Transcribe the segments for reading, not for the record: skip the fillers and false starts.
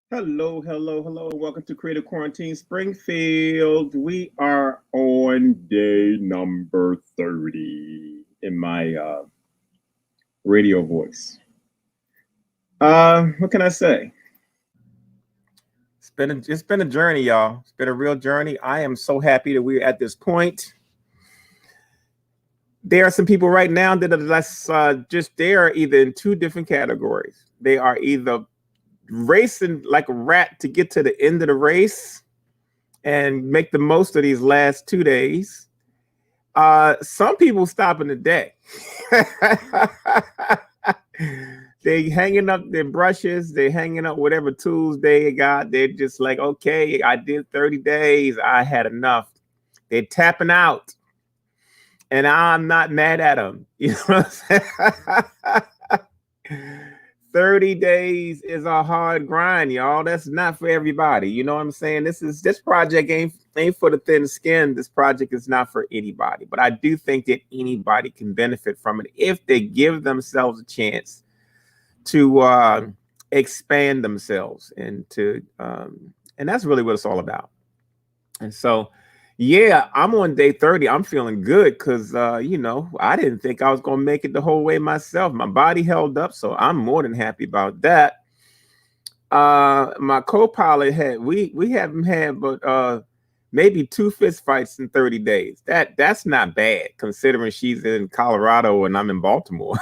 Hello, hello, hello. Welcome to Creative Quarantine Springfield. We are on day number 30 in my radio voice. What can I say? It's been a journey, y'all. It's been a real journey. I am so happy that we're at this point. There are some people right now that are they are either in two different categories. They are either racing like a rat to get to the end of the race and make the most of these last 2 days. Some people stopping the day. They hanging up their brushes, they hanging up whatever tools they got. They're just like, okay, I did 30 days. I had enough. They're tapping out. And I'm not mad at them. You know what I'm saying? 30 days is a hard grind, y'all. That's not for everybody. You know what I'm saying? This project ain't for the thin skin. This project is not for anybody. But I do think that anybody can benefit from it if they give themselves a chance to expand themselves and that's really what it's all about. And so, yeah, I'm on day 30. I'm feeling good because, I didn't think I was going to make it the whole way myself. My body held up, so I'm more than happy about that. My co-pilot we haven't had but maybe 2 fist fights in 30 days. That's not bad considering she's in Colorado and I'm in Baltimore.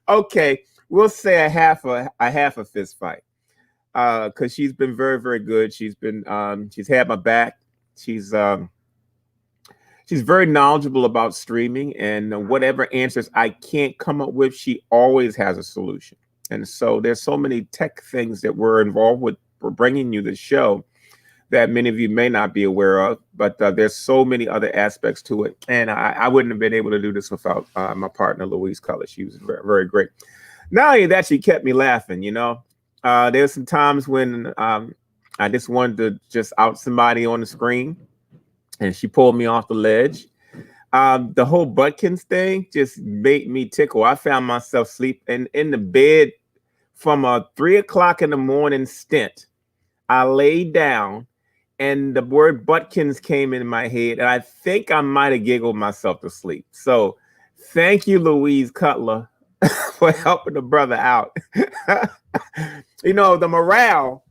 Okay, we'll say a half a fist fight. Because she's been very, very good. She's had my back. She's very knowledgeable about streaming, and whatever answers I can't come up with, she always has a solution. And so there's so many tech things that we're involved with for bringing you the show that many of you may not be aware of, but there's so many other aspects to it. And I wouldn't have been able to do this without my partner, Louise Culler. She was very, very great. Not only that, she kept me laughing, There's some times when I just wanted to just out somebody on the screen, and she pulled me off the ledge. The whole Butkins thing just made me tickle. I found myself sleeping in the bed from a 3 o'clock in the morning stint. I laid down, and the word Butkins came in my head, and I think I might have giggled myself to sleep. So thank you, Louise Cutler, for helping the brother out. The morale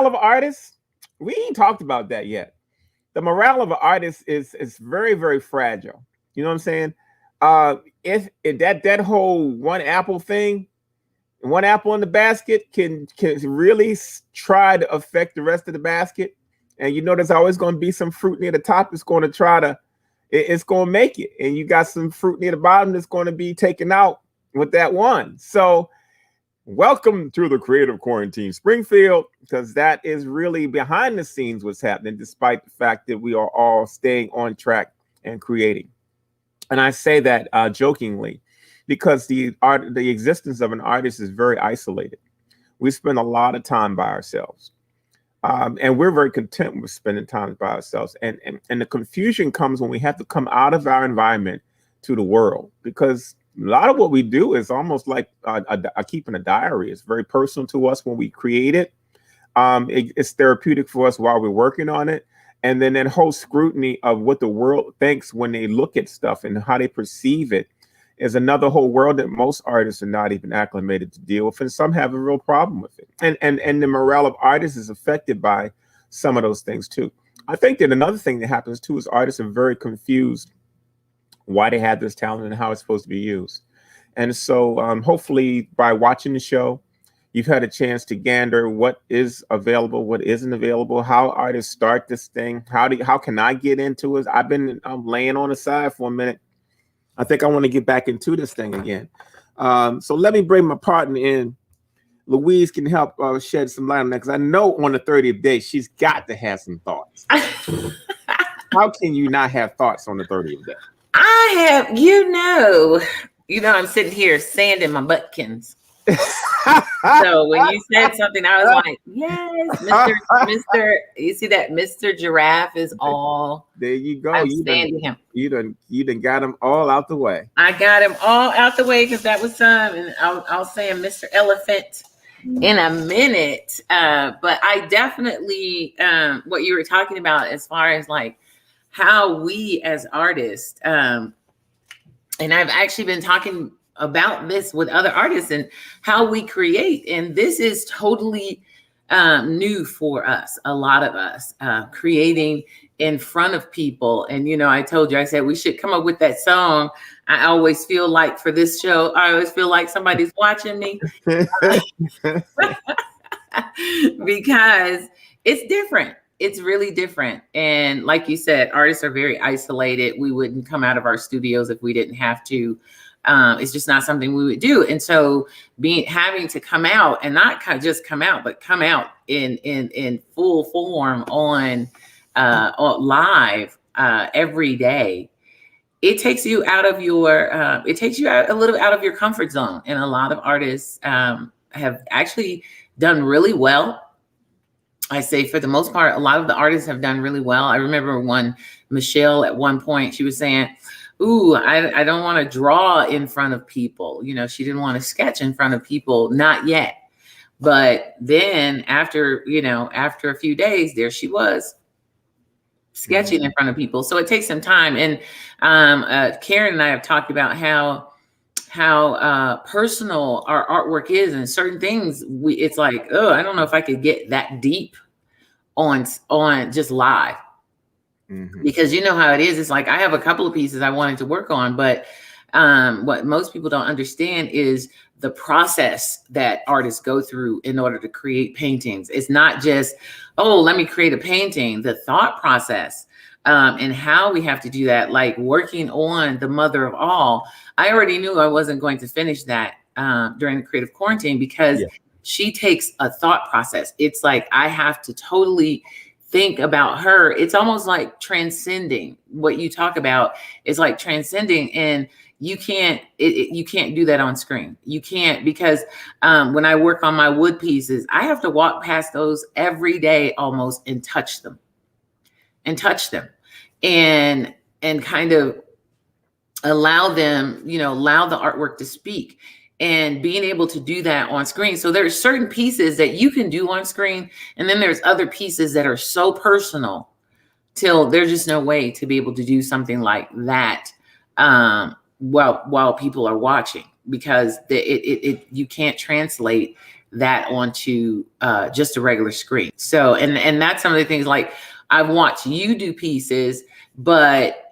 of artists, we ain't talked about that yet. The morale of an artist is very, very fragile. You know what I'm saying? If that whole one apple thing, one apple in the basket can really try to affect the rest of the basket. And there's always going to be some fruit near the top that's going to it's going to make it. And you got some fruit near the bottom that's going to be taken out with that one. So welcome to the Creative Quarantine Springfield, because that is really behind the scenes what's happening, despite the fact that we are all staying on track and creating. And I say that jokingly, because the existence of an artist is very isolated. We spend a lot of time by ourselves. And we're very content with spending time by ourselves. And the confusion comes when we have to come out of our environment to the world, because a lot of what we do is almost like keeping a diary. It's very personal to us when we create it. It's therapeutic for us while we're working on it. And then that whole scrutiny of what the world thinks when they look at stuff and how they perceive it is another whole world that most artists are not even acclimated to deal with. And some have a real problem with it. And the morale of artists is affected by some of those things too. I think that another thing that happens too is artists are very confused why they have this talent and how it's supposed to be used. And so hopefully by watching the show, you've had a chance to gander what is available, what isn't available, how artists start this thing. How can I get into it? I've been laying on the side for a minute. I think I want to get back into this thing again. So let me bring my partner in. Louise can help shed some light on that, because I know on the 30th day, she's got to have some thoughts. How can you not have thoughts on the 30th day? I have, I'm sitting here sanding my butkins. So when you said something, I was like, yes, Mr. You see that Mr. Giraffe is all. There you go. I'm sanding him. You done got him all out the way. I got him all out the way because that was and I'll say Mr. Elephant in a minute. But I definitely what you were talking about as far as like how we as artists, and I've actually been talking about this with other artists and how we create. And this is totally new for us, a lot of us, creating in front of people. And, I told you, I said, we should come up with that song. I always feel like for this show, I always feel like somebody's watching me because it's different. it's really different. And like you said, artists are very isolated. We wouldn't come out of our studios if we didn't have to. It's just not something we would do. And so having to come out, and not just come out, but come out in full form on live every day, it takes you out of your it takes you out a little out of your comfort zone. And a lot of artists have actually done really well. I say for the most part, a lot of the artists have done really well. I remember Michelle at one point, she was saying, ooh, I don't want to draw in front of people. You know, she didn't want to sketch in front of people, not yet. But then after a few days, there she was sketching in front of people. So it takes some time. And Karen and I have talked about how personal our artwork is, and certain things it's like, oh, I don't know if I could get that deep on just live. Because you know how it is. It's like, I have a couple of pieces I wanted to work on, but what most people don't understand is the process that artists go through in order to create paintings. It's not just, oh, let me create a painting. The thought process and how we have to do that, like working on the mother of all. I already knew I wasn't going to finish that during the creative quarantine, because she takes a thought process. It's like, I have to totally think about her. It's almost like transcending. What you talk about is like transcending, and you can't do that on screen. You can't, because when I work on my wood pieces, I have to walk past those every day almost and touch them and kind of allow them, allow the artwork to speak, and being able to do that on screen. So there's certain pieces that you can do on screen, and then there's other pieces that are so personal till there's just no way to be able to do something like that while people are watching, because you can't translate that onto just a regular screen. So and that's some of the things, like I've watched you do pieces, but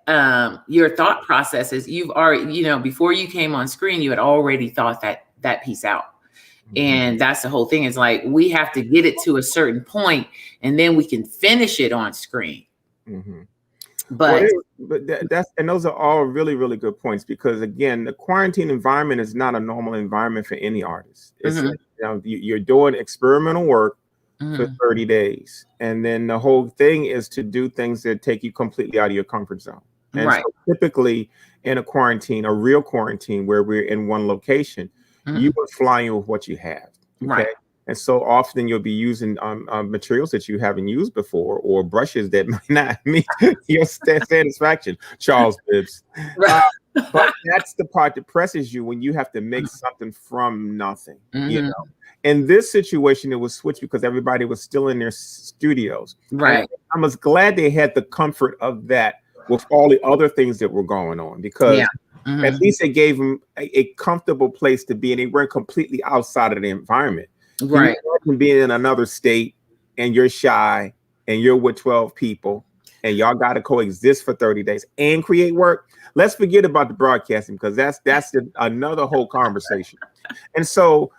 your thought processes, you've already, before you came on screen, you had already thought that piece out. And that's the whole thing, is like, we have to get it to a certain point, and then we can finish it on screen. But those are all really, really good points, because again, the quarantine environment is not a normal environment for any artist. It's you're doing experimental work for 30 days. And then the whole thing is to do things that take you completely out of your comfort zone. And so typically in a real quarantine where we're in one location, you are flying with what you have. Okay? And so often you'll be using materials that you haven't used before, or brushes that might not meet your satisfaction, Charles Bibbs. But that's the part that presses you when you have to make something from nothing. In this situation, it was switched because everybody was still in their studios. And I was glad they had the comfort of that with all the other things that were going on, because at least it gave them a comfortable place to be, and they weren't completely outside of the environment. You can be in another state, and you're shy, and you're with 12 people, and y'all got to coexist for 30 days and create work. Let's forget about the broadcasting, because that's another whole conversation. And so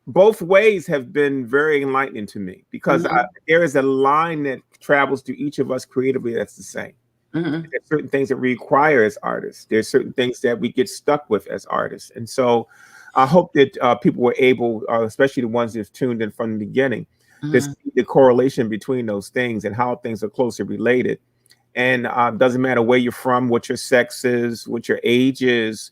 both ways have been very enlightening to me, because there is a line that travels to each of us creatively that's the same. There's certain things that we require as artists. There's certain things that we get stuck with as artists. And so I hope that people were able, especially the ones that have tuned in from the beginning, to see the correlation between those things and how things are closely related. And doesn't matter where you're from, what your sex is, what your age is.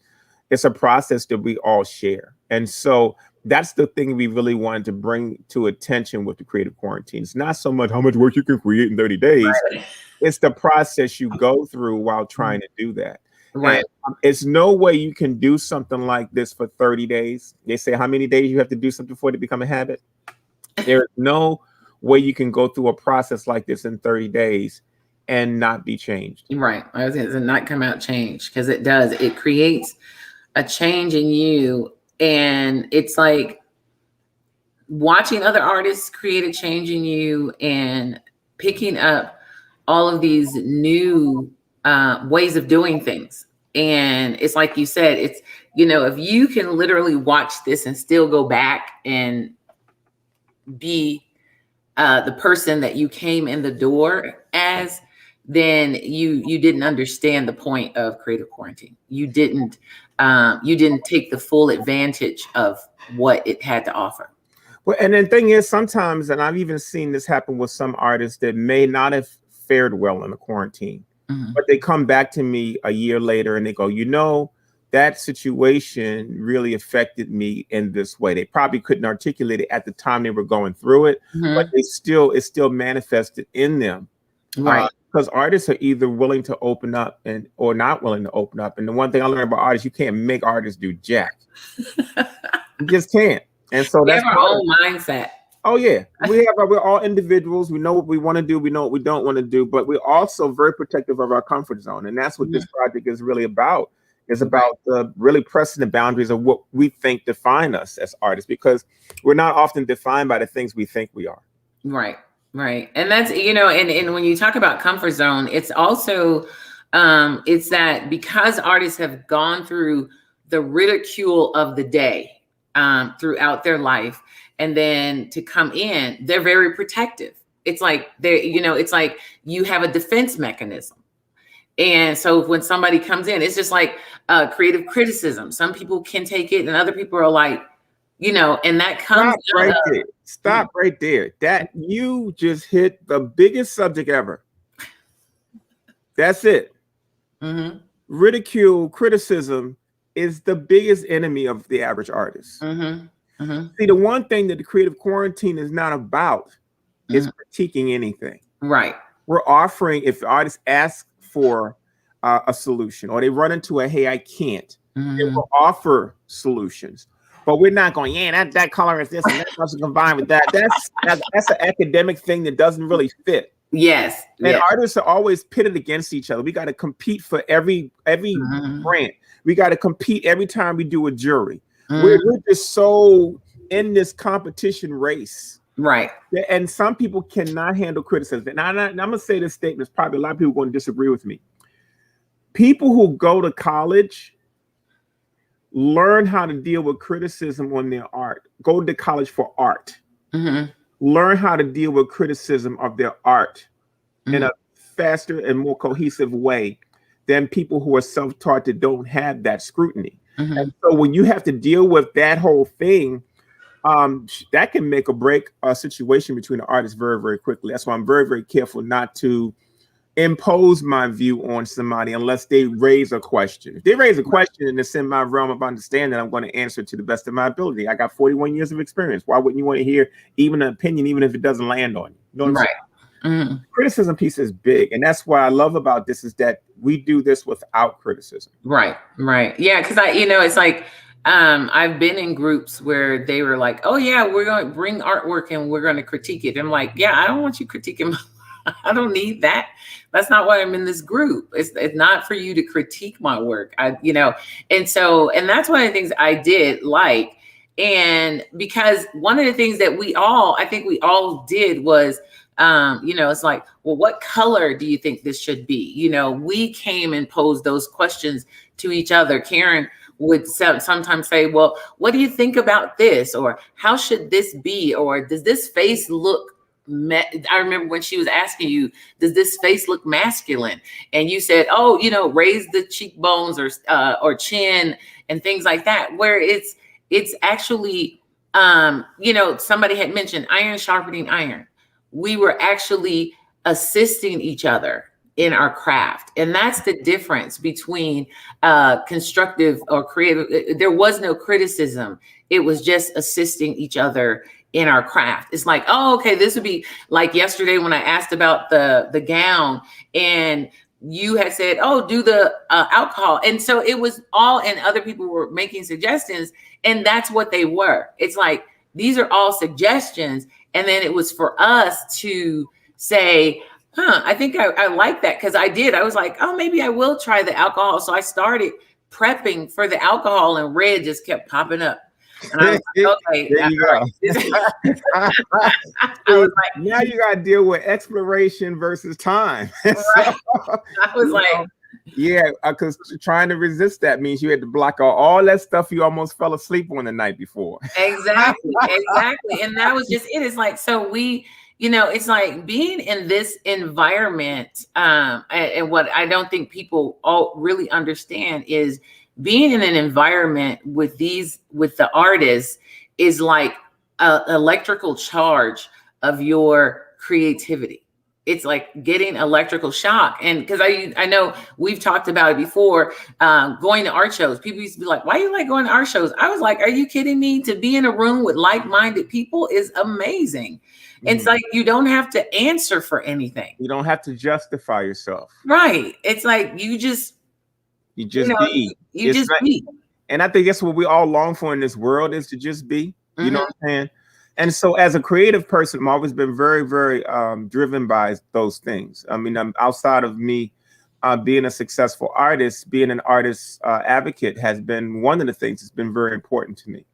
It's a process that we all share. And so that's the thing we really wanted to bring to attention with the creative quarantine. It's not so much how much work you can create in 30 days. It's the process you go through while trying to do that. And it's no way you can do something like this for 30 days. They say how many days you have to do something for it to become a habit. There's no way you can go through a process like this in 30 days and not be changed. I was going to not come out changed, because it does. It creates a change in you. And it's like watching other artists create a change in you, and picking up all of these new ways of doing things. And it's like you said, it's, if you can literally watch this and still go back and be the person that you came in the door as, then you didn't understand the point of creative quarantine. You didn't take the full advantage of what it had to offer. Well, and the thing is, sometimes, and I've even seen this happen with some artists that may not have fared well in the quarantine, but they come back to me a year later and they go, that situation really affected me in this way. They probably couldn't articulate it at the time they were going through it, but it still manifested in them. Right. Because artists are either willing to open up or not willing to open up. And the one thing I learned about artists, you can't make artists do jack. You just can't. And so that's our own mindset. Oh yeah, we're all individuals. We know what we want to do. We know what we don't want to do, but we're also very protective of our comfort zone. And that's what this project is really about. It's about really pressing the boundaries of what we think define us as artists, because we're not often defined by the things we think we are. Right. And that's, and when you talk about comfort zone, it's also, it's that because artists have gone through the ridicule of the day throughout their life, and then to come in, they're very protective. It's like it's like you have a defense mechanism. And so when somebody comes in, it's just like creative criticism. Some people can take it and other people are like, and that comes Stop right there. That you just hit the biggest subject ever. That's it. Ridicule, criticism is the biggest enemy of the average artist. See, the one thing that the creative quarantine is not about is critiquing anything. Right. We're offering, if the artist asks for a solution, or they run into hey, I can't, they will offer solutions. But we're not going, that color is this and that doesn't combine with that. That's an academic thing that doesn't really fit. Yes. And artists are always pitted against each other. We got to compete for every grant. We got to compete every time we do a jury. We're just so in this competition race. Right. And some people cannot handle criticism. And I'm going to say this statement. Probably a lot of people are going to disagree with me. People who go to college learn how to deal with criticism on their art. Go to college for art. Learn how to deal with criticism of their art in a faster and more cohesive way than people who are self-taught that don't have that scrutiny. And so when you have to deal with that whole thing, that can make or break a situation between the artists very, very quickly. That's why I'm very, very careful not to impose my view on somebody unless they raise a question. If they raise a question and it's in my realm of understanding, I'm going to answer to the best of my ability. I got 41 years of experience. Why wouldn't you want to hear even an opinion, even if it doesn't land on you? You know what I'm saying? Criticism piece is big. And that's what I love about this, is that we do this without criticism. Right. Yeah. Cause it's like, I've been in groups where they were like, oh yeah, we're going to bring artwork and we're going to critique it. I'm like, yeah, I don't want you critiquing I don't need that. That's not why I'm in this group. It's not for you to critique my work. And that's one of the things I did like. And because one of the things that I think we all did was, it's like, well, what color do you think this should be? We came and posed those questions to each other. Karen would sometimes say, well, what do you think about this? Or how should this be? Or does this face look I remember when she was asking you, does this face look masculine? And you said, oh, raise the cheekbones or chin and things like that, where it's actually, somebody had mentioned iron sharpening iron. We were actually assisting each other in our craft. And that's the difference between constructive or creative. There was no criticism. It was just assisting each other in our craft. It's like, oh, okay, this would be like yesterday when I asked about the gown and you had said, oh, do the alcohol. And so it was all, and other people were making suggestions, and that's what they were. It's like, these are all suggestions. And then it was for us to say, I think I like that. Cause I was like, oh, maybe I will try the alcohol. So I started prepping for the alcohol and red just kept popping up. And I was like, okay, there you go. I was like, now you got to deal with exploration versus time. Right. I was like, yeah, because trying to resist that means you had to block out all that stuff you almost fell asleep on the night before. Exactly. And that was just it. It's like, so it's like being in this environment, and what I don't think people all really understand is being in an environment with the artists is like a electrical charge of your creativity. It's like getting electrical shock. And because I know we've talked about it before, going to art shows. People used to be like, why you like going to art shows? I was like, are you kidding me? To be in a room with like-minded people is amazing. It's like you don't have to answer for anything. You don't have to justify yourself. Right. It's like you just be. You just be. And I think that's what we all long for in this world, is to just be. You know what I'm saying? And so as a creative person, I've always been very, very driven by those things. I mean, outside of me being a successful artist, being an artist advocate has been one of the things that's been very important to me.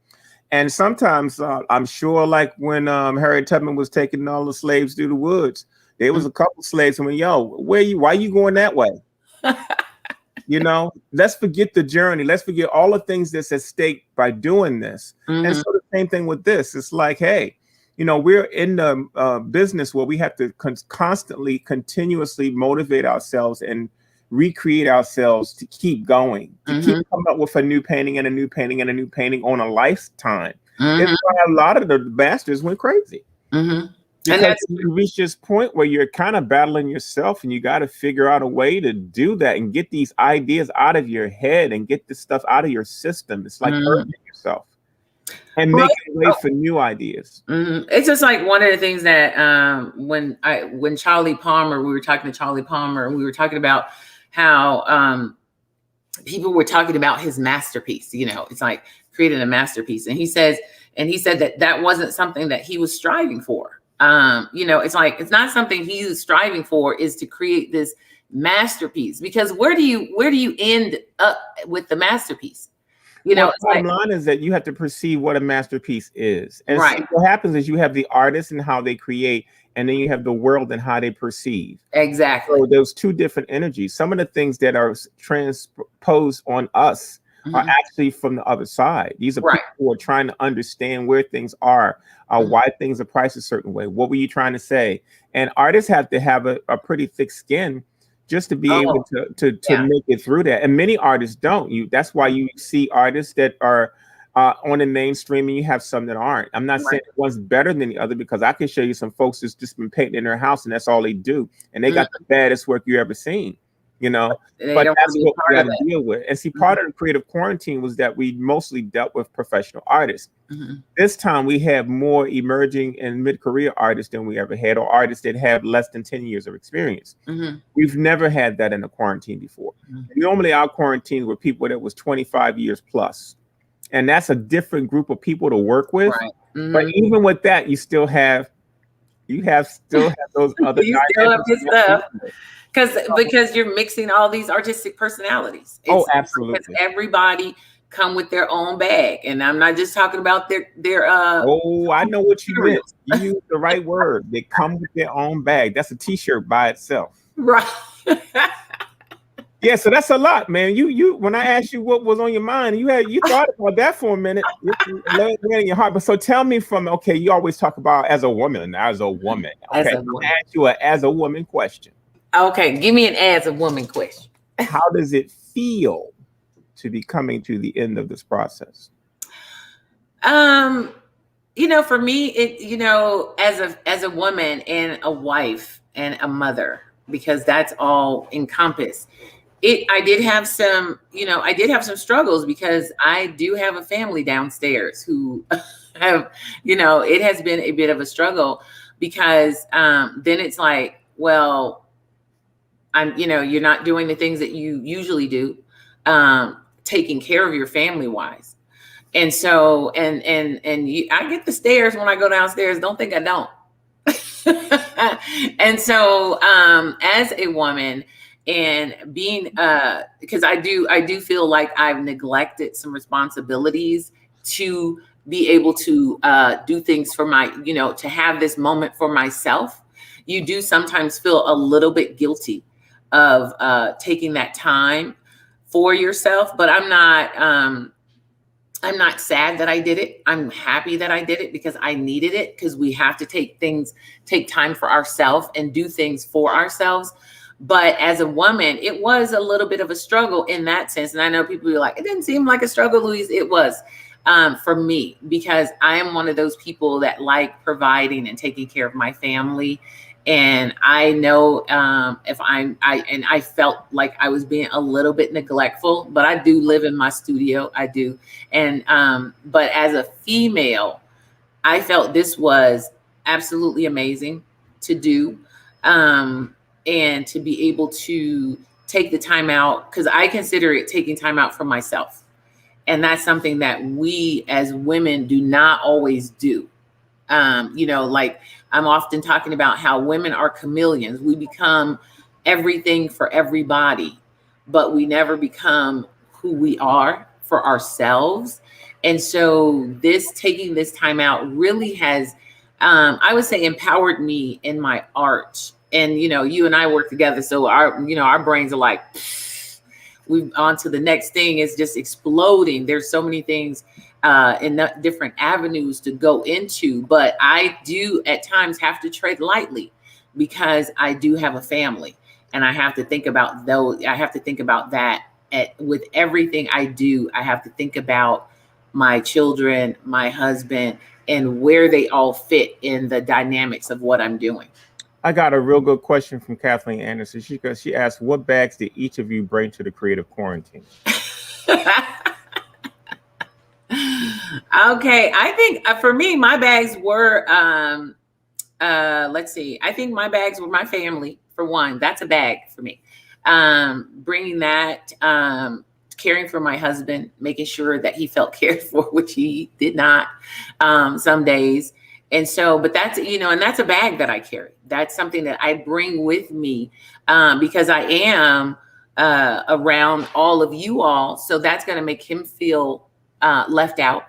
And sometimes I'm sure, like when Harriet Tubman was taking all the slaves through the woods, there was a couple slaves who went, yo, why are you going that way? Let's forget the journey. Let's forget all the things that's at stake by doing this. And so the same thing with this. It's like, hey, we're in the business where we have to constantly, continuously motivate ourselves and recreate ourselves to keep going, to keep coming up with a new painting and a new painting and a new painting on a lifetime. It's why a lot of the masters went crazy. Because you reach this point where you're kind of battling yourself, and you got to figure out a way to do that and get these ideas out of your head and get this stuff out of your system. It's like hurting yourself and making way for new ideas. It's just like one of the things that when Charlie Palmer, we were talking to Charlie Palmer, and we were talking about how people were talking about his masterpiece. It's like creating a masterpiece, and he said that wasn't something that he was striving for. It's like it's not something he was striving for, is to create this masterpiece, because where do you end up with the masterpiece? The bottom line is that you have to perceive what a masterpiece is. And so what happens is you have the artist and how they create, and then you have the world and how they perceive. Exactly. So there's two different energies. Some of the things that are transposed on us are actually from the other side. These are people who are trying to understand where things are, why things are priced a certain way. What were you trying to say? And artists have to have a pretty thick skin just to be able to make it through that. And many artists don't. That's why you see artists that are on the mainstream, and you have some that aren't. I'm not saying one's better than the other, because I can show you some folks that's just been painting in their house and that's all they do, and they got the baddest work you ever seen. But that's what we got to deal with. And see, part of the creative quarantine was that we mostly dealt with professional artists. This time we have more emerging and mid-career artists than we ever had, or artists that have less than 10 years of experience. We've never had that in a quarantine before. Normally our quarantines were people that was 25 years plus. And that's a different group of people to work with. But even with that, you still have those other you still have good stuff. Because you're mixing all these artistic personalities. Absolutely. Because everybody come with their own bag, and I'm not just talking about their. I know what you meant. You used the right word. They come with their own bag. That's a T-shirt by itself. Right. Yeah, so that's a lot, man. You when I asked you what was on your mind, you thought about that for a minute. It in your heart. But so tell me you always talk about as a woman. Okay, I'm gonna ask you as a woman question. Okay, give me an as a woman question. How does it feel to be coming to the end of this process? For me, as a woman and a wife and a mother, because that's all encompassed. I did have some struggles, because I do have a family downstairs who have, it has been a bit of a struggle, because then it's like, well, you're not doing the things that you usually do, taking care of your family wise. And so, I get the stares when I go downstairs. Don't think I don't. And so, as a woman, and being, because I do feel like I've neglected some responsibilities to be able to do things for to have this moment for myself. You do sometimes feel a little bit guilty of taking that time for yourself, but I'm not I'm not sad that I did it. I'm happy that I did it because I needed it, because we have to take time for ourselves and do things for ourselves. But as a woman, it was a little bit of a struggle in that sense. And I know people are like, it didn't seem like a struggle, Louise. It was, for me, because I am one of those people that like providing and taking care of my family. And I know, if I felt like I was being a little bit neglectful, but I do live in my studio. I do. And, but as a female, I felt this was absolutely amazing to do. And to be able to take the time out, because I consider it taking time out for myself. And that's something that we as women do not always do. Like I'm often talking about how women are chameleons. We become everything for everybody, but we never become who we are for ourselves. And so this taking this time out really has, I would say, empowered me in my art. And, you and I work together. So our brains are like, we've on to the next thing. Is just exploding. There's so many things in different avenues to go into, but I do at times have to tread lightly because I do have a family, and I have to think about those. I have to think about that with everything I do. I have to think about my children, my husband, and where they all fit in the dynamics of what I'm doing. I got a real good question from Kathleen Anderson. She asked, "What bags did each of you bring to the creative quarantine?" Okay, I think for me, my bags were let's see. I think my bags were my family, for one. That's a bag for me. Bringing that, caring for my husband, making sure that he felt cared for, which he did not some days. And so, but that's, and that's a bag that I carry. That's something that I bring with me because I am around all of you all. So that's going to make him feel left out.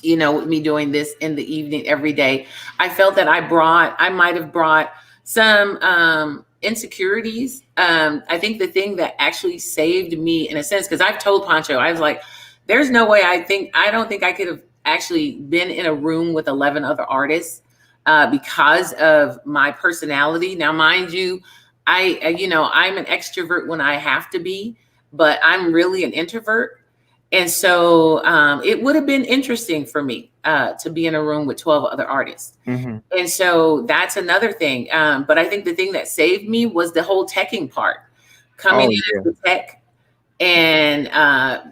With me doing this in the evening every day, I felt that I might have brought some insecurities. I think the thing that actually saved me in a sense, because I've told Pancho, I was like, there's no way I don't think I could have actually been in a room with 11 other artists because of my personality. Now, mind you, I'm an extrovert when I have to be, but I'm really an introvert. And so it would have been interesting for me to be in a room with 12 other artists. Mm-hmm. And so that's another thing. But I think the thing that saved me was the whole teching part, coming in as the tech and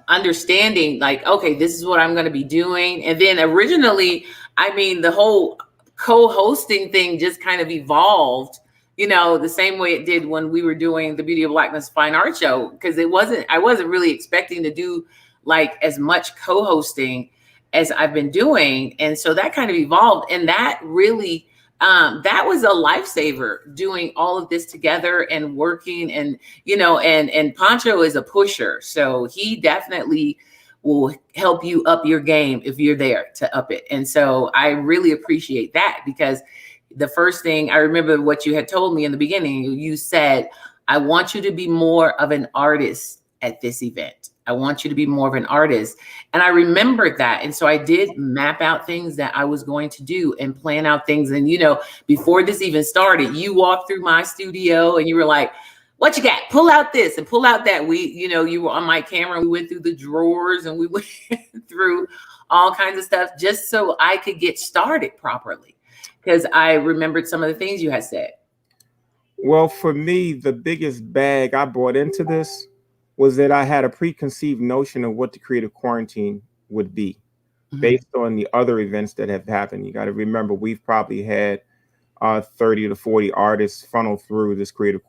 understanding like, okay, this is what I'm going to be doing. And then originally, the whole co-hosting thing just kind of evolved, the same way it did when we were doing the Beauty of Blackness Fine Art Show, because I wasn't really expecting to do like as much co-hosting as I've been doing. And so that kind of evolved. And that really, that was a lifesaver, doing all of this together and working. And, and Pancho is a pusher. So he definitely will help you up your game if you're there to up it. And so I really appreciate that, because the first thing I remember what you had told me in the beginning, you said, I want you to be more of an artist at this event. I want you to be more of an artist. And I remembered that. And so I did map out things that I was going to do and plan out things. And, before this even started, you walked through my studio and you were like, what you got? Pull out this and pull out that. You were on my camera. We went through the drawers and we went through all kinds of stuff just so I could get started properly, because I remembered some of the things you had said. Well, for me, the biggest bag I brought into this was that I had a preconceived notion of what the creative quarantine would be based on the other events that have happened. You got to remember, we've probably had 30 to 40 artists funnel through this creative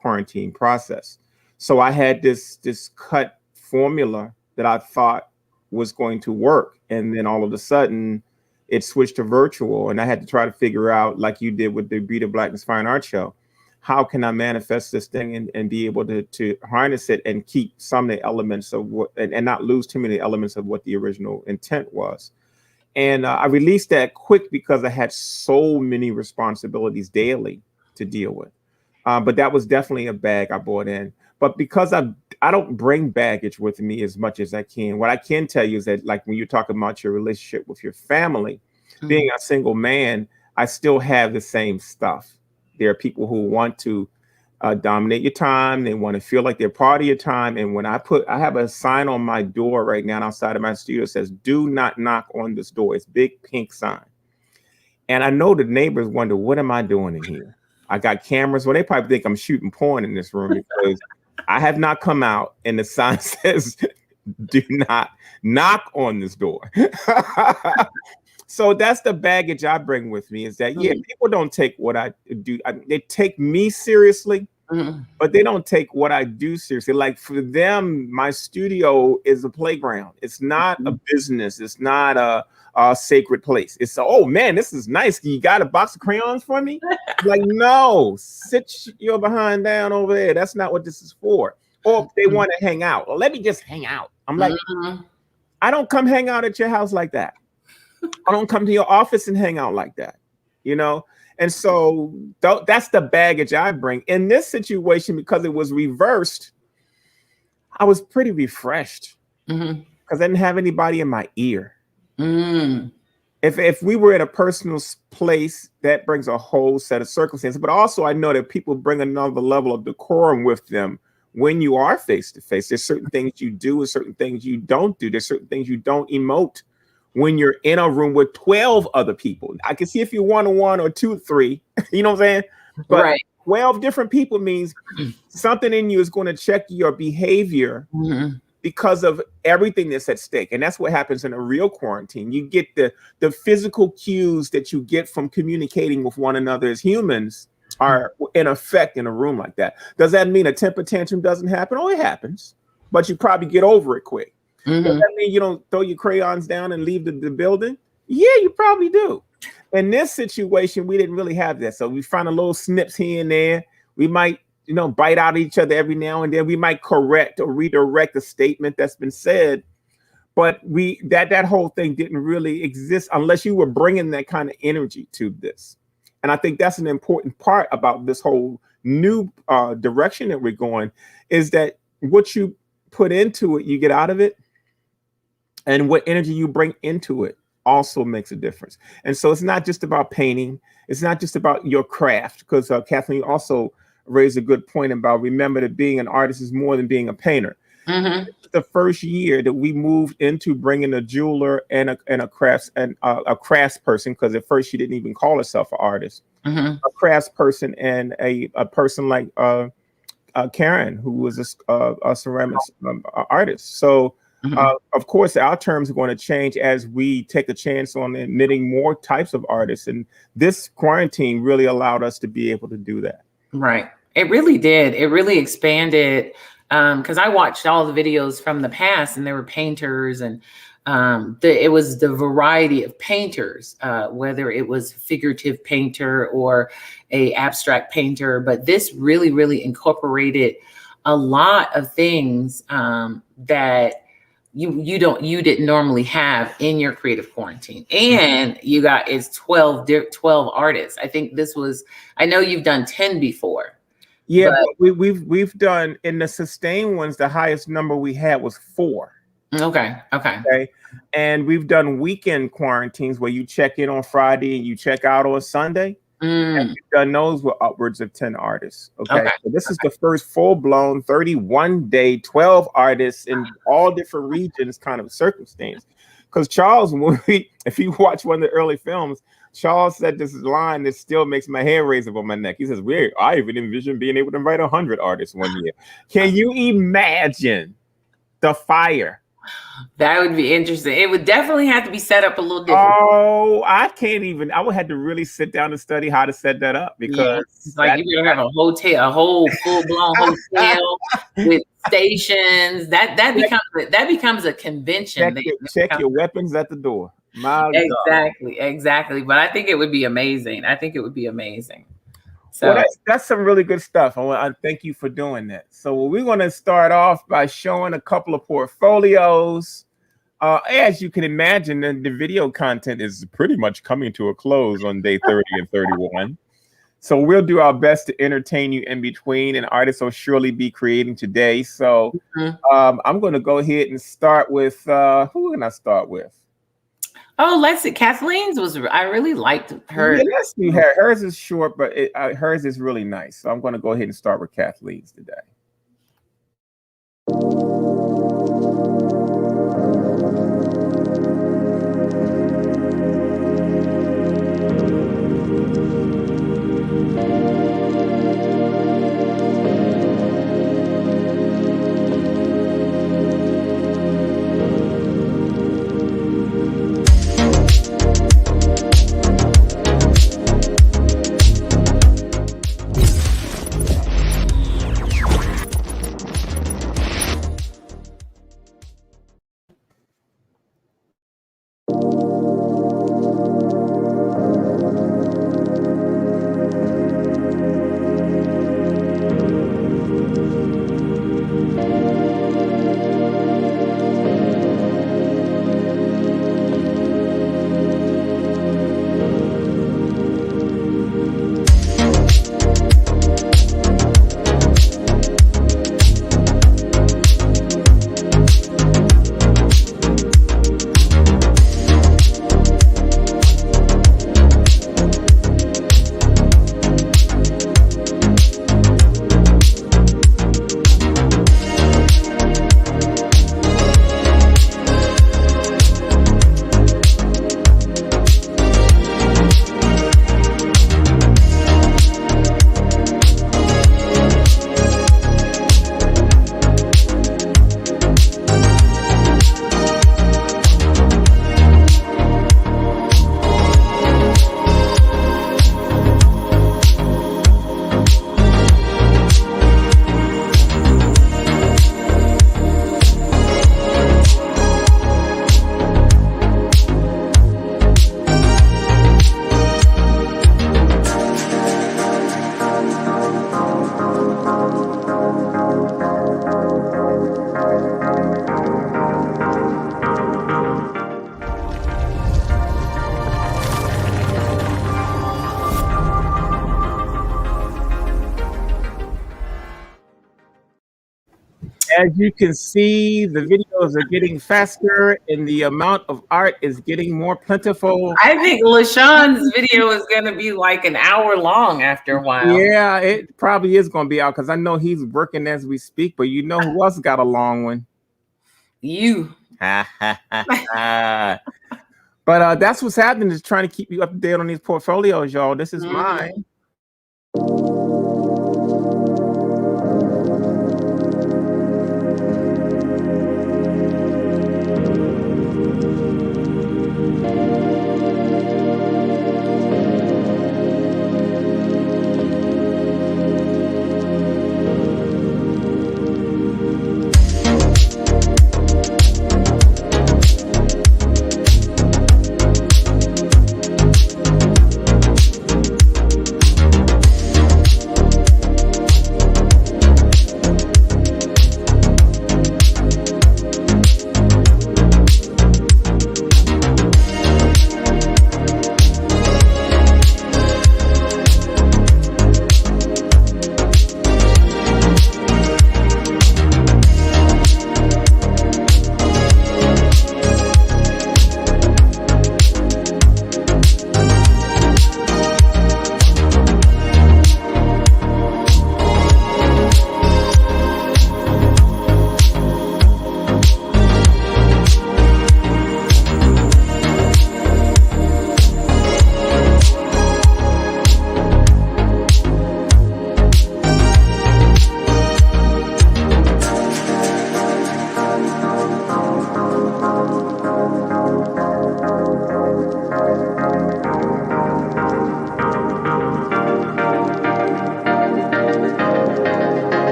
quarantine process. So I had this cut formula that I thought was going to work. And then all of a sudden it switched to virtual, and I had to try to figure out, like you did with the Beauty of Blackness Fine Art Show, how can I manifest this thing and be able to harness it and keep some of the elements of what, and not lose too many elements of what the original intent was. And I released that quick because I had so many responsibilities daily to deal with. But that was definitely a bag I brought in. But because I I don't bring baggage with me as much as I can. What I can tell you is that, like, when you're talking about your relationship with your family, being a single man, I still have the same stuff. There are people who want to dominate your time. They want to feel like they're part of your time. And when I have a sign on my door right now outside of my studio that says, "Do not knock on this door." It's big pink sign. And I know the neighbors wonder, what am I doing in here? I got cameras. Well, they probably think I'm shooting porn in this room because I have not come out and the sign says, "Do not knock on this door." So that's the baggage I bring with me, is that, people don't take what I do. They take me seriously, but they don't take what I do seriously. Like, for them, my studio is a playground. It's not a business. It's not a sacred place. It's, oh man, this is nice. You got a box of crayons for me? Like, no, sit your behind down over there. That's not what this is for. Or if they want to hang out, or let me just hang out. I'm like, I don't come hang out at your house like that. I don't come to your office and hang out like that, you know? And so that's the baggage I bring. In this situation, because it was reversed, I was pretty refreshed because I didn't have anybody in my ear. If we were in a personal place, that brings a whole set of circumstances. But also, I know that people bring another level of decorum with them when you are face to face. There's certain things you do and certain things you don't do. There's certain things you don't emote when you're in a room with 12 other people. I can see if you're 1-on-1 or 2-3, you know what I'm saying? But 12 different people means something in you is going to check your behavior because of everything that's at stake. And that's what happens in a real quarantine. You get the physical cues that you get from communicating with one another as humans are in effect in a room like that. Does that mean a temper tantrum doesn't happen? Oh, it happens, but you probably get over it quick. Does that mean you don't throw your crayons down and leave the building? Yeah, you probably do. In this situation, we didn't really have that. So we find a little snips here and there. We might, bite out each other every now and then. We might correct or redirect a statement that's been said. But that whole thing didn't really exist unless you were bringing that kind of energy to this. And I think that's an important part about this whole new direction that we're going, is that what you put into it, you get out of it. And what energy you bring into it also makes a difference. And so it's not just about painting. It's not just about your craft, because Kathleen also raised a good point about, remember that being an artist is more than being a painter. The first year that we moved into bringing a jeweler and a crafts person, because at first she didn't even call herself an artist, a crafts person, and a person like Karen, who was a ceramic artist. So of course, our terms are going to change as we take a chance on admitting more types of artists. And this quarantine really allowed us to be able to do that. Right. It really did. It really expanded, because I watched all the videos from the past, and there were painters, and it was the variety of painters, whether it was figurative painter or a abstract painter. But this really, really incorporated a lot of things that you didn't normally have in your creative quarantine. And it's 12 artists. I think I know you've done 10 before. Yeah, but we've done, in the sustained ones, the highest number we had was 4. Okay. And we've done weekend quarantines where you check in on Friday and you check out on Sunday. And we've done those with upwards of 10 artists. Okay. So this is the first full-blown 31-day, 12 artists in all different regions kind of circumstance. Because Charles, if you watch one of the early films, Charles said this line that still makes my hair raise up on my neck. He says, I even envision being able to invite 100 artists one year. Can you imagine the fire? That would be interesting. It would definitely have to be set up a little different. Oh, I can't even. I would have to really sit down and study how to set that up, because it's like you better have a whole full-blown hotel with stations. That becomes a convention. Check your weapons at the door. Exactly. But I think it would be amazing. So that's some really good stuff. I thank you for doing that. So we're going to start off by showing a couple of portfolios. As you can imagine, the video content is pretty much coming to a close on day 30 and 31. So we'll do our best to entertain you in between, and artists will surely be creating today. So I'm going to go ahead and start with who can I start with? Oh, let's see. Kathleen's was, I really liked her. Yeah, let's do her. Hers is short, but hers is really nice. So I'm going to go ahead and start with Kathleen's today. As you can see, the videos are getting faster and the amount of art is getting more plentiful. I think LaShawn's video is going to be like an hour long after a while. Yeah, it probably is going to be out because I know he's working as we speak, but you know who else got a long one? You. But that's what's happening, is trying to keep you up to date on these portfolios, y'all. This is mine.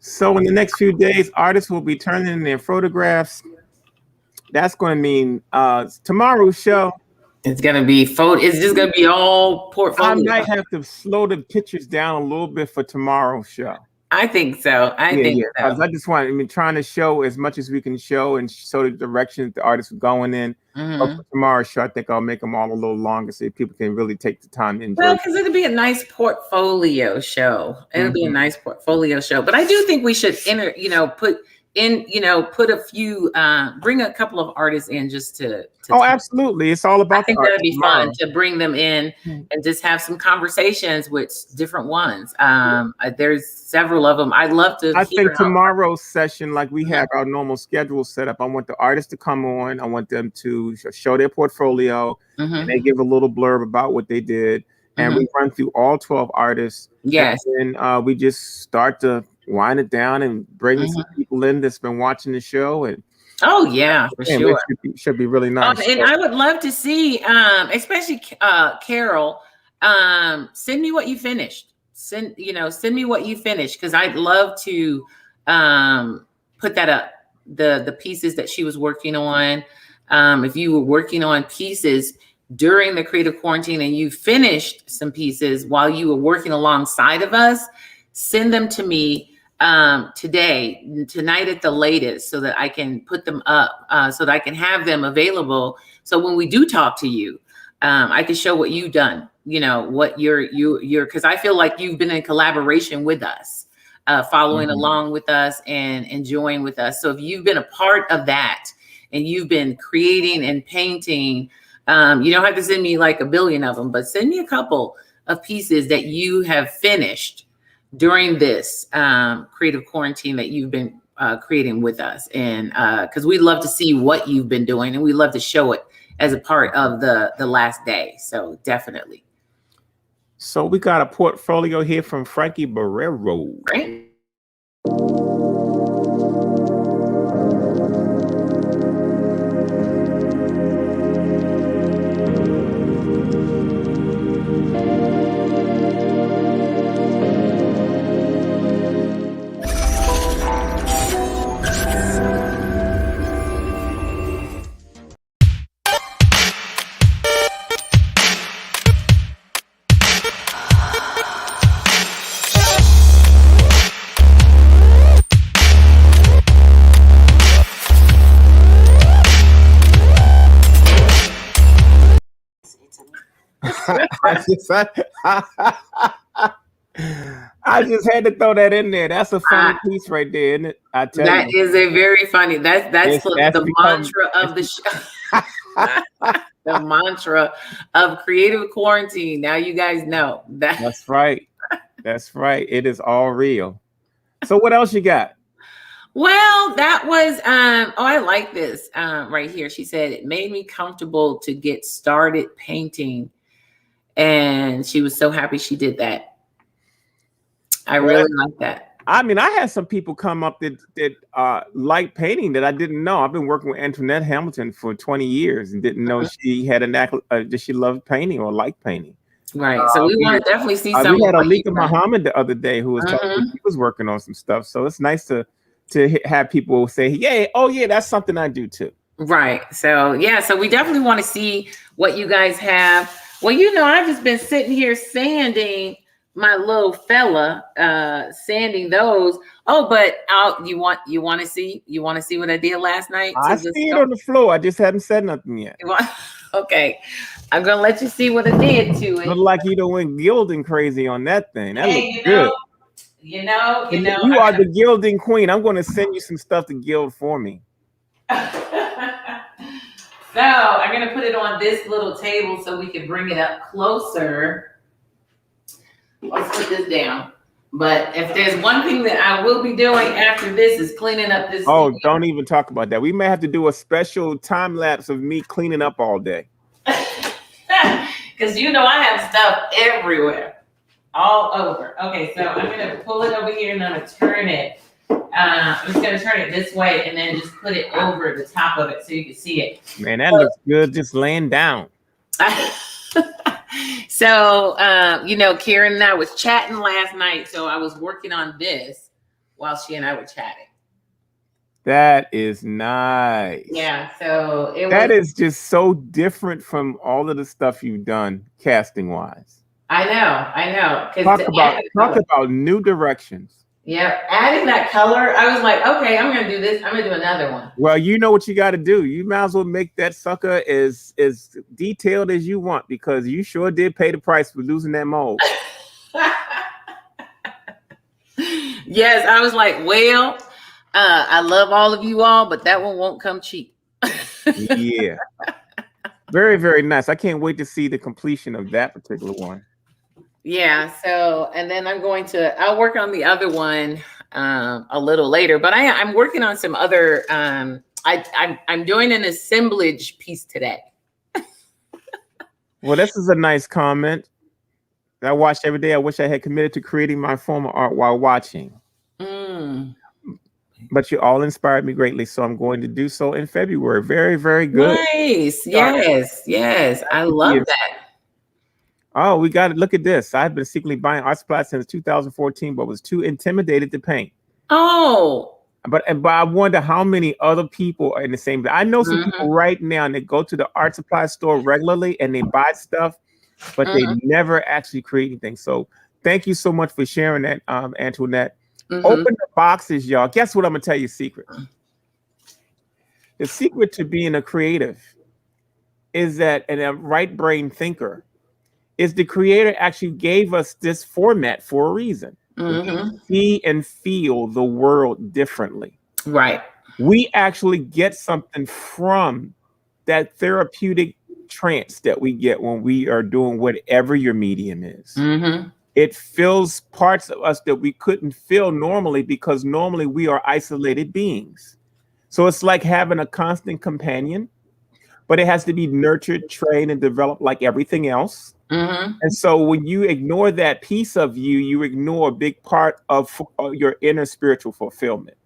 So in the next few days, artists will be turning in their photographs That's going to mean tomorrow's show. It's gonna be photo. It's just gonna be all I portfolio. might have to slow the pictures down a little bit for tomorrow's show. I think so. I think so. I just want. I mean, trying to show as much as we can show and show the direction that the artists are going in. But for tomorrow's show, I think I'll make them all a little longer so people can really take the time to enjoy. Well, because it'll be a nice portfolio show. It'll be a nice portfolio show. But I do think we should put a few, bring a couple of artists in just to absolutely. It's all about. I think that'd be fun to bring them in and just have some conversations with different ones. There's several of them. I'd love to. I think tomorrow's session, like we have our normal schedule set up, I want the artists to come on. I want them to show their portfolio and they give a little blurb about what they did. And we run through all 12 artists. Yes. And we just start to wind it down and bring some people in that's been watching the show. And oh yeah, for sure. Should be really nice. And I would love to see, especially Carol, send me what you finished. Send me what you finished, because I'd love to put that up. The pieces that she was working on. If you were working on pieces during the creative quarantine and you finished some pieces while you were working alongside of us, send them to me tonight at the latest, so that I can put them up, so that I can have them available. So when we do talk to you, I can show what you've done, what you're, because I feel like you've been in collaboration with us, following along with us and enjoying with us. So if you've been a part of that and you've been creating and painting, you don't have to send me like a billion of them, but send me a couple of pieces that you have finished during this creative quarantine that you've been creating with us. And because we love to see what you've been doing, and we love to show it as a part of the last day. So definitely. So we got a portfolio here from Frankie Barrero. Right. I just had to throw that in there. That's a funny piece right there, isn't it? I tell you. That is a very funny. That's the mantra of the show. The mantra of creative quarantine. Now you guys know that. That's right. That's right. It is all real. So what else you got? Well, that was I like this right here. She said it made me comfortable to get started painting, and she was so happy she did that. I really like that. I mean, I had some people come up that like painting that I didn't know. I've been working with Antoinette Hamilton for 20 years and didn't know she had that she loved painting or liked painting. Right. So we want to definitely see some. We had Alika Muhammad the other day who was talking, he was working on some stuff. So it's nice to have people say, yeah, oh yeah, that's something I do too. Right. So yeah, so we definitely want to see what you guys have. Well, I've just been sitting here sanding my little fella, sanding those. Oh, but you want to see what I did last night? I see it on the floor. I just haven't said nothing yet. Okay, I'm gonna let you see what I did to it. Look like you done went gilding crazy on that thing. That looks good. You are the gilding queen. I'm going to send you some stuff to gild for me. So I'm going to put it on this little table so we can bring it up closer. Let's put this down. But if there's one thing that I will be doing after this is cleaning up this. Oh, don't even talk about that. We may have to do a special time lapse of me cleaning up all day. Because I have stuff everywhere. All over. Okay, so I'm going to pull it over here and I'm going to turn it. I'm just going to turn it this way and then just put it over the top of it so you can see it. Man, that looks good just laying down. So, Karen and I was chatting last night. So I was working on this while she and I were chatting. That is nice. Yeah, so it That was. is just so different from all of the stuff you've done casting wise. I know, because Talk to add about the talk color. about new directions. Yep, adding that color, I was like, okay, I'm gonna do this. I'm gonna do another one. Well, you know what you got to do. You might as well make that sucker as detailed as you want because you sure did pay the price for losing that mold. Yes, I was like, well, I love all of you all, but that one won't come cheap. Yeah. Very, very nice. I can't wait to see the completion of that particular one. Yeah, so and then I'll work on the other one a little later, but I'm working on some other I'm doing an assemblage piece today. Well, this is a nice comment. I watch every day. I wish I had committed to creating my form of art while watching. Mm. But you all inspired me greatly, so I'm going to do so in February. Very, very good. Nice. Yes. I love that. Oh, we got to look at this. I've been secretly buying art supplies since 2014, but was too intimidated to paint. Oh. But I wonder how many other people are in the same. I know some people right now, and they go to the art supply store regularly and they buy stuff, but they never actually create anything. So thank you so much for sharing that, Antoinette. Open the boxes, y'all. Guess what I'm gonna tell you a secret. The secret to being a creative is that, and a right brain thinker, is the creator actually gave us this format for a reason. We see and feel the world differently. Right. We actually get something from that therapeutic trance that we get when we are doing whatever your medium is. It fills parts of us that we couldn't feel normally because normally we are isolated beings. So it's like having a constant companion, but it has to be nurtured, trained, and developed like everything else. And so when you ignore that piece of you, you ignore a big part of your inner spiritual fulfillment.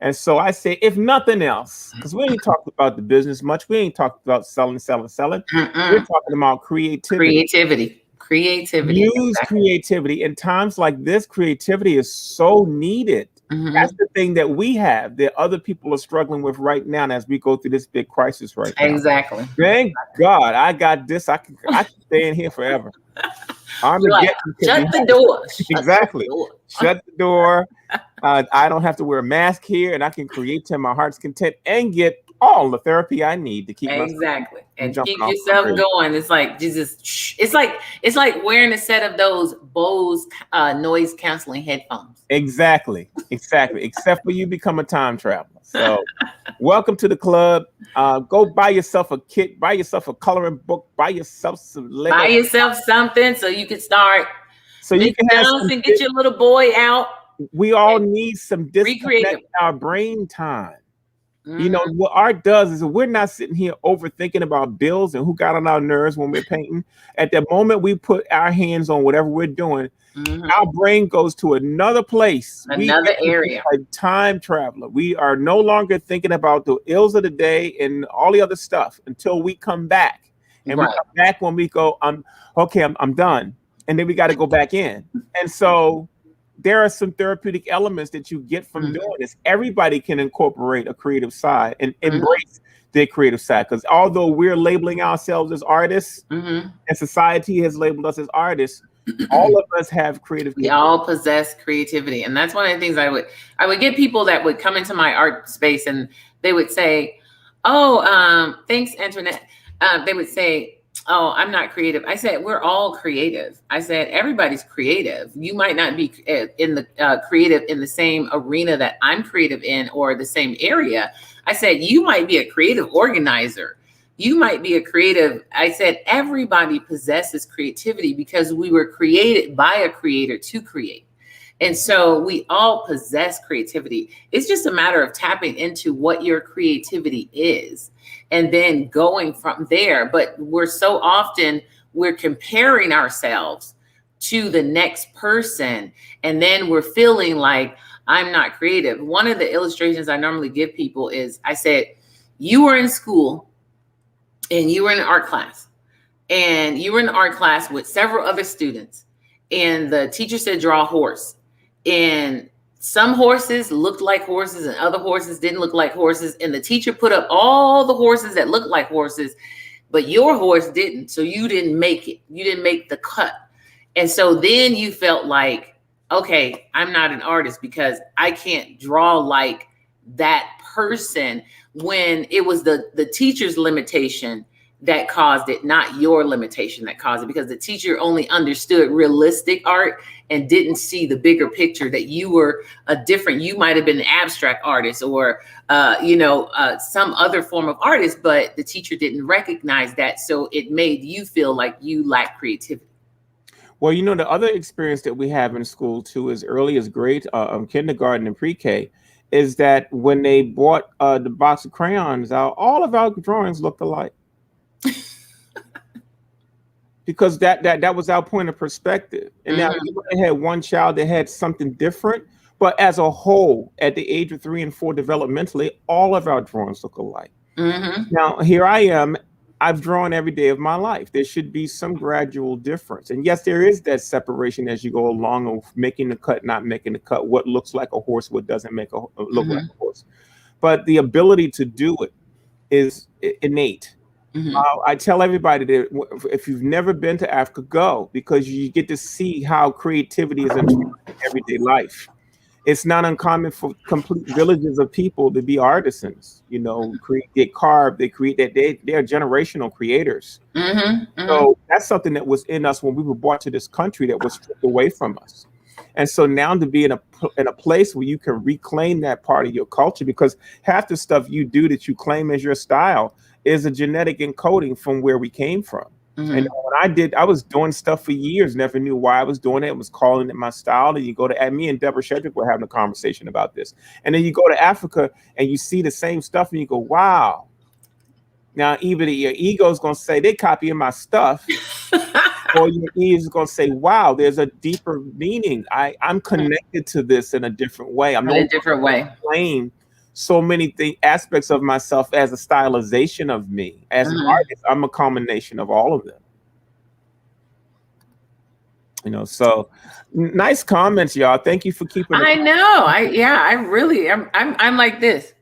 And so I say, if nothing else, because we ain't talked about the business much, we ain't talked about selling. We're talking about creativity. Use creativity. In times like this, creativity is so needed. That's the thing that we have that other people are struggling with right now as we go through this big crisis right now. Exactly. Thank God I got this. I can stay in here forever. Shut the door. Exactly. Shut the door. I don't have to wear a mask here, and I can create to my heart's content and get all the therapy I need to keep exactly and keep yourself going. It's like Jesus. It's like wearing a set of those Bose noise canceling headphones. Exactly. Except for you become a time traveler. So, welcome to the club. Go buy yourself a kit. Buy yourself a coloring book. Buy yourself some Lego. Buy yourself something so you can start. So you can have some, and get your little boy out. We all need some disconnect our brain time. You know what art does is we're not sitting here overthinking about bills and who got on our nerves when we're painting. At the moment we put our hands on whatever we're doing, our brain goes to another place, another area. A time traveler. We are no longer thinking about the ills of the day and all the other stuff until we come back. And we come back when we go, I'm done. And then we got to go back in. And so there are some therapeutic elements that you get from doing this. Everybody can incorporate a creative side and embrace their creative side. Because although we're labeling ourselves as artists and society has labeled us as artists, all of us have creative. We all possess creativity. And that's one of the things I would get people that would come into my art space and they would say, oh, thanks, Antoinette. They would say, oh, I'm not creative. I said, we're all creative. I said, everybody's creative. You might not be in the creative in the same arena that I'm creative in or the same area. I said, you might be a creative organizer. You might be a creative. I said, everybody possesses creativity because we were created by a creator to create. And so we all possess creativity. It's just a matter of tapping into what your creativity is and then going from there. But we're comparing ourselves to the next person. And then we're feeling like I'm not creative. One of the illustrations I normally give people is I said, you were in school and you were in an art class and you were in an art class with several other students. And the teacher said, draw a horse. And some horses looked like horses and other horses didn't look like horses. And the teacher put up all the horses that looked like horses, but your horse didn't. So you didn't make it. You didn't make the cut. And so then you felt like, okay, I'm not an artist because I can't draw like that person, when it was the teacher's limitation that caused it, not your limitation that caused it, because the teacher only understood realistic art and didn't see the bigger picture, that you were you might have been an abstract artist or, some other form of artist, but the teacher didn't recognize that. So it made you feel like you lack creativity. Well, the other experience that we have in school too, as early as grade, kindergarten and pre-K, is that when they bought the box of crayons out, all of our drawings looked alike. Because that was our point of perspective. And now you had one child that had something different, but as a whole, at the age of 3 and 4 developmentally, all of our drawings look alike. Now, here I am. I've drawn every day of my life. There should be some gradual difference. And yes, there is that separation as you go along of making the cut, not making the cut, what looks like a horse, what doesn't look like a horse. But the ability to do it is innate. I tell everybody that if you've never been to Africa, go, because you get to see how creativity is in everyday life. It's not uncommon for complete villages of people to be artisans, get carved, they create that, they're generational creators. So that's something that was in us when we were brought to this country that was stripped away from us. And so now to be in a place where you can reclaim that part of your culture, because half the stuff you do that you claim as your style is a genetic encoding from where we came from. And when I was doing stuff for years, never knew why I was doing it, was calling it my style. And you go to, me and Deborah Shedrick were having a conversation about this. And then you go to Africa and you see the same stuff and you go, wow. Now, either your ego is going to say they're copying my stuff, or your ear is going to say, wow, there's a deeper meaning. I'm connected to this in a different way. I'm in a different way. Playing so many aspects of myself as a stylization of me. As an artist, I'm a combination of all of them. So nice comments, y'all. Thank you for keeping it. I know. I'm like this.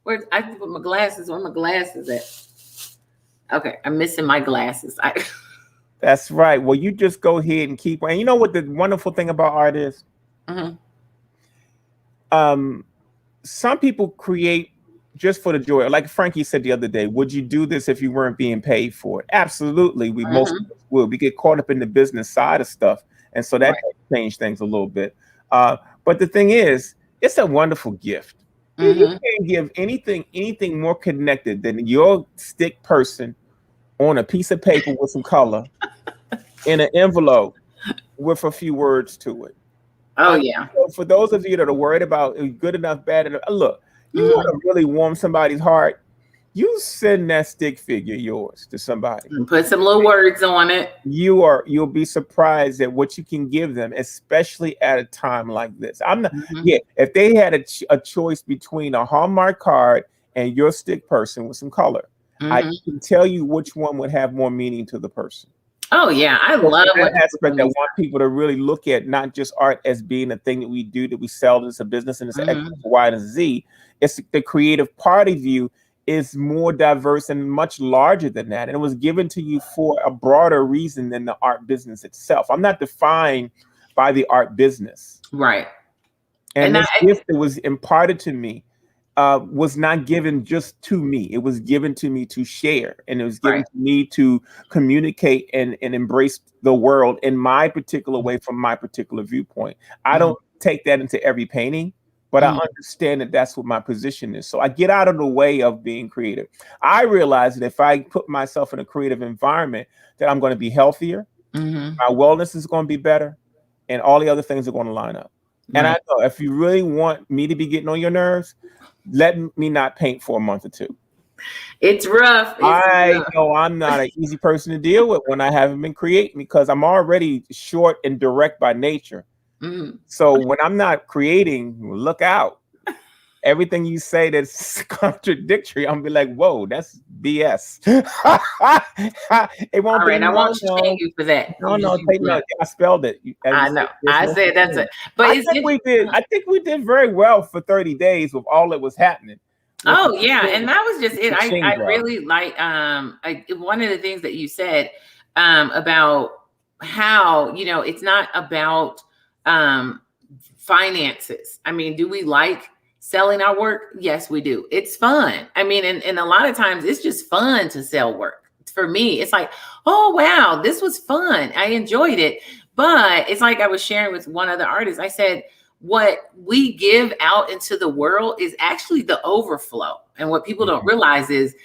Where I put my glasses, where my glasses at? Okay, I'm missing my glasses. That's right. Well, you just go ahead and keep. And you know what the wonderful thing about art is? Some people create just for the joy. Like Frankie said the other day, would you do this if you weren't being paid for it? Absolutely. We most of us would. We get caught up in the business side of stuff. And so that changed things a little bit. But the thing is, it's a wonderful gift. You can't give anything more connected than your stick person on a piece of paper with some color in an envelope with a few words to it. Oh, yeah. So for those of you that are worried about good enough, bad enough, look, you want to really warm somebody's heart, you send that stick figure yours to somebody. And put some little words on it. You'll be surprised at what you can give them, especially at a time like this. I'm not, if they had a choice between a Hallmark card and your stick person with some color, I can tell you which one would have more meaning to the person. Oh, yeah. I love that aspect. I want people to really look at not just art as being a thing that we do, that we sell, as a business, and it's X, Y, and Z. It's the creative part of you is more diverse and much larger than that. And it was given to you for a broader reason than the art business itself. I'm not defined by the art business. Right. And this gift that was imparted to me was not given just to me. It was given to me to share. And it was given to me to communicate and embrace the world in my particular way, from my particular viewpoint. I don't take that into every painting, but I understand that that's what my position is. So I get out of the way of being creative. I realize that if I put myself in a creative environment, that I'm going to be healthier, my wellness is going to be better, and all the other things are going to line up. And I know if you really want me to be getting on your nerves, let me not paint for a month or two. It's rough. I know I'm not an easy person to deal with when I haven't been creating, because I'm already short and direct by nature. So when I'm not creating, look out. everything you say that's contradictory, I'm gonna be like, whoa, that's BS. It won't All be right, I won't shame no, you for that. no, You just no. you Take know. no. I spelled it. As you I said, know. there's I no said such that's thing. it. But I it's think we did. I think we did very well for 30 days with all that was happening. With oh yeah, and that was just it. I machine job. really like one of the things that you said about how, it's not about um finances. I mean, do we like selling our work? Yes, we do. It's fun. I mean, and a lot of times it's just fun to sell work. For me, it's like, oh wow, this was fun. I enjoyed it. But it's like I was sharing with one other artist. I said, what we give out into the world is actually the overflow. And what people don't Mhm. realize is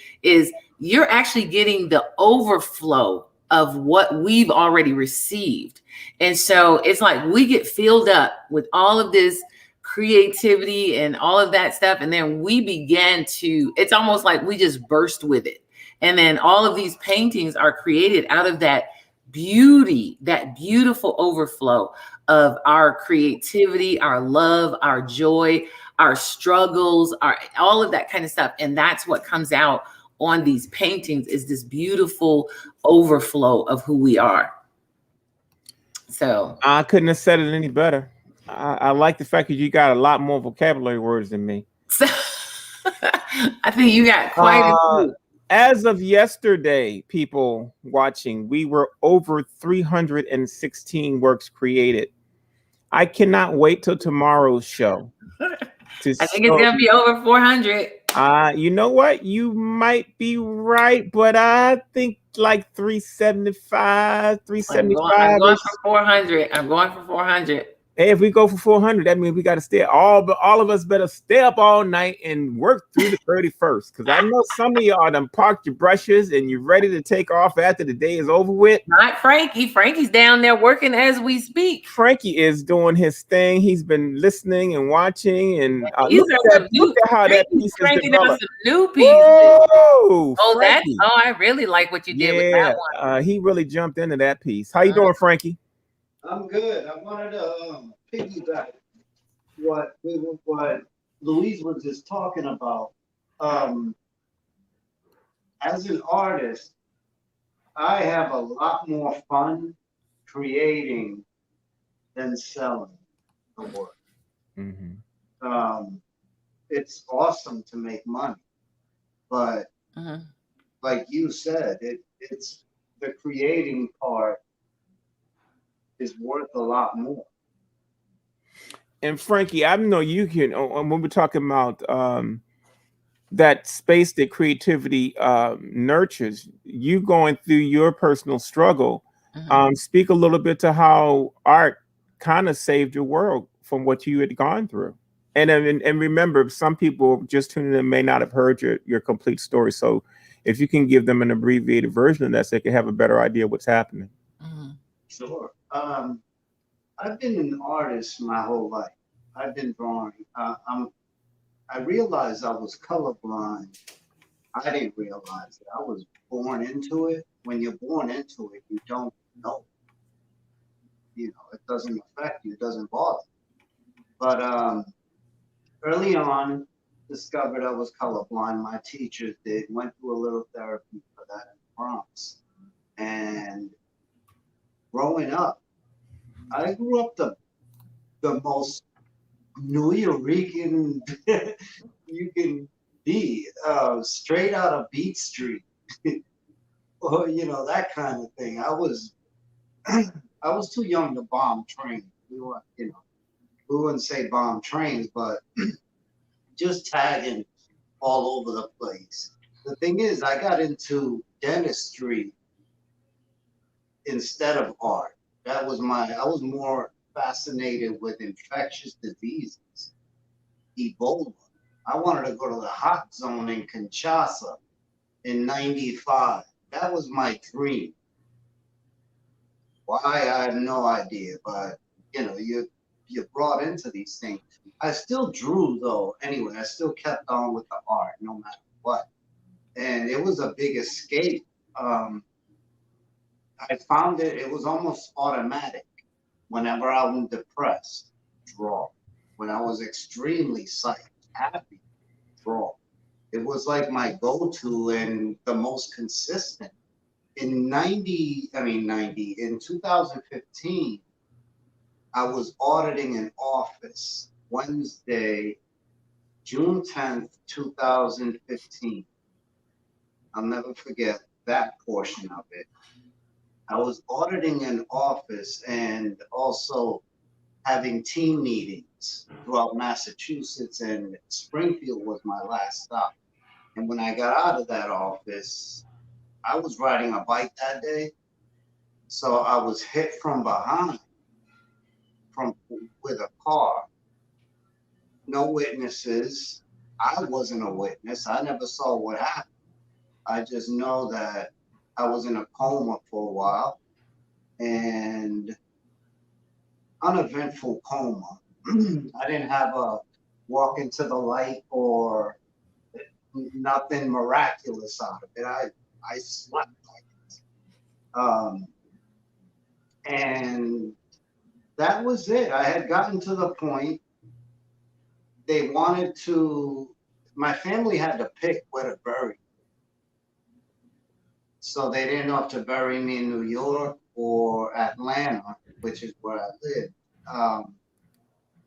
you're actually getting the overflow of what we've already received. And so it's like we get filled up with all of this creativity and all of that stuff. And then we begin to, it's almost like we just burst with it. And then all of these paintings are created out of that beauty, that beautiful overflow of our creativity, our love, our joy, our struggles, our all of that kind of stuff. And that's what comes out on these paintings is this beautiful overflow of who we are. So I couldn't have said it any better. I like the fact that you got a lot more vocabulary words than me. So I think you got quite a Uh, few. as of yesterday, people watching, we were over 316 works created. I cannot wait till tomorrow's show to I think it's show. gonna be over 400. You know what? You might be right, but I think like 375, I'm 375 going ish. for 400. I'm going for 400. Hey, if we go for 400, that means we got to stay all of us better stay up all night and work through the 31st. Because I know some of y'all done parked your brushes and you're ready to take off after the day is over with. Not Frankie. Frankie's down there working as we speak. Frankie is doing his thing. He's been listening and watching, and These are some look new at how that Frankie's piece is cranking out developed. some new pieces. Whoa, Oh, Frankie! I really like what you did with Yeah, that one. he really jumped into that piece. How you doing, Frankie? I'm good. I wanted to piggyback what Louise was just talking about. Um, as an artist, I have a lot more fun creating than selling the work. Mm-hmm. It's awesome to make money, but Mhm. like you said, it's the creating part is worth a lot more. And Frankie, I know you can. When we're talking about that space that creativity nurtures, you going through your personal struggle. Mhm. Speak a little bit to how art kind of saved your world from what you had gone through. And remember, some people just tuning in may not have heard your complete story. So if you can give them an abbreviated version of that, so they can have a better idea what's happening. Mhm. Sure. I've been an artist my whole life. I've been drawing. I realized I was colorblind. I didn't realize it. I was born into it. When you're born into it, you don't know. You know, it doesn't affect you. It doesn't bother. But early on, discovered I was colorblind. My teachers did. Went through a little therapy for that in the Bronx. And growing up, I grew up the most New Eurekan you can be, straight out of Beat Street, or that kind of thing. I was I was too young to bomb trains. We wouldn't say bomb trains, but just tagging all over the place. The thing is, I got into dentistry instead of art. I was more fascinated with infectious diseases, Ebola. I wanted to go to the hot zone in Kinshasa in '95. That was my dream. Why, I have no idea, but you're brought into these things. I still drew though. Anyway, I still kept on with the art no matter what, and it was a big escape. Um, I found it was almost automatic. Whenever I'm depressed, draw. When I was extremely psyched, happy to draw. It was like my go-to and the most consistent. In 2015, I was auditing an office Wednesday, June 10th, 2015. I'll never forget that portion of it. I was auditing an office and also having team meetings throughout Massachusetts, and Springfield was my last stop. And when I got out of that office, I was riding a bike that day. So I was hit from behind with a car. No witnesses. I wasn't a witness. I never saw what happened. I just know that I was in a coma for a while, and uneventful coma. I didn't have a walk into the light or nothing miraculous out of it. I slept like it. And that was it. I had gotten to the point they wanted to, my family had to pick where to bury. So they didn't know if to bury me in New York or Atlanta, which is where I live.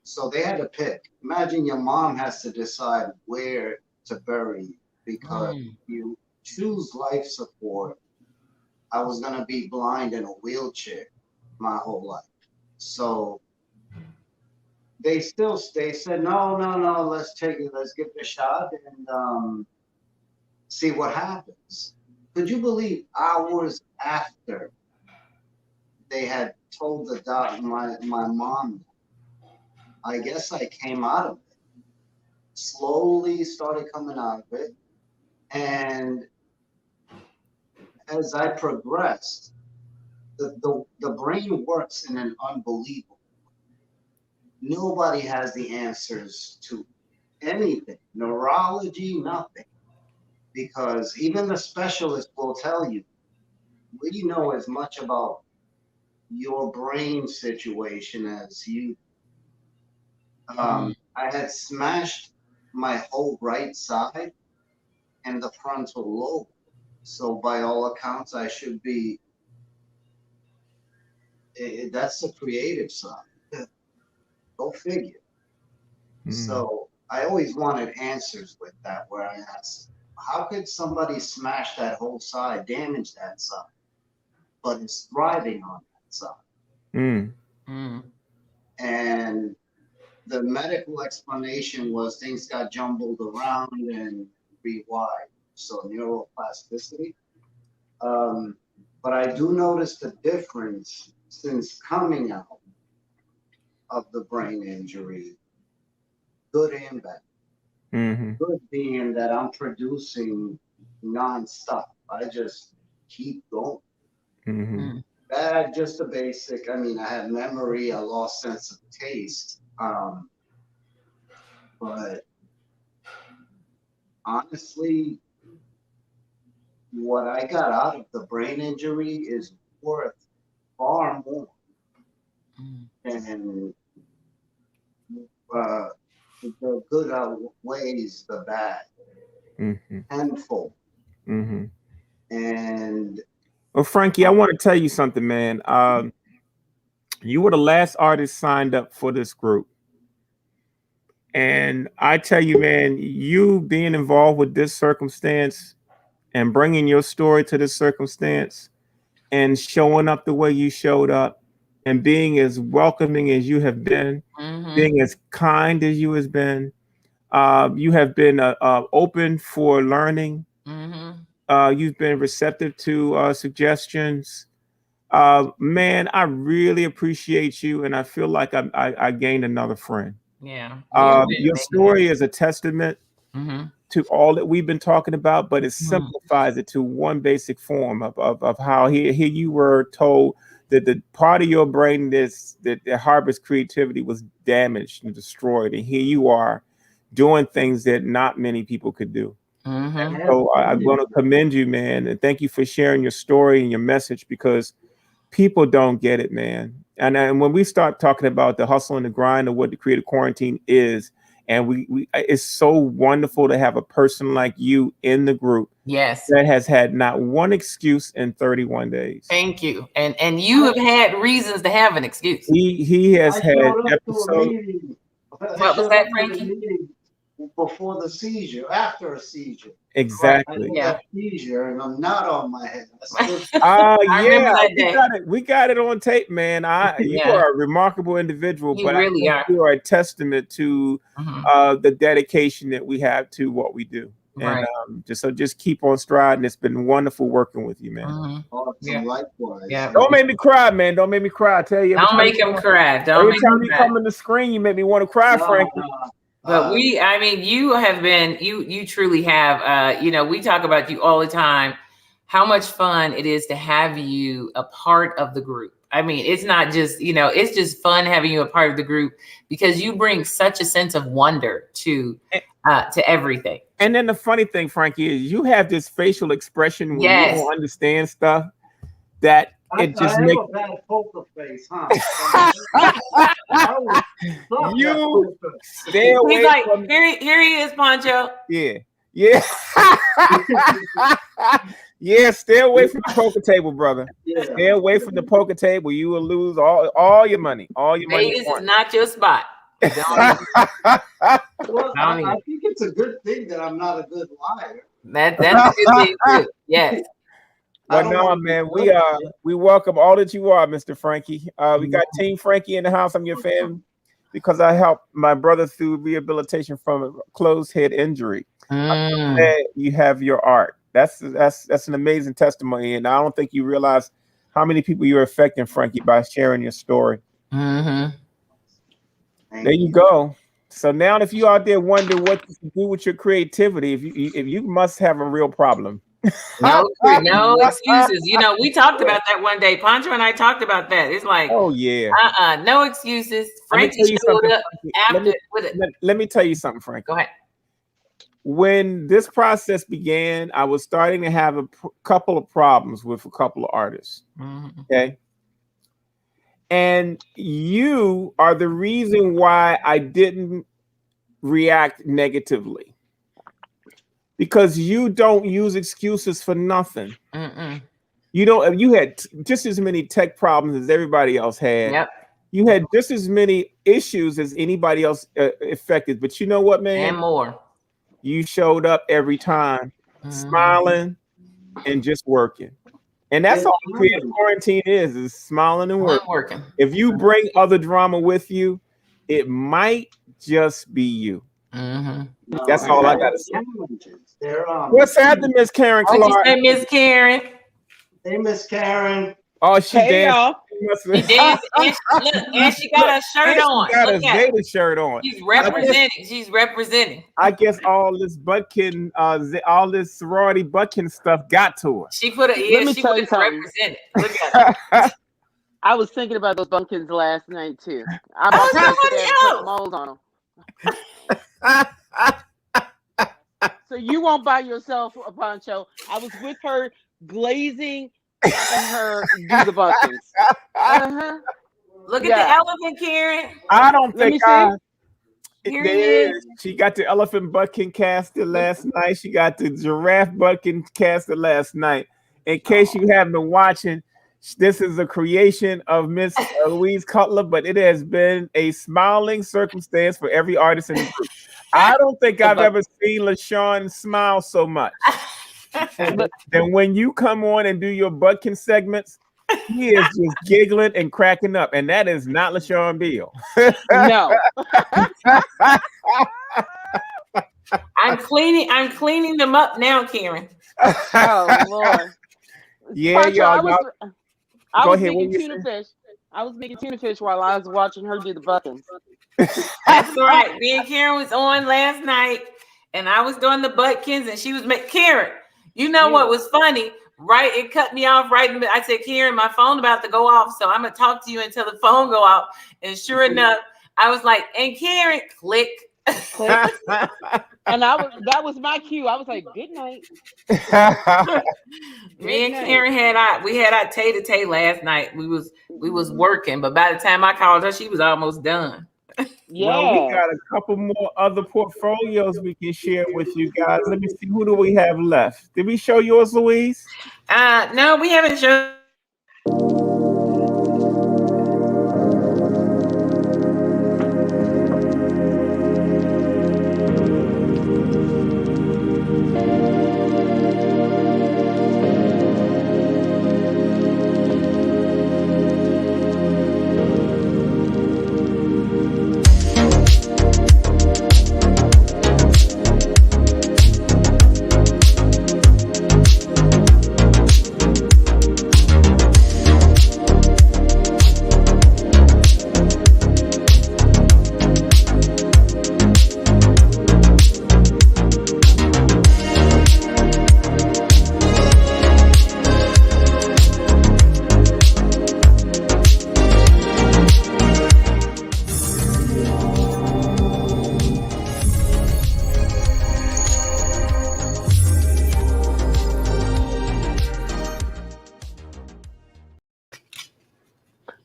So they had to pick. Imagine your mom has to decide where to bury you, because you choose life support. I was going to be blind in a wheelchair my whole life. So they said, no, let's take it. Let's give it a shot and see what happens. Could you believe hours after they had told the doc, my mom, I guess I came out of it, slowly started coming out of it. And as I progressed, the brain works in an unbelievable way. Nobody has the answers to anything, neurology, nothing. Because even the specialist will tell you, we know as much about your brain situation as you. I had smashed my whole right side and the frontal lobe. So by all accounts, I should be, that's the creative side. Go figure. So I always wanted answers with that, where I asked, how could somebody smash that whole side, damage that side, but it's thriving on that side? And the medical explanation was things got jumbled around and rewired, so neuroplasticity. But I do notice the difference since coming out of the brain injury, good and bad. Good being that I'm producing nonstop. I just keep going. Bad, just the basic. I mean, I have memory, I lost sense of taste. But honestly, what I got out of the brain injury is worth far more than the good outweighs the bad tenfold. And well, Frankie, I want to tell you something, man. You were the last artist signed up for this group. And I tell you, man, you being involved with this circumstance and bringing your story to this circumstance and showing up the way you showed up and being as welcoming as you have been, being as kind as you have been open for learning. You've been receptive to suggestions. Man, I really appreciate you, and I feel like I gained another friend. Yeah. Your story is a testament to all that we've been talking about, but it simplifies it to one basic form of how here you were told that the part of your brain that harbors creativity was damaged and destroyed, and here you are doing things that not many people could do. So I'm going to commend you, man, and thank you for sharing your story and your message, because people don't get it, man. And when we start talking about the hustle and the grind of what the Creative Quarantine is, And we it's so wonderful to have a person like you in the group Yes. that has had not one excuse in 31 days. Thank you. And you have had reasons to have an excuse. He has had episodes. What was that, Frankie? Before the seizure, after a seizure. Exactly. I had a seizure and I'm not on my head. I remember that day. We got it on tape, man. You are a remarkable individual, You but really I think you are a testament to the dedication that we have to what we do. Right. And just keep on striding. It's been wonderful working with you, man. Awesome, likewise. Yeah. Don't make me cry, man. Don't make me cry. I tell you. Don't make him cry. Every time you come on the screen, you make me want to cry, Frankie. But you have been, you truly have, we talk about you all the time, how much fun it is to have you a part of the group. I mean, it's not just, it's just fun having you a part of the group because you bring such a sense of wonder to everything. And then the funny thing, Frankie, is you have this facial expression when you don't understand stuff that it just makes a bad poker face, huh? You stay away. He's like, here he is, Poncho. Yeah. Yeah, stay away from the poker table, brother. Yeah. Stay away from the poker table. You will lose all your money. Vegas is not your spot. Well, I think it's a good thing that I'm not a good liar. That's a good thing too. Yes. But no, man, we welcome all that you are, Mr. Frankie. We got Team Frankie in the house. I'm your fan because I helped my brother through rehabilitation from a closed head injury. I'm glad you have your art. That's an amazing testimony, and I don't think you realize how many people you're affecting, Frankie, by sharing your story. There you go. So now, if you out there wonder what to do with your creativity, if you must have a real problem. No excuses. We talked about that one day. Poncho and I talked about that. It's like, oh yeah, no excuses. Frankie showed up after with it. Let me tell you something, Frankie. Go ahead. When this process began, I was starting to have a couple of problems with a couple of artists. Okay. And you are the reason why I didn't react negatively. Because you don't use excuses for nothing. You had just as many tech problems as everybody else had. Yep. You had just as many issues as anybody else affected. But you know what, man? And more. You showed up every time, smiling and just working. And that's all Creative Quarantine is smiling and working. If you bring other drama with you, it might just be you. That's all I got to say. What's happening, Miss Karen Clark? Hey, Miss Karen. Hey, Miss Karen. Oh, she danced. She danced, and she got her shirt on. She got a Zeta shirt on. She's representing. I guess all this buttkin, all this sorority buttkin stuff got to her. She put it. Yeah, she was representing. Look at her. I was thinking about those bumpkins last night too. I put mold on them. So you won't buy yourself a poncho. I was with her glazing her do the bumpkins. Look at the elephant, Karen. I don't think she got the elephant buttkin casted last night. She got the giraffe buttkin casted last night. In case you haven't been watching, this is a creation of Miss Louise Cutler, but it has been a smiling circumstance for every artist in the group. I don't think I've ever seen LaShawn smile so much. And when you come on and do your buttkin segments, he is just giggling and cracking up, and that is not LaShawn Beal. No. I'm cleaning them up now, Karen. Oh Lord. Yeah, y'all. I was making tuna fish. I was making tuna fish while I was watching her do the buttons. That's right. Me and Karen was on last night, and I was doing the buttons, and she was making Karen. You know what was funny? Right, it cut me off right in the. I said, Karen, my phone about to go off, so I'm gonna talk to you until the phone go off. And sure enough, I was like, and Karen, click. And that was my cue. I was like, good night. Me and Karen had our tay-to-tay last night. We was working, but by the time I called her, she was almost done. Well, we Yeah. got a couple more other portfolios we can share with you guys. Let me see, who do we have left? Did we show yours, Louise? No, we haven't shown.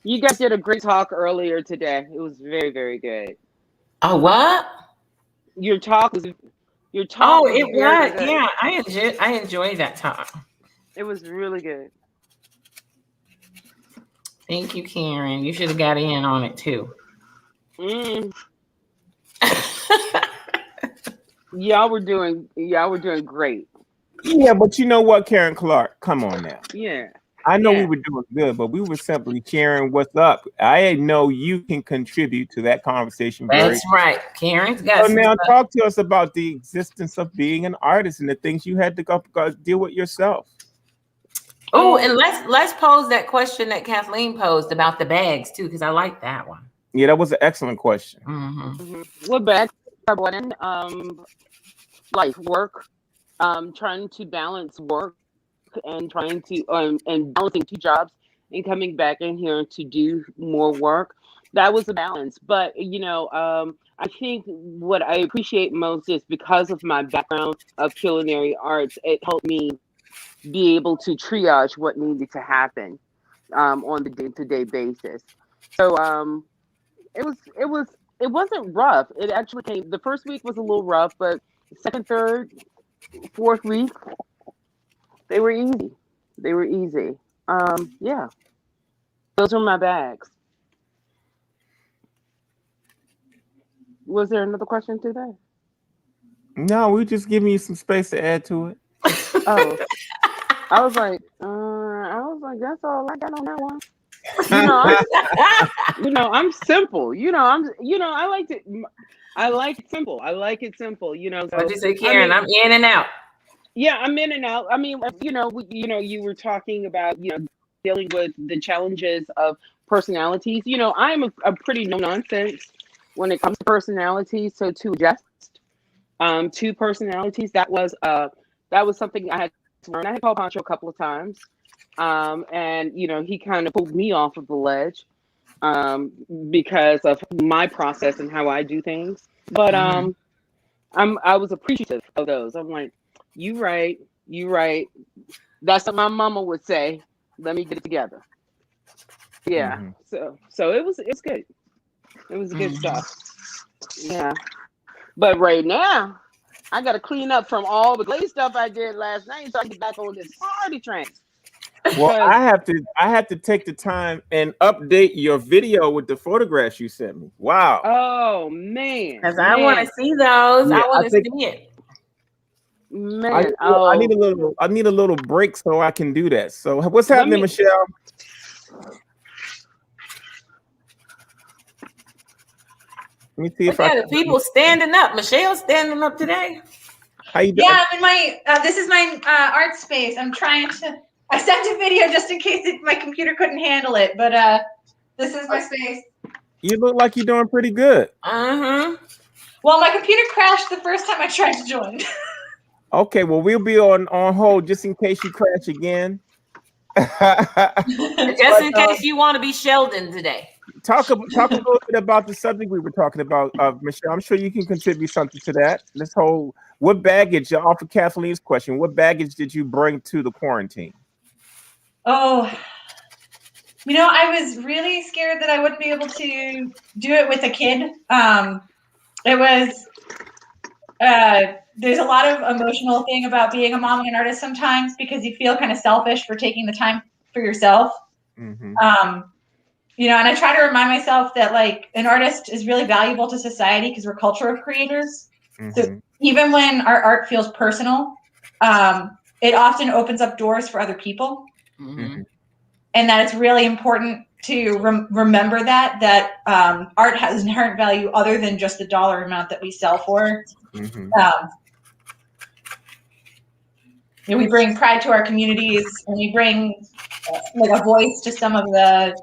You guys did a great talk earlier today. It was very, very good. Oh, what? Your talk was Oh, very, it very was. good. Yeah, I enjoyed that talk. It was really good. Thank you, Karen. You should have got in on it too. Mm. Y'all were doing great. Yeah, but you know what, Karen Clark? Come on now. Yeah. I know we Yeah. were doing good, but we were simply sharing what's up. I know you can contribute to that conversation. That's right. Karen's got So some now stuff. talk to us about the existence of being an artist and the things you had to go deal with yourself. Oh, and let's pose that question that Kathleen posed about the bags too, because I like that one. Yeah, that was an excellent question. Mm-hmm. What back? Life, work, trying to balance work and trying to and balancing two jobs and coming back in here to do more work. That was a balance. But I think what I appreciate most is because of my background of culinary arts, it helped me be able to triage what needed to happen on the day-to-day basis. So it wasn't rough. It actually came. The first week was a little rough, but second, third, fourth week, they were easy. They were easy. Yeah, those were my bags. Was there another question to that? No, we're just giving you some space to add to it. Oh, I was like, that's all I got on that one. I'm simple. I like it simple. I like it simple. So, What'd you say, Karen? I'm in and out. Yeah, I'm in and out. I mean, you were talking about, dealing with the challenges of personalities. I'm a pretty no nonsense when it comes to personalities. So to adjust to personalities, that was something I had to learn. I had called Pancho a couple of times, and he kind of pulled me off of the ledge because of my process and how I do things. But I was appreciative of those. I'm like, you right. That's what my mama would say. Let me get it together. Yeah. Mm-hmm. So it's good. It was good stuff. Yeah. But right now, I got to clean up from all the glaze stuff I did last night so I can get back on this party train. Well, I have to take the time and update your video with the photographs you sent me. Wow. Oh man. Because I want to see those. Yeah, I want to see it. Man, I need a little break so I can do that. So what's happening, Michelle? Let me see if the people standing up. Michelle's standing up today. How you doing? Yeah, I'm in my this is my art space. I sent a video just in case my computer couldn't handle it, but this is my space. You look like you're doing pretty good. Uh-huh. Well, my computer crashed the first time I tried to join. Okay, well, we'll be on hold just in case you crash again. Just in case you want to be Sheldon today. Talk a little bit about the subject we were talking about, Michelle. I'm sure you can contribute something to that. What baggage, off of Kathleen's question, what baggage did you bring to the quarantine? Oh, I was really scared that I wouldn't be able to do it with a kid. It was, there's a lot of emotional thing about being a mom and an artist sometimes because you feel kind of selfish for taking the time for yourself. Mm-hmm. And I try to remind myself that like an artist is really valuable to society because we're cultural creators. Mm-hmm. So even when our art feels personal, it often opens up doors for other people. Mm-hmm. And that it's really important to remember that art has inherent value other than just the dollar amount that we sell for. Mm-hmm. We bring pride to our communities, and we bring like a voice to some of the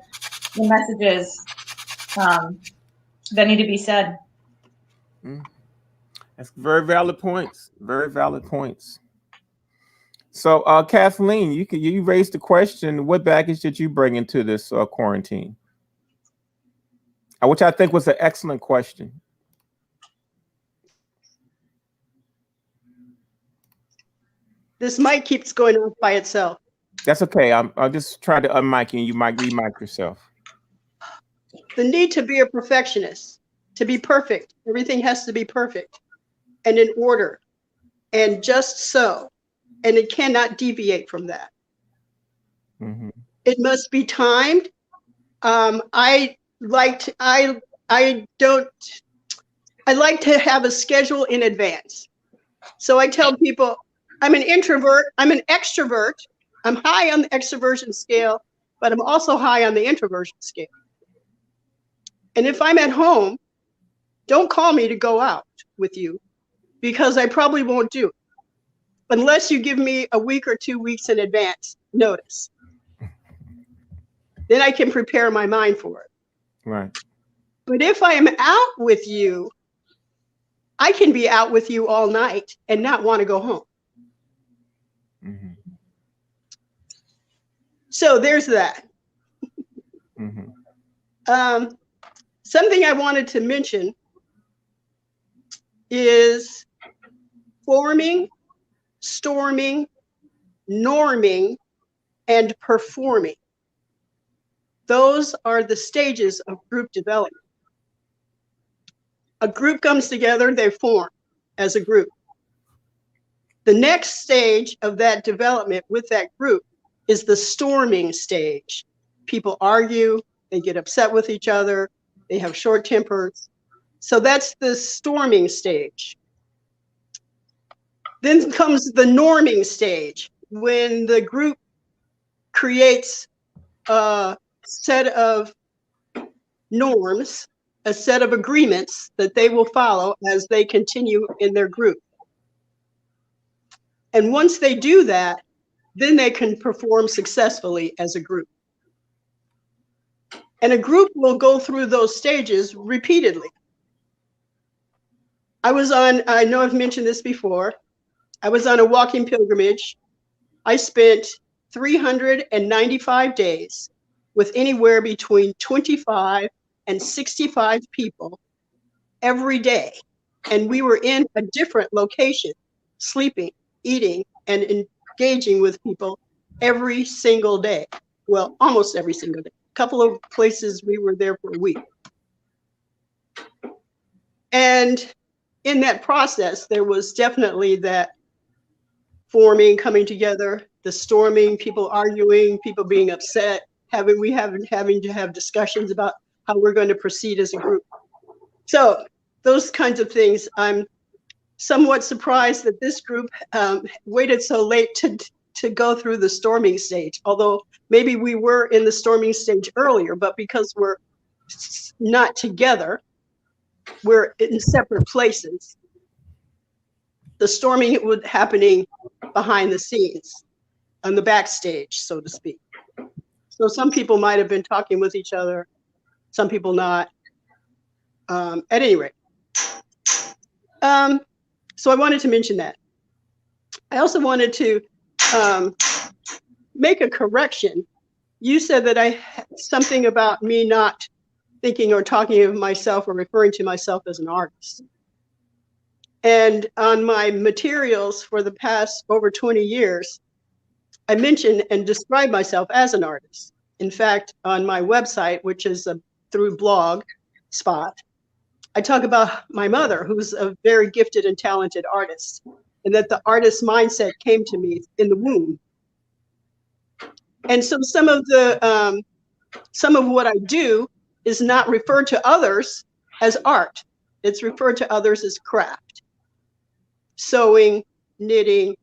messages that need to be said. That's very valid points. Very valid points. So, Kathleen, you raised the question: what baggage did you bring into this quarantine? Which I think was an excellent question. This mic keeps going off by itself. That's okay. I'll just try to unmic you, and you might remic yourself. The need to be a perfectionist, to be perfect. Everything has to be perfect and in order and just so. And it cannot deviate from that. Mm-hmm. It must be timed. I like to have a schedule in advance. So I tell people I'm an introvert, I'm an extrovert. I'm high on the extroversion scale, but I'm also high on the introversion scale. And if I'm at home, don't call me to go out with you because I probably won't do it unless you give me a week or 2 weeks in advance notice. Then I can prepare my mind for it. Right. But if I am out with you, I can be out with you all night and not want to go home. Mm-hmm. So there's that. Mm-hmm. Something I wanted to mention is forming, storming, norming, and performing. Those are the stages of group development. A group comes together, they form as a group. The next stage of that development with that group is the storming stage. People argue, they get upset with each other, they have short tempers. So that's the storming stage. Then comes the norming stage, when the group creates a set of norms, a set of agreements that they will follow as they continue in their group. And once they do that, then they can perform successfully as a group. And a group will go through those stages repeatedly. I know I've mentioned this before, I was on a walking pilgrimage. I spent 395 days with anywhere between 25 and 65 people every day. And we were in a different location, sleeping, eating, and engaging with people every single day. Well, almost every single day. A couple of places we were there for a week. And in that process, there was definitely that forming, coming together, the storming, people arguing, people being upset, having to have discussions about how we're going to proceed as a group. So those kinds of things. I'm somewhat surprised that this group waited so late to go through the storming stage, although maybe we were in the storming stage earlier, but because we're not together, we're in separate places. The storming was happening behind the scenes, on the backstage, so to speak. So some people might have been talking with each other, some people not. At any rate. So I wanted to mention that. I also wanted to make a correction. You said that something about me not thinking or talking of myself or referring to myself as an artist. And on my materials for the past over 20 years, I mention and describe myself as an artist. In fact, on my website, which is through Blog Spot, I talk about my mother, who's a very gifted and talented artist, and that the artist mindset came to me in the womb. And so some of what I do is not referred to others as art. It's referred to others as craft. Sewing, knitting,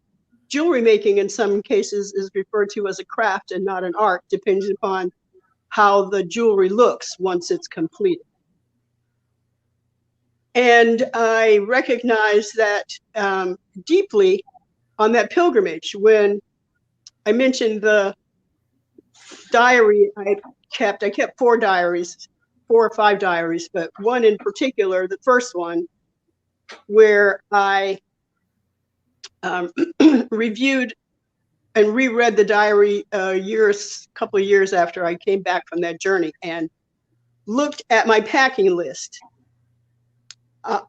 jewelry making in some cases is referred to as a craft and not an art, depending upon how the jewelry looks once it's completed. And I recognize that deeply on that pilgrimage when I mentioned the diary I kept 4 diaries, 4 or 5 diaries, but one in particular, the first one, where I reviewed and reread the diary couple of years after I came back from that journey and looked at my packing list.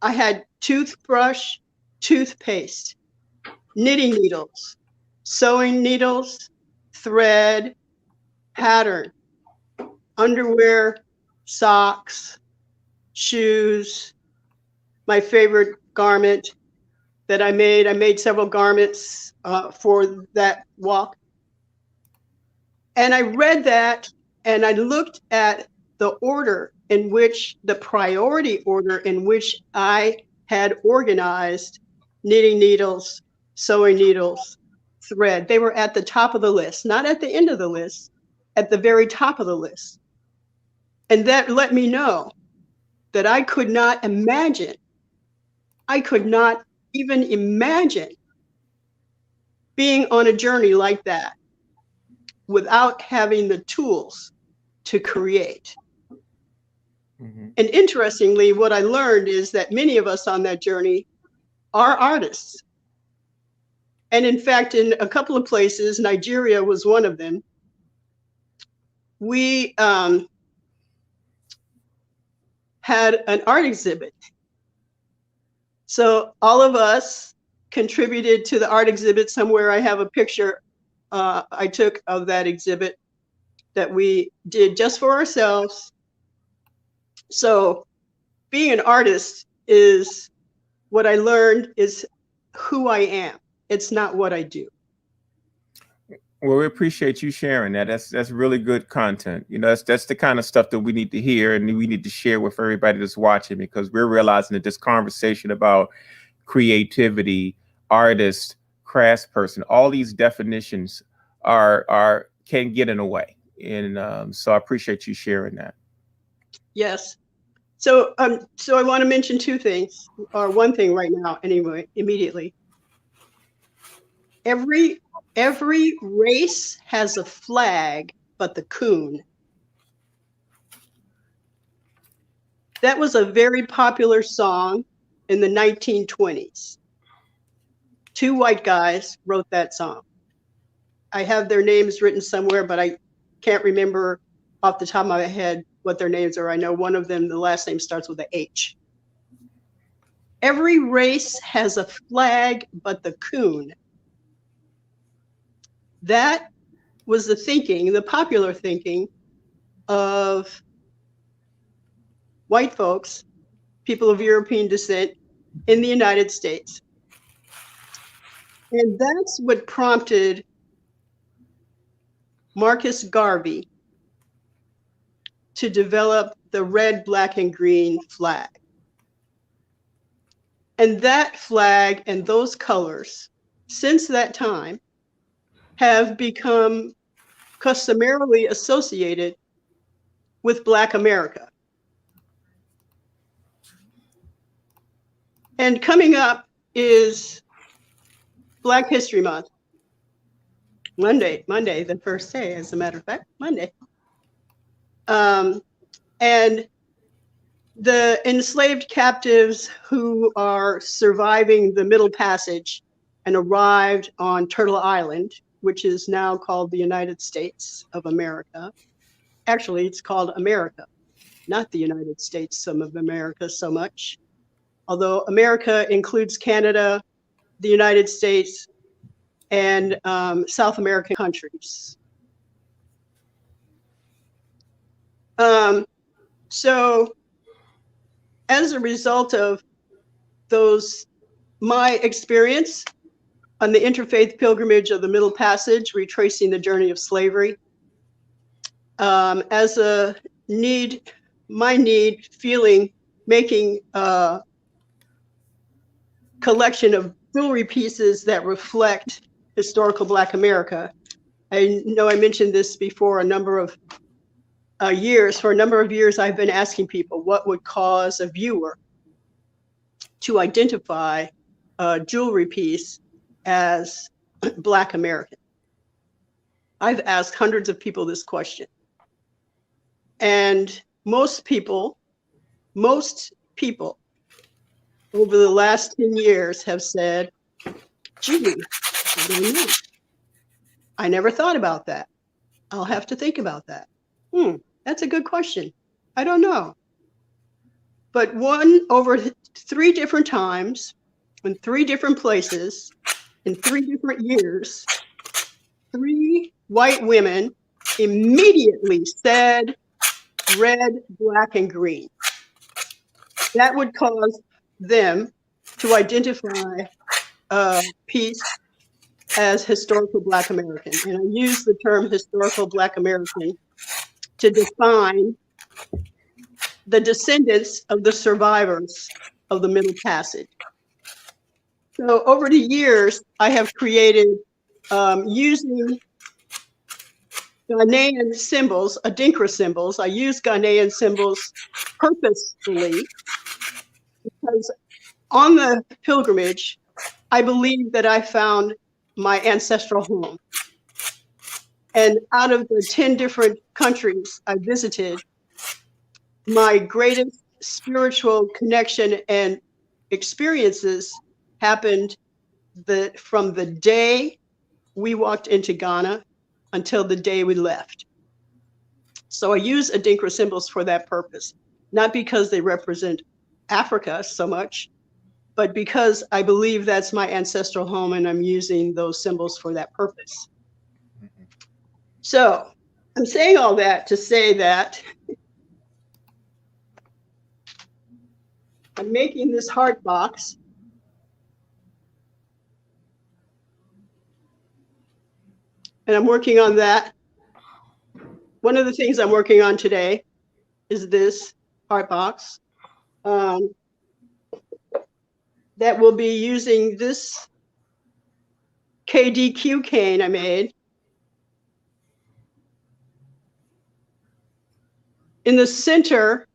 I had toothbrush, toothpaste, knitting needles, sewing needles, thread, pattern, underwear, socks, shoes, my favorite garment that I made several garments for that walk. And I read that and I looked at the priority order in which I had organized knitting needles, sewing needles, thread. They were at the top of the list, not at the end of the list, at the very top of the list. And that let me know that I could not even imagine being on a journey like that without having the tools to create. Mm-hmm. And interestingly, what I learned is that many of us on that journey are artists. And in fact, in a couple of places, Nigeria was one of them, we had an art exhibit. So all of us contributed to the art exhibit. Somewhere I have a picture I took of that exhibit that we did just for ourselves. So being an artist is what I learned is who I am. It's not what I do. Well, we appreciate you sharing that. That's really good content. You know, that's the kind of stuff that we need to hear and we need to share with everybody that's watching, because we're realizing that this conversation about creativity, artist, craftsperson, all these definitions can get in the way. And so I appreciate you sharing that. Yes. So I want to mention 2 things, or one thing right now, anyway, immediately. Every race has a flag, but the coon. That was a very popular song in the 1920s. 2 white guys wrote that song. I have their names written somewhere, but I can't remember off the top of my head what their names are. I know one of them, the last name starts with a H. Every race has a flag, but the coon. That was the thinking, the popular thinking of white folks, people of European descent in the United States. And that's what prompted Marcus Garvey to develop the red, black, and green flag. And that flag and those colors, since that time, have become customarily associated with Black America. And coming up is Black History Month. Monday, the first day, as a matter of fact, Monday. And the enslaved captives who are surviving the Middle Passage and arrived on Turtle Island, which is now called the United States of America. Actually, it's called America, not the United States of America so much. Although America includes Canada, the United States, and South American countries. So as a result of my experience on the interfaith pilgrimage of the Middle Passage, retracing the journey of slavery, as a making a collection of jewelry pieces that reflect historical Black America. I know I mentioned this before, a number of years. For a number of years, I've been asking people what would cause a viewer to identify a jewelry piece as Black American. I've asked hundreds of people this question. And most people over the last 10 years have said, gee, I don't know. I never thought about that. I'll have to think about that. That's a good question. I don't know. But over 3 different times, in 3 different places, in 3 different years, 3 white women immediately said red, black, and green. That would cause them to identify a piece as historical Black American. And I use the term historical Black American to define the descendants of the survivors of the Middle Passage. So over the years, I have created, using Ghanaian symbols, Adinkra symbols. I use Ghanaian symbols purposefully because on the pilgrimage, I believe that I found my ancestral home. And out of the 10 different countries I visited, my greatest spiritual connection and experiences happened from the day we walked into Ghana until the day we left. So I use Adinkra symbols for that purpose, not because they represent Africa so much, but because I believe that's my ancestral home and I'm using those symbols for that purpose. So I'm saying all that to say that I'm making this heart box. And I'm working on that. One of the things I'm working on today is this heart box. That will be using this KDQ cane I made. In the center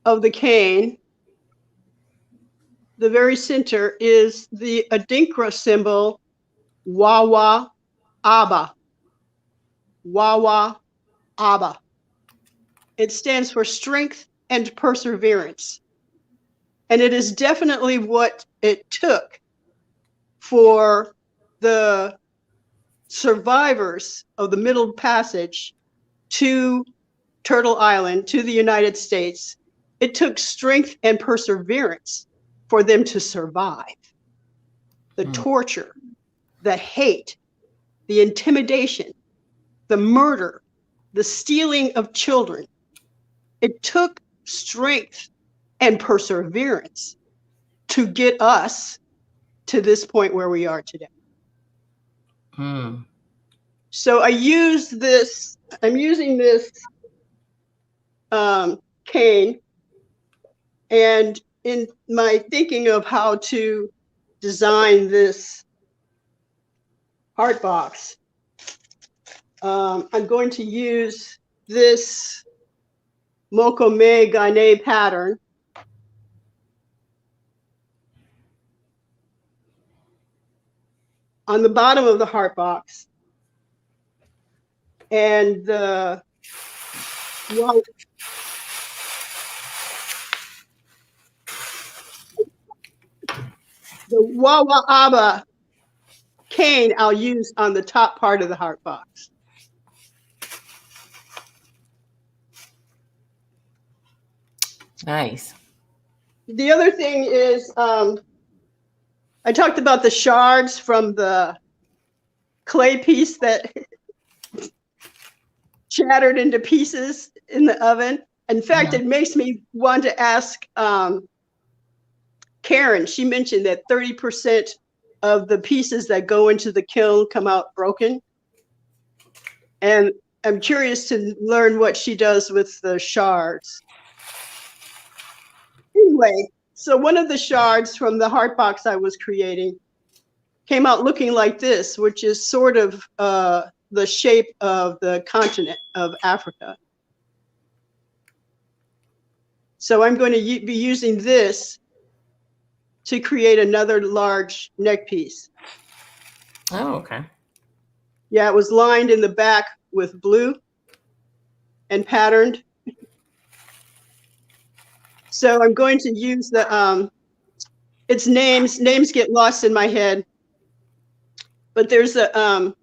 of the cane, the very center, is the Adinkra symbol, Wawa Aba. Wawa Aba. It stands for strength and perseverance. And it is definitely what it took for the survivors of the Middle Passage to Turtle Island, to the United States. It took strength and perseverance for them to survive. The torture, the hate, the intimidation, the murder, the stealing of children. It took strength and perseverance to get us to this point where we are today. So I'm using this cane, and in my thinking of how to design this heart box, I'm going to use this Mokome Ghanaian pattern. On the bottom of the heart box, and the Wawa Aba cane I'll use on the top part of the heart box. Nice. The other thing is, I talked about the shards from the clay piece that shattered into pieces in the oven. In fact, it makes me want to ask Karen. She mentioned that 30% of the pieces that go into the kiln come out broken. And I'm curious to learn what she does with the shards. Anyway, so one of the shards from the heart box I was creating came out looking like this, which is sort of the shape of the continent of Africa. So I'm going to be using this to create another large neck piece. Oh, okay. Yeah, it was lined in the back with blue and patterned. So I'm going to use the, its names get lost in my head, but there's a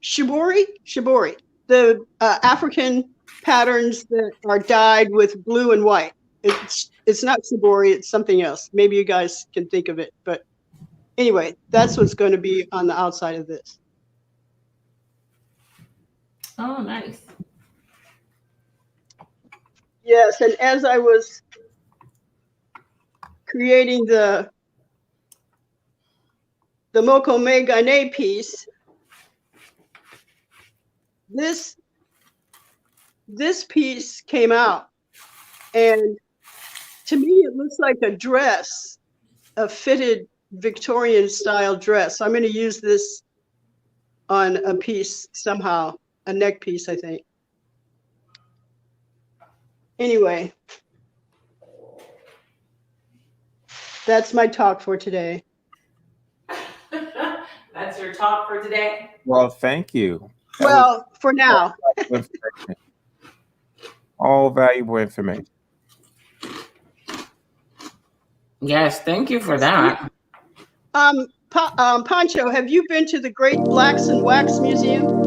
shibori, the African patterns that are dyed with blue and white. It's not shibori, it's something else. Maybe you guys can think of it, but anyway, that's what's going to be on the outside of this. Oh, nice. Yes, and as I was creating the Mokome Gane piece, this piece came out, and to me it looks like a dress, a fitted Victorian style dress. So I'm going to use this on a piece somehow, a neck piece, I think. Anyway, that's my talk for today. That's your talk for today? Well, thank you. Well, for now. All valuable information. Yes, thank you for that. Pancho, have you been to the Great Blacks and Wax Museum?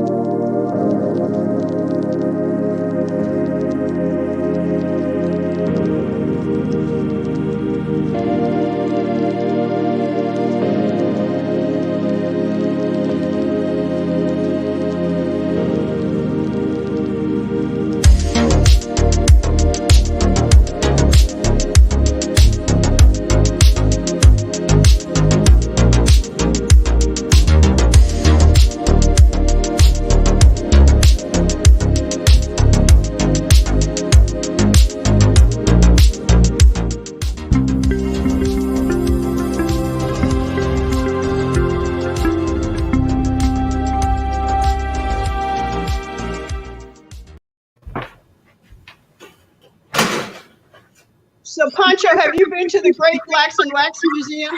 So, Pancho, have you been to the Great Blacks and Wax Museum?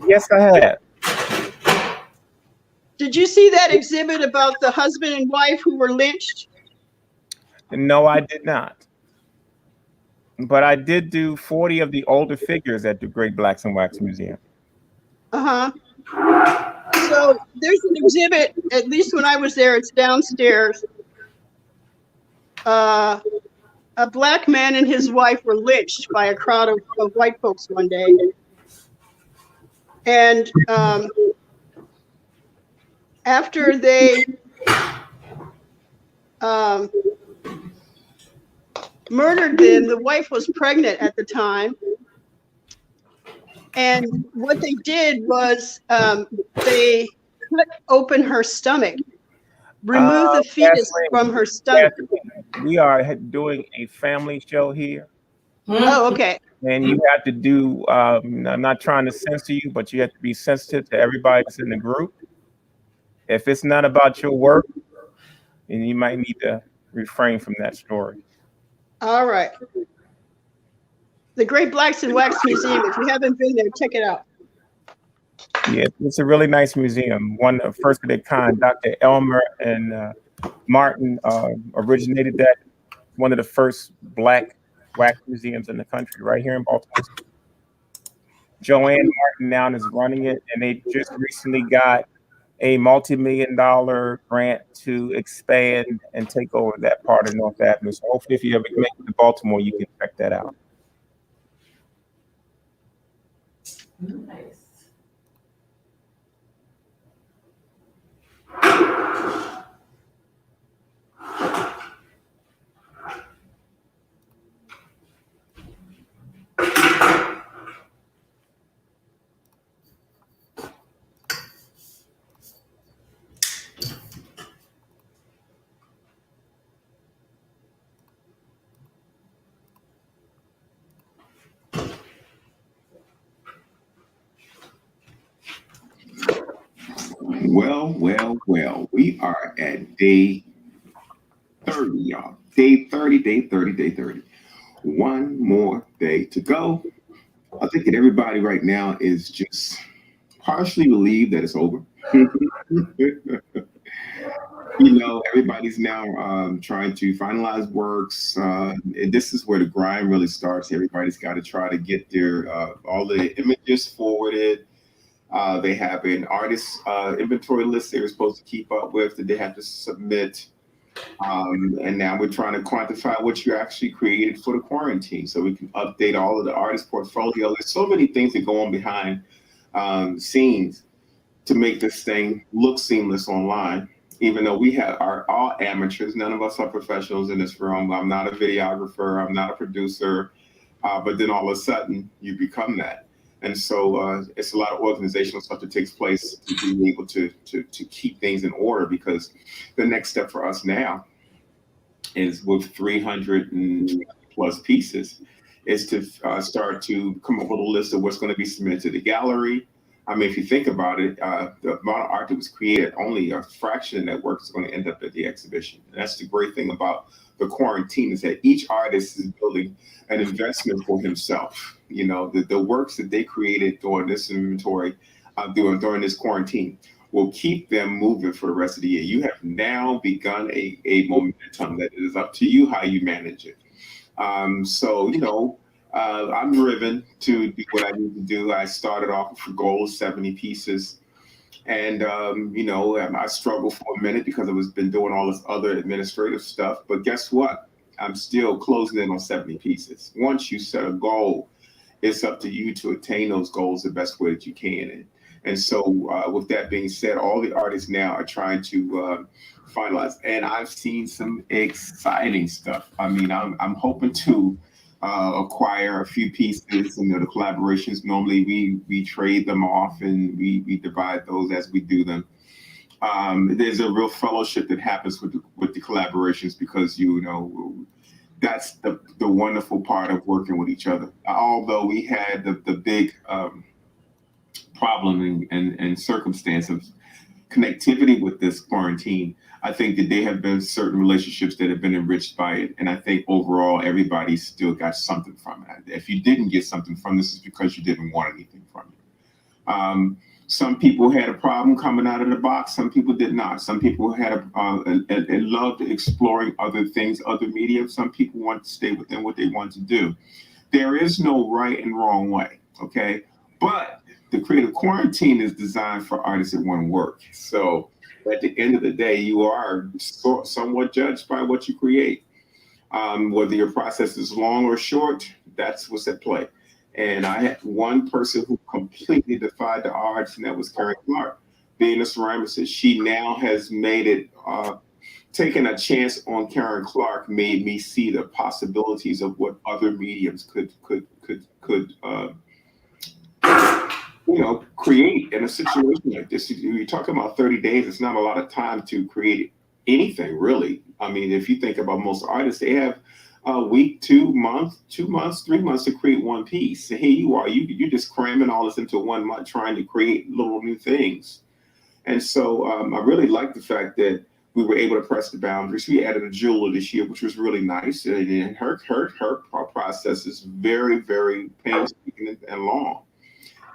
Yes, I have. Did you see that exhibit about the husband and wife who were lynched? No, I did not. But I did do 40 of the older figures at the Great Blacks and Wax Museum. Uh-huh. So there's an exhibit, at least when I was there, it's downstairs. A black man and his wife were lynched by a crowd of white folks one day. And after they murdered them, the wife was pregnant at the time. And what they did was they cut open her stomach, removed the fetus from her stomach. We are doing a family show here. Oh, okay. And you have to do, I'm not trying to censor you, but you have to be sensitive to everybody that's in the group. If it's not about your work, then you might need to refrain from that story. All right. The Great Blacks and Wax Museum, if you haven't been there, check it out. Yeah, it's a really nice museum. One first of their kind. Dr. Elmer and Martin originated that. One of the first Black wax museums in the country, right here in Baltimore. Joanne Martin now is running it, and they just recently got a multi-million-dollar grant to expand and take over that part of North Avenue. So hopefully, if you ever make it to Baltimore, you can check that out. Nice. Well, well, well. We are at day 30, y'all. Day 30, day 30, day 30. One more day to go. I think that everybody right now is just partially relieved that it's over. Everybody's now trying to finalize works. And this is where the grind really starts. Everybody's got to try to get their all the images forwarded. They have an artist inventory list they were supposed to keep up with that they have to submit. And now we're trying to quantify what you actually created for the quarantine so we can update all of the artist portfolio. There's so many things that go on behind scenes to make this thing look seamless online. Even though we are all amateurs, none of us are professionals in this room. I'm not a videographer, I'm not a producer, but then all of a sudden you become that. And so it's a lot of organizational stuff that takes place to be able to keep things in order, because the next step for us now is with 300 and plus pieces is to start to come up with a list of what's going to be submitted to the gallery. I mean, if you think about it, the amount of art that was created, only a fraction of that work is going to end up at the exhibition. And that's the great thing about the quarantine, is that each artist is building an investment for himself. The works that they created during this inventory, during this quarantine, will keep them moving for the rest of the year. You have now begun a momentum that is up to you how you manage it. I'm driven to do what I need to do. I started off with a goal of 70 pieces. And, I struggled for a minute because I was been doing all this other administrative stuff. But guess what? I'm still closing in on 70 pieces. Once you set a goal, it's up to you to attain those goals the best way that you can. And so with that being said, all the artists now are trying to finalize. And I've seen some exciting stuff. I mean, I'm hoping to acquire a few pieces. The collaborations, normally we trade them off and we divide those as we do them. There's a real fellowship that happens with the collaborations, because that's the wonderful part of working with each other. Although we had the big problem and circumstance of connectivity with this quarantine, I think that there have been certain relationships that have been enriched by it. And I think overall, everybody still got something from it. If you didn't get something from this, it's because you didn't want anything from it. Some people had a problem coming out of the box. Some people did not. Some people had loved exploring other things, other mediums. Some people want to stay within what they want to do. There is no right and wrong way, okay? But the creative quarantine is designed for artists that want to work. So at the end of the day, you are somewhat judged by what you create. Whether your process is long or short, that's what's at play. And I had one person who completely defied the odds, and that was Karen Clark. Being a ceramicist, she now has made it, taking a chance on Karen Clark made me see the possibilities of what other mediums could create in a situation like this. You're talking about 30 days. It's not a lot of time to create anything, really. I mean, if you think about most artists, they have a week, 2 months, 3 months to create one piece. So here you are, you're just cramming all this into 1 month, trying to create little new things. And so I really like the fact that we were able to press the boundaries. We added a jeweler this year, which was really nice. And her process is very, very painstaking and long.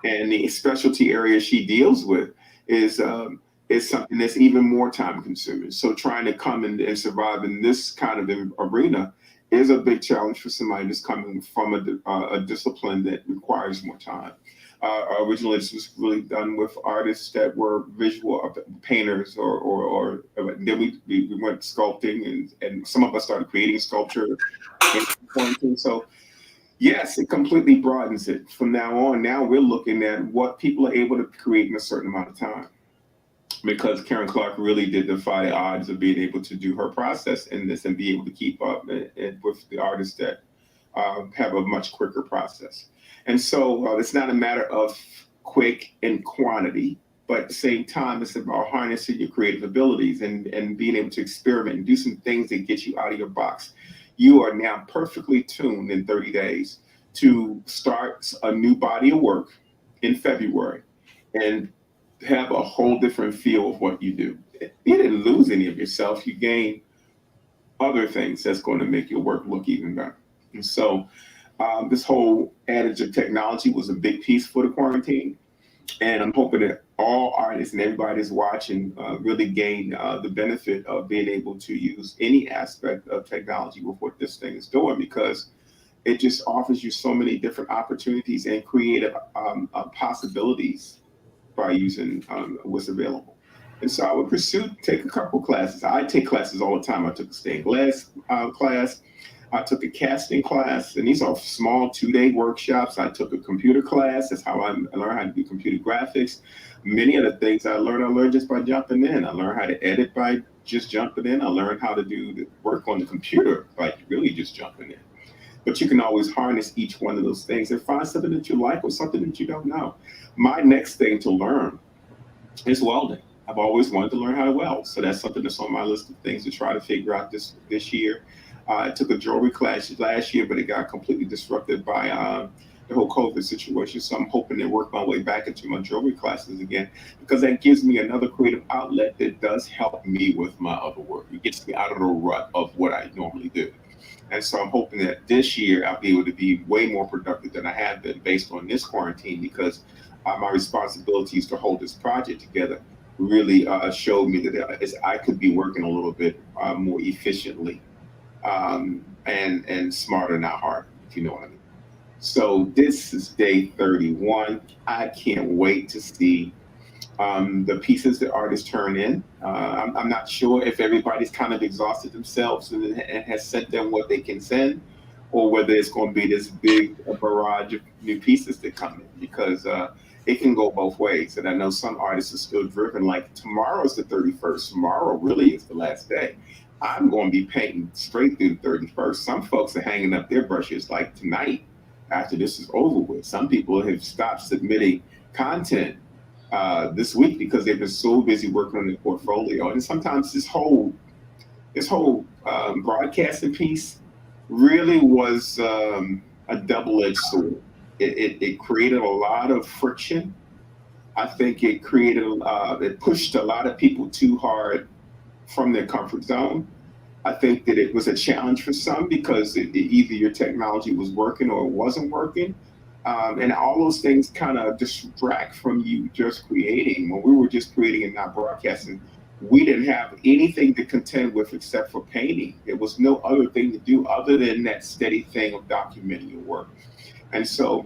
And the specialty area she deals with is something that's even more time consuming. So trying to come and survive in this kind of arena is a big challenge for somebody that's coming from a discipline that requires more time. Originally, this was really done with artists that were visual painters, or then we went sculpting, and some of us started creating sculpture in quarantine. So yes, it completely broadens it. From now on, now we're looking at what people are able to create in a certain amount of time. Because Karen Clark really did defy the odds of being able to do her process in this and be able to keep up with the artists that have a much quicker process. And so it's not a matter of quick and quantity, but at the same time, it's about harnessing your creative abilities and being able to experiment and do some things that get you out of your box. You are now perfectly tuned in 30 days to start a new body of work in February. And have a whole different feel of what you do. You didn't lose any of yourself. You gain other things that's going to make your work look even better. And so this whole adage of technology was a big piece for the quarantine. And I'm hoping that all artists and everybody that's watching really gain the benefit of being able to use any aspect of technology with what this thing is doing, because it just offers you so many different opportunities and creative possibilities by using what's available. And so I would pursue, take a couple classes. I take classes all the time. I took a stained glass class. I took a casting class, and these are small 2-day workshops. I took a computer class. That's how I learned how to do computer graphics. Many of the things I learned just by jumping in. I learned how to edit by just jumping in. I learned how to do the work on the computer by really just jumping in. But you can always harness each one of those things and find something that you like or something that you don't know. My next thing to learn is welding. I've always wanted to learn how to weld, so that's something that's on my list of things to try to figure out this year. I took a jewelry class last year, but it got completely disrupted by the whole COVID situation. So I'm hoping to work my way back into my jewelry classes again, because that gives me another creative outlet that does help me with my other work. It gets me out of the rut of what I normally do. And so I'm hoping that this year I'll be able to be way more productive than I have been based on this quarantine, because my responsibilities to hold this project together really showed me that I could be working a little bit more efficiently and smarter, not harder, if you know what I mean. So this is day 31. I can't wait to see the pieces that artists turn in. I'm not sure if everybody's kind of exhausted themselves and has sent them what they can send, or whether it's going to be this big barrage of new pieces that come in, because it can go both ways. And I know some artists are still driven, like tomorrow is the 31st. Tomorrow really is the last day. I'm going to be painting straight through the 31st. Some folks are hanging up their brushes like tonight after this is over with. Some people have stopped submitting content this week because they've been so busy working on their portfolio. And sometimes this whole broadcasting piece really was a double-edged sword. It created a lot of friction. I think it pushed a lot of people too hard from their comfort zone. I think that it was a challenge for some because either your technology was working or it wasn't working. And all those things kind of distract from you just creating. When we were just creating and not broadcasting, we didn't have anything to contend with except for painting. There was no other thing to do other than that steady thing of documenting your work. And so,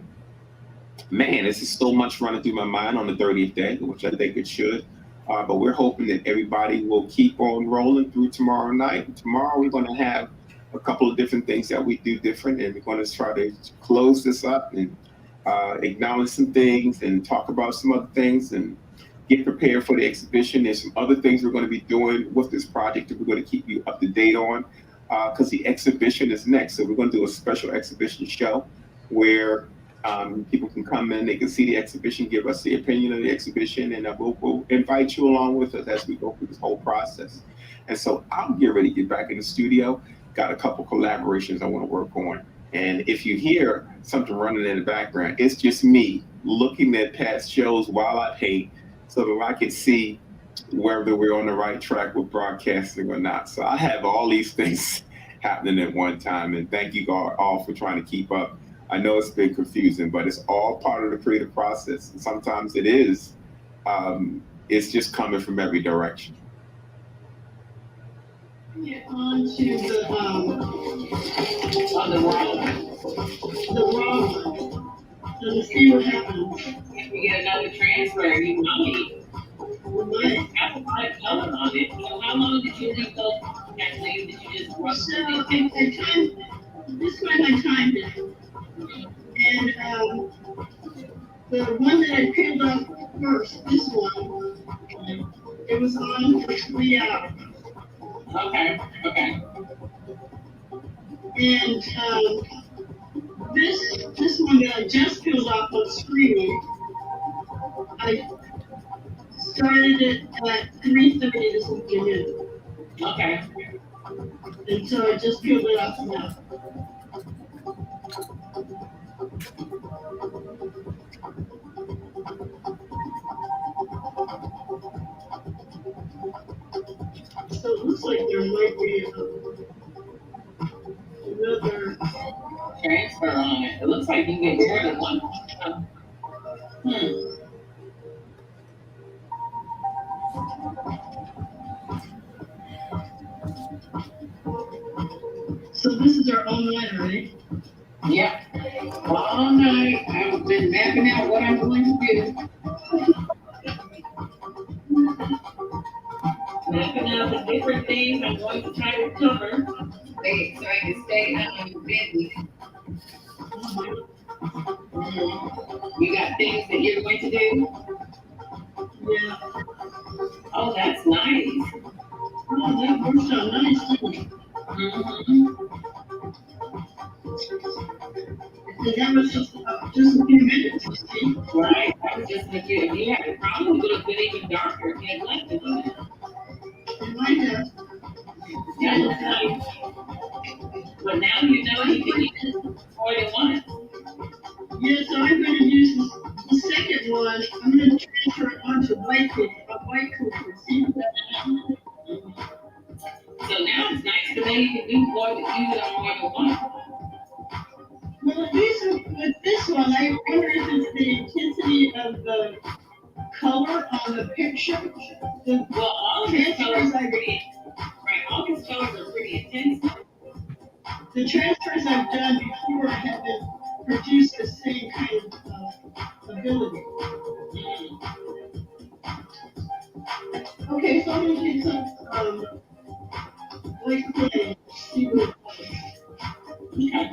man, this is so much running through my mind on the 30th day, which I think it should. But we're hoping that everybody will keep on rolling through tomorrow night. Tomorrow we're going to have a couple of different things that we do different, and we're going to try to close this up and acknowledge some things and talk about some other things and get prepared for the exhibition. There's some other things we're going to be doing with this project that we're going to keep you up to date on, because the exhibition is next. So we're going to do a special exhibition show where people can come in, they can see the exhibition, give us the opinion of the exhibition, and we'll invite you along with us as we go through this whole process. And so I'm getting ready to get back in the studio. Got a couple collaborations I want to work on. And if you hear something running in the background, it's just me looking at past shows while I paint so that I can see whether we're on the right track with broadcasting or not. So I have all these things happening at one time. And thank you all for trying to keep up. I know it's been confusing, but it's all part of the creative process. And sometimes it is, it's just coming from every direction. Get on to the raw. So to see what happens. If we get another transfer, you might. That's a lot of color on it. So how long did you leave those actually? Did you just rub So this way I timed it. And the one that I peeled off first, this one, it was on for 3 hours. Okay. And this one that I just peeled off was screaming. I started it at 3:30 this afternoon. Okay. And so I just peeled it off now. like there might be another transfer on it. It looks like you get more than one. So this is our online, right? Yep. All night I've been mapping out what I'm going to do. Mapping out the different things I'm going to try to cover. So I can stay busy. You got things that you're going to do? Yeah. Oh, that's nice. Oh, that works out nice, didn't it? And that was just a few minutes, you see? Right. I was just going to do it. Yeah, it probably would have been even darker if you had left it in there. It might have. That was nice. But now you know you can use more than one. Yeah, so I'm going to use the second one. I'm going to transfer it onto white paper, see? So now it's nice because then you can do more than use it on more than one. Well, with this one, I wonder if it's the intensity of the color on the picture. Well, all of his colors are pretty, right? All his colors are pretty intense. The transfers I've done before haven't produced the same kind of ability. Okay, so I'm going to take some white clay, see what it does. Okay.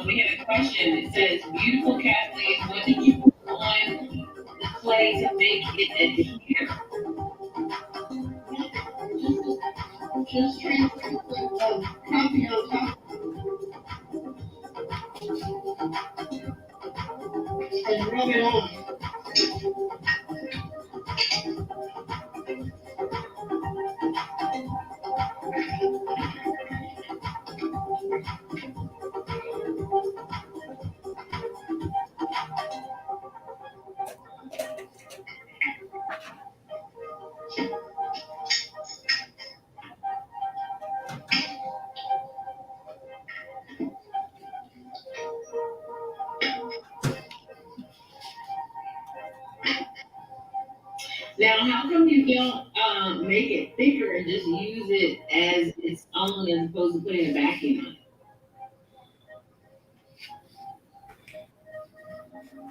We have a question. It says, beautiful Kathleen, what did you put on the clay to make it adhere? Just transfer the copy on top and rub it on. Now, how come you don't make it thicker and just use it as its own as opposed to putting a backing on it?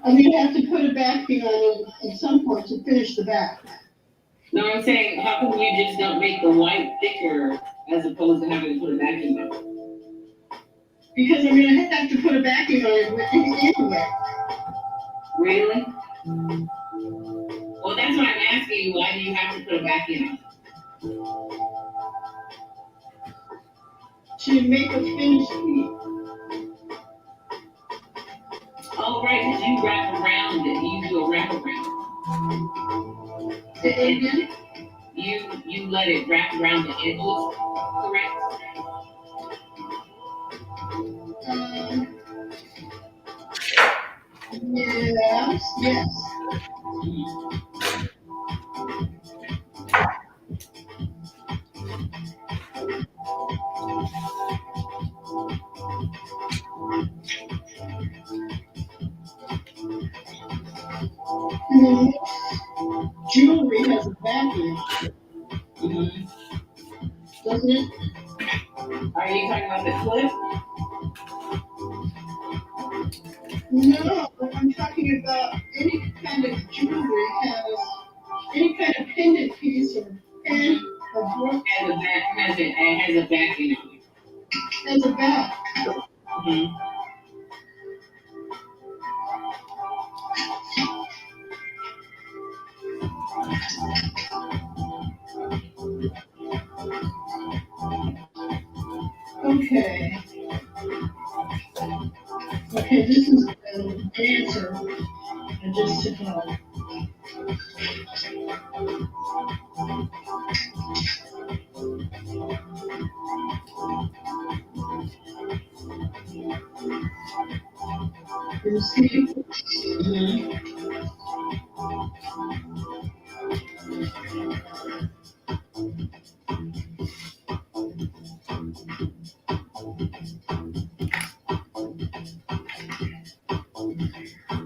I'm going to have to put a backing on it at some point to finish the back. No, I'm saying, how come you just don't make the white thicker as opposed to having to put a backing on it? Because I'm going to have to put a backing on it anyway. Really? Well, that's what I'm asking you. Why do you have to put a backing on it? To make a finished piece. Oh, right, because you wrap around it. You do a wrap around. The edges, you let it wrap around the edges, correct? Yes. Jewelry has a backing, doesn't it? Are you talking about the clip? No, I'm talking about any kind of jewelry has any kind of pendant piece or pin or book Has a backing on it. in the back. Mhm. Okay. Okay, this is an answer. I just took out. You see? Mhm.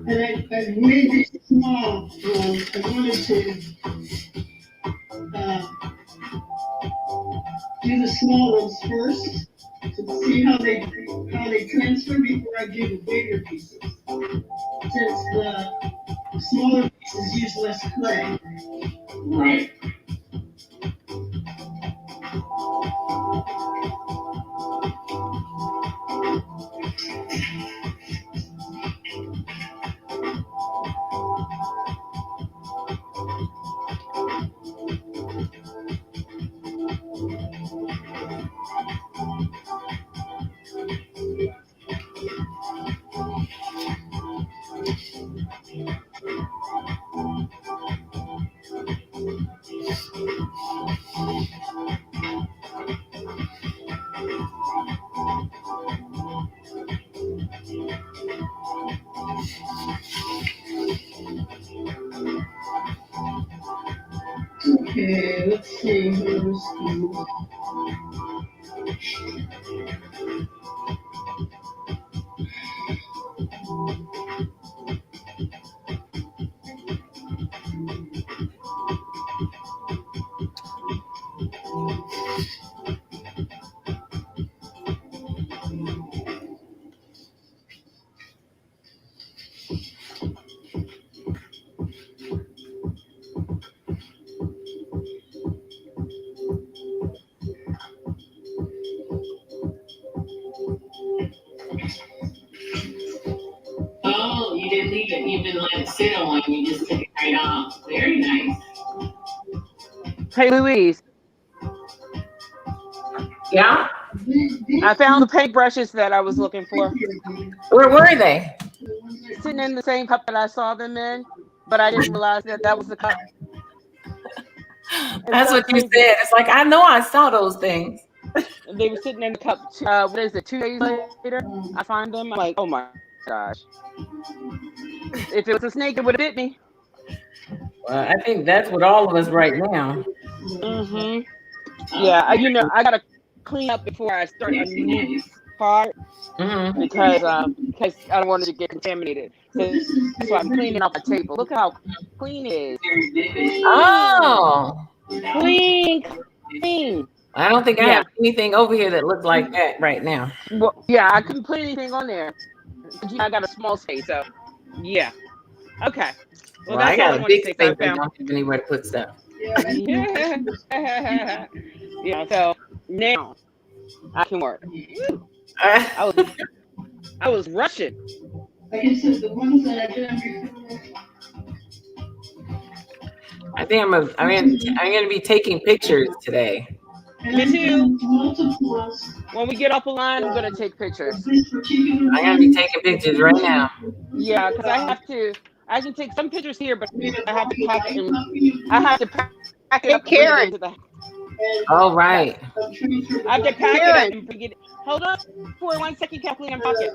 And I made this small. I wanted to do the small ones first to see how they transfer before I do the bigger pieces. Since the smaller pieces use less clay. Right. Okay, let's see. Oh, you didn't leave it. You didn't let it sit on. You just took it right off. Very nice. Hey, Louise, Yeah. I found the paintbrushes that I was looking for. Where were they? Sitting in the same cup that I saw them in, but I didn't realize that that was the cup. That's so what you crazy. said. It's like I know I saw those things. They were sitting in the cup. What is it? 2 days later, I find them. I'm like, oh my gosh! If it was a snake, it would have bit me. Well, I think that's what all of us right now. Yeah, I gotta clean up before I start a new part because I don't want it to get contaminated. So that's why I'm cleaning off my table. Look how clean it is. Oh. Clean. I don't think I have anything over here that looks like that right now. Well, yeah, I couldn't put anything on there. I got a small space, so yeah. Okay. Well, I that's all I got a wanted big to say. space. I don't have anywhere to put stuff. Yeah. Yeah. So now I can work. I was rushing. Like I said, the ones that I've done before. I think I'm gonna be taking pictures today. Me too. When we get off the line, I'm gonna take pictures. I'm gonna be taking pictures right now. Yeah, because I can take some pictures here, but I have to pack it up and bring it into the. Oh, right. I have to pack it up and bring it. Hold on for 1 second, Kathleen. I'm talking.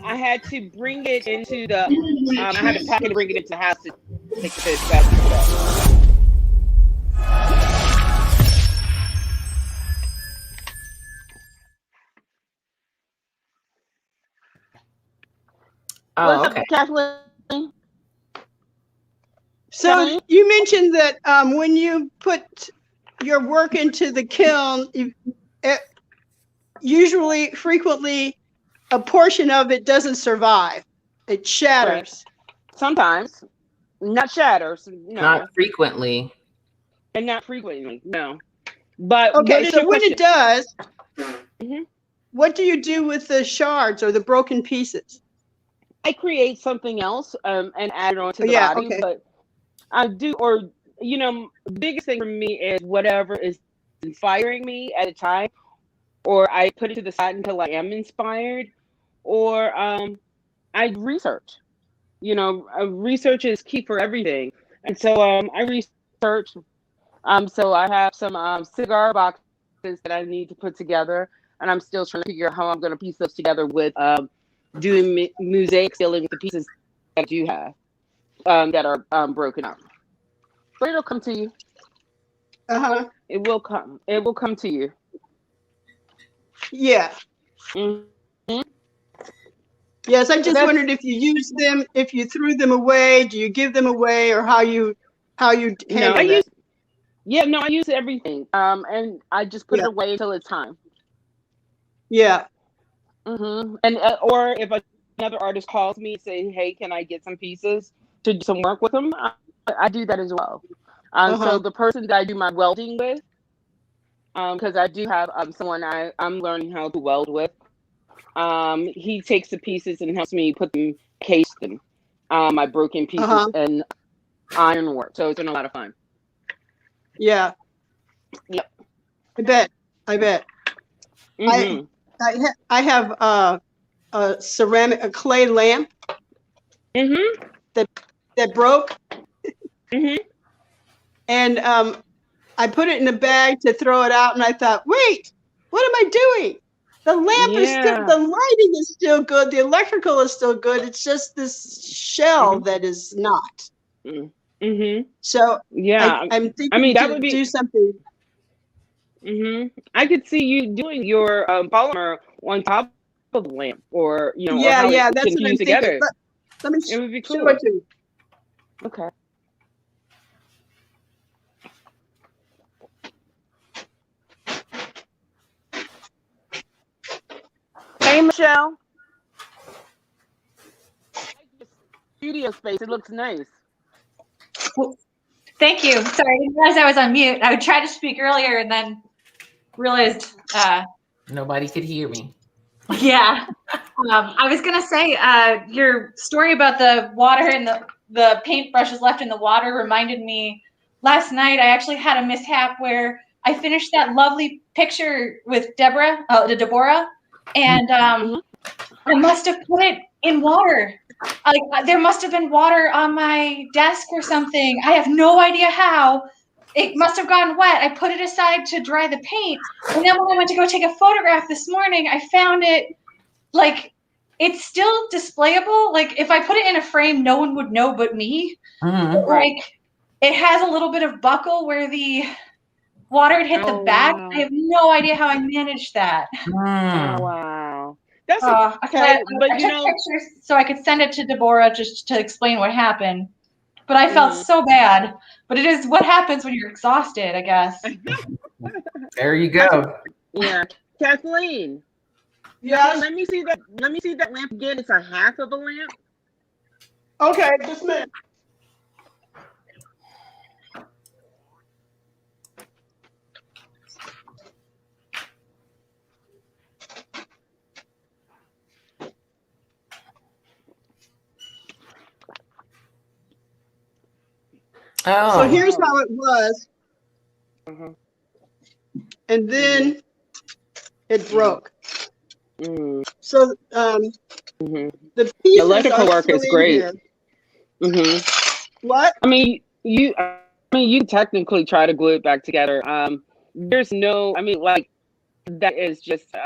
I had to bring it into the. I had to pack it and bring it into the house to take the pictures back. Oh, okay. Kathleen? So you mentioned that when you put your work into the kiln, frequently, a portion of it doesn't survive. It shatters. Right. Sometimes. Not shatters. No. Not frequently. And not frequently, no. But okay, so when it does, what do you do with the shards or the broken pieces? I create something else and add it onto the Yeah, body, okay. but I do, or the biggest thing for me is whatever is inspiring me at a time, or I put it to the side until I am inspired, or I research. Research is key for everything, and so I research. So I have some cigar boxes that I need to put together, and I'm still trying to figure out how I'm going to piece those together with doing mosaics, dealing with the pieces that I do have that are broken up. But it'll come to you. Uh-huh. It will come. It will come to you. Yeah. Mm-hmm. Yes, I just That's- wondered if you used them, if you threw them away, do you give them away, or how you handle that? I use everything. And I just put it away until it's time. Yeah. Mm-hmm. And or if another artist calls me and say, "Hey, can I get some pieces to do some work with them?" I do that as well. So the person that I do my welding with, because I do have someone I'm learning how to weld with. He takes the pieces and helps me put them, case them, my broken pieces and ironwork. So it's been a lot of fun. Yeah. Yep. I bet. Mm-hmm. I have a clay lamp Mm-hmm. that broke. Mm-hmm. And I put it in a bag to throw it out, and I thought, wait, what am I doing? The lamp is still, the lighting is still good, the electrical is still good. It's just this shell that is not. Mm-hmm. So yeah, I'm thinking that would do something. Mm-hmm. I could see you doing your polymer on top of the lamp, or or how it That's can what I'm fuse together. thinking. Let me It would be cool. show it to you. Okay. Hey, Michelle. Studio space. It looks nice. Well, thank you. Sorry, I didn't realize I was on mute. I would try to speak earlier and then realized nobody could hear me. Yeah. I was gonna say your story about the water and the paintbrushes left in the water reminded me. Last night I actually had a mishap where I finished that lovely picture with Deborah, and I must have put it in water. Like there must have been water on my desk or something. I have no idea how. It must have gotten wet. I put it aside to dry the paint, and then when I went to go take a photograph this morning, I found it. Like it's still displayable. Like if I put it in a frame, no one would know but me. Mm-hmm. Like it has a little bit of buckle where the water had hit the back. Wow. I have no idea how I managed that. Oh, wow. That's okay. I But took pictures so I could send it to Deborah just to explain what happened. But I felt so bad. But it is what happens when you're exhausted, I guess. There you go. Yeah. Kathleen. Yeah. Let me see that lamp again. It's a half of a lamp. Okay, just a minute. Oh. So here's how it was. And then it broke. So the pieces electrical work is great. What? I mean, you technically try to glue it back together. There's no, like that is just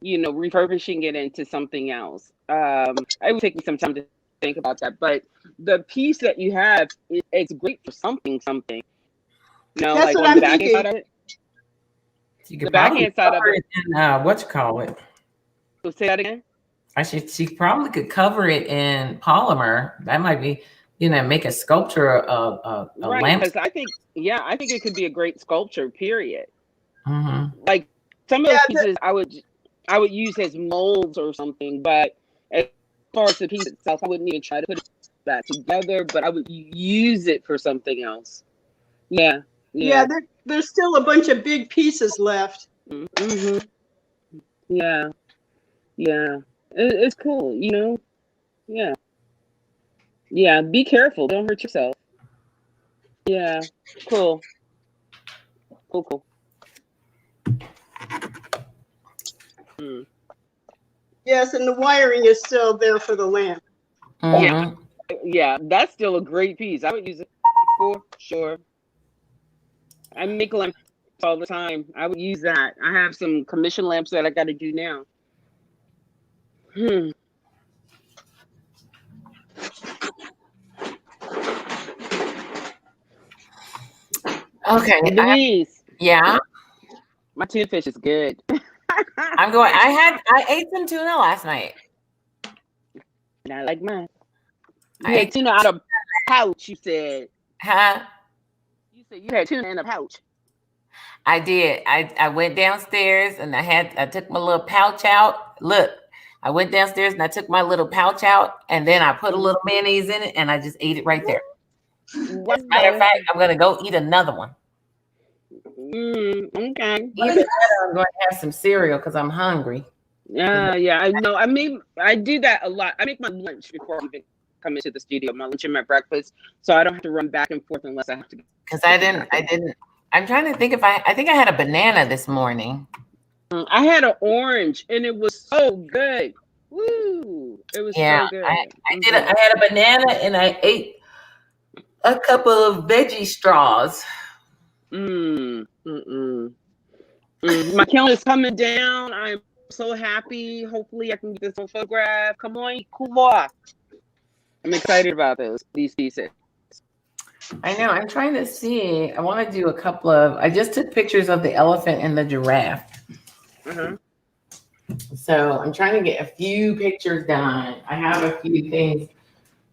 refurbishing it into something else. It would take me some time to think about that, but the piece that you have, it's great for something. That's like what on I'm the back thinking. end side of it. You could The backhand side of it. In, what you call it? So say that again. She probably could cover it in polymer. That might be, make a sculpture of a right, lamp. because I think it could be a great sculpture. Period. Mm-hmm. Like some of those pieces, I would use as molds or something. But as far as the piece itself, I wouldn't even try to put that together. But I would use it for something else. Yeah. There's still a bunch of big pieces left. Yeah. Yeah. It's cool, you know? Yeah. Yeah. Be careful. Don't hurt yourself. Yeah. Cool. Cool, cool. Mm. Yes, and the wiring is still there for the lamp. Yeah. Mhm. Yeah. That's still a great piece. I would use it for sure. I make lamps all the time. I would use that. I have some commission lamps that I got to do now. Hmm. Okay. Louise, Yeah. my tuna fish is good. I'm going. I ate some tuna last night. And I like mine. I You had ate. tuna out of pouch, you said. Huh? You said you had tuna in a pouch. I did. I went downstairs and I took my little pouch out. Look, I went downstairs and I took my little pouch out and then I put a little mayonnaise in it and I just ate it right there. Wow. As a matter of fact, I'm gonna go eat another one. Okay. Even better, I'm going to have some cereal because I'm hungry. Yeah, I know. I do that a lot. I make my lunch before I even come into the studio, my lunch and my breakfast, so I don't have to run back and forth unless I have to. Because I didn't. I'm trying to think if I think I had a banana this morning. I had an orange and it was so good. Woo! It was so good. I had a banana and I ate a couple of veggie straws. My calendar's coming down. I'm so happy. Hopefully, I can get this on photograph. Come on, Kuva. I'm excited about these pieces. I know. I'm trying to see. I want to do a couple of. I just took pictures of the elephant and the giraffe. So I'm trying to get a few pictures done. I have a few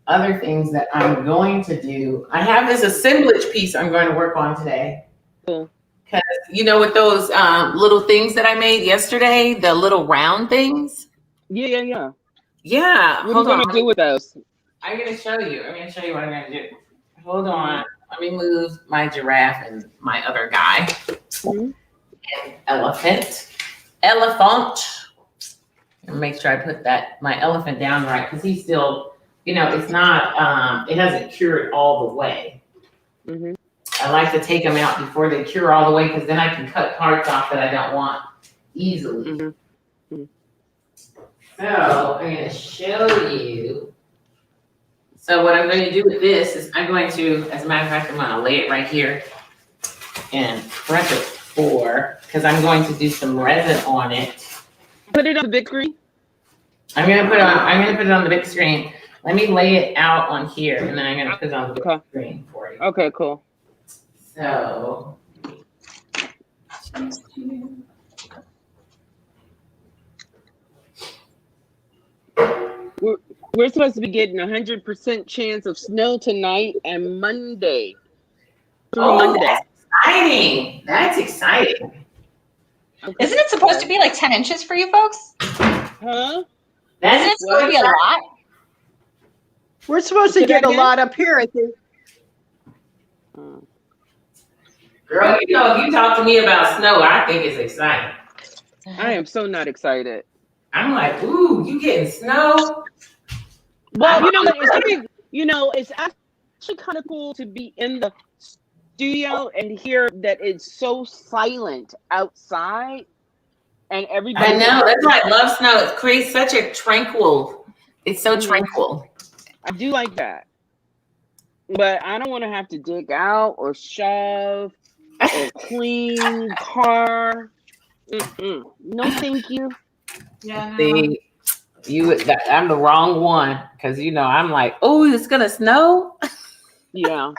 other things that I'm going to do. I have this assemblage piece I'm going to work on today. Cool. Because with those little things that I made yesterday, the little round things. Yeah. Yeah. What are you going to do with those? I'm going to show you. I'm going to show you what I'm going to do. Hold on. Let me move my giraffe and my other guy. And elephant. And make sure I put my elephant down right because he's still, it's not, it hasn't cured all the way. I like to take them out before they cure all the way because then I can cut parts off that I don't want easily. So I'm going to show you. So what I'm going to do with this is I'm going to, as a matter of fact, I'm going to lay it right here and prep it because I'm going to do some resin on it. Put it on the big screen. I'm going to put it on the big screen. Let me lay it out on here and then I'm going to put it on the big screen for you. Okay, cool. So we're supposed to be getting 100% chance of snow tonight and Monday. Monday. That's exciting. Okay. Isn't it supposed to be like 10 inches for you folks? Huh? Isn't it supposed to be a lot? We're supposed to get a lot up here, I think. Girl, if you talk to me about snow, I think it's exciting. I am so not excited. I'm like, ooh, you getting snow? Well, it's actually kind of cool to be in the studio and hear that it's so silent outside and everybody. I know, that's why I love snow. It creates such a tranquil. It's so tranquil. I do like that. But I don't want to have to dig out or shove or clean car. No, thank you. Yeah. See, I'm the wrong one because I'm like, oh, it's gonna snow. Yeah.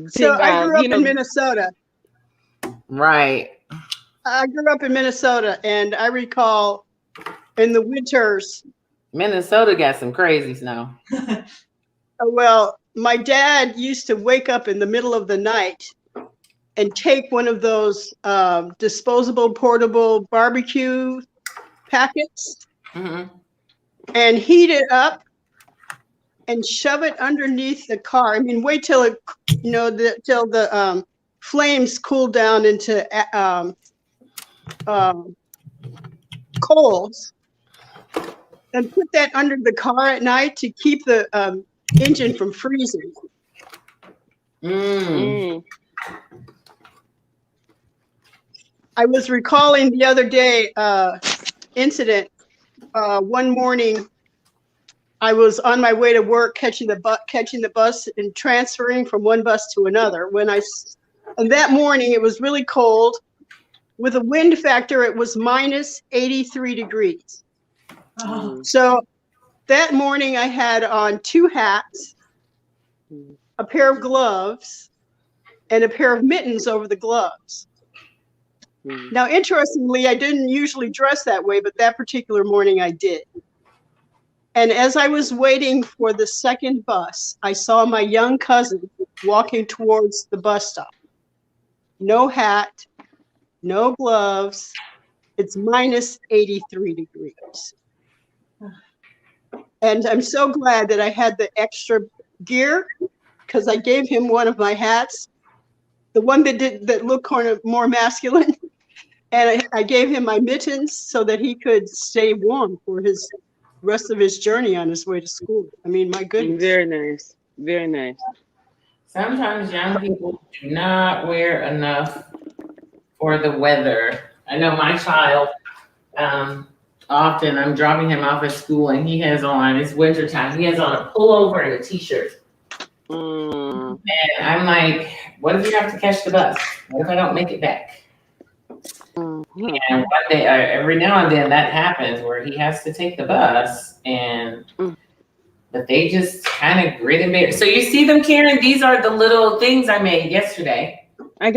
So I grew up in Minnesota. Right. I grew up in Minnesota, and I recall in the winters. Minnesota got some crazy snow. Well, my dad used to wake up in the middle of the night and take one of those disposable portable barbecue packets and heat it up and shove it underneath the car. I mean, wait till till the flames cool down into coals and put that under the car at night to keep the engine from freezing. I was recalling the other day incident. One morning, I was on my way to work, catching the bus and transferring from one bus to another. And that morning it was really cold. With a wind factor, it was minus 83 degrees. Oh. So that morning I had on 2 hats, a pair of gloves, and a pair of mittens over the gloves. Now, interestingly, I didn't usually dress that way, but that particular morning I did. And as I was waiting for the second bus, I saw my young cousin walking towards the bus stop. No hat, no gloves. It's minus 83 degrees. And I'm so glad that I had the extra gear, because I gave him one of my hats, the one that looked kind of more masculine. And I gave him my mittens so that he could stay warm for his rest of his journey on his way to school. I mean, my goodness. Very nice. Very nice. Sometimes young people do not wear enough for the weather. I know my child, often I'm dropping him off at school and he has on, it's wintertime, he has on a pullover and a t-shirt. And I'm like, what if you have to catch the bus? What if I don't make it back? And one day, every now and then that happens where he has to take the bus, but they just kind of grit and bear. So you see them, Karen? These are the little things I made yesterday. I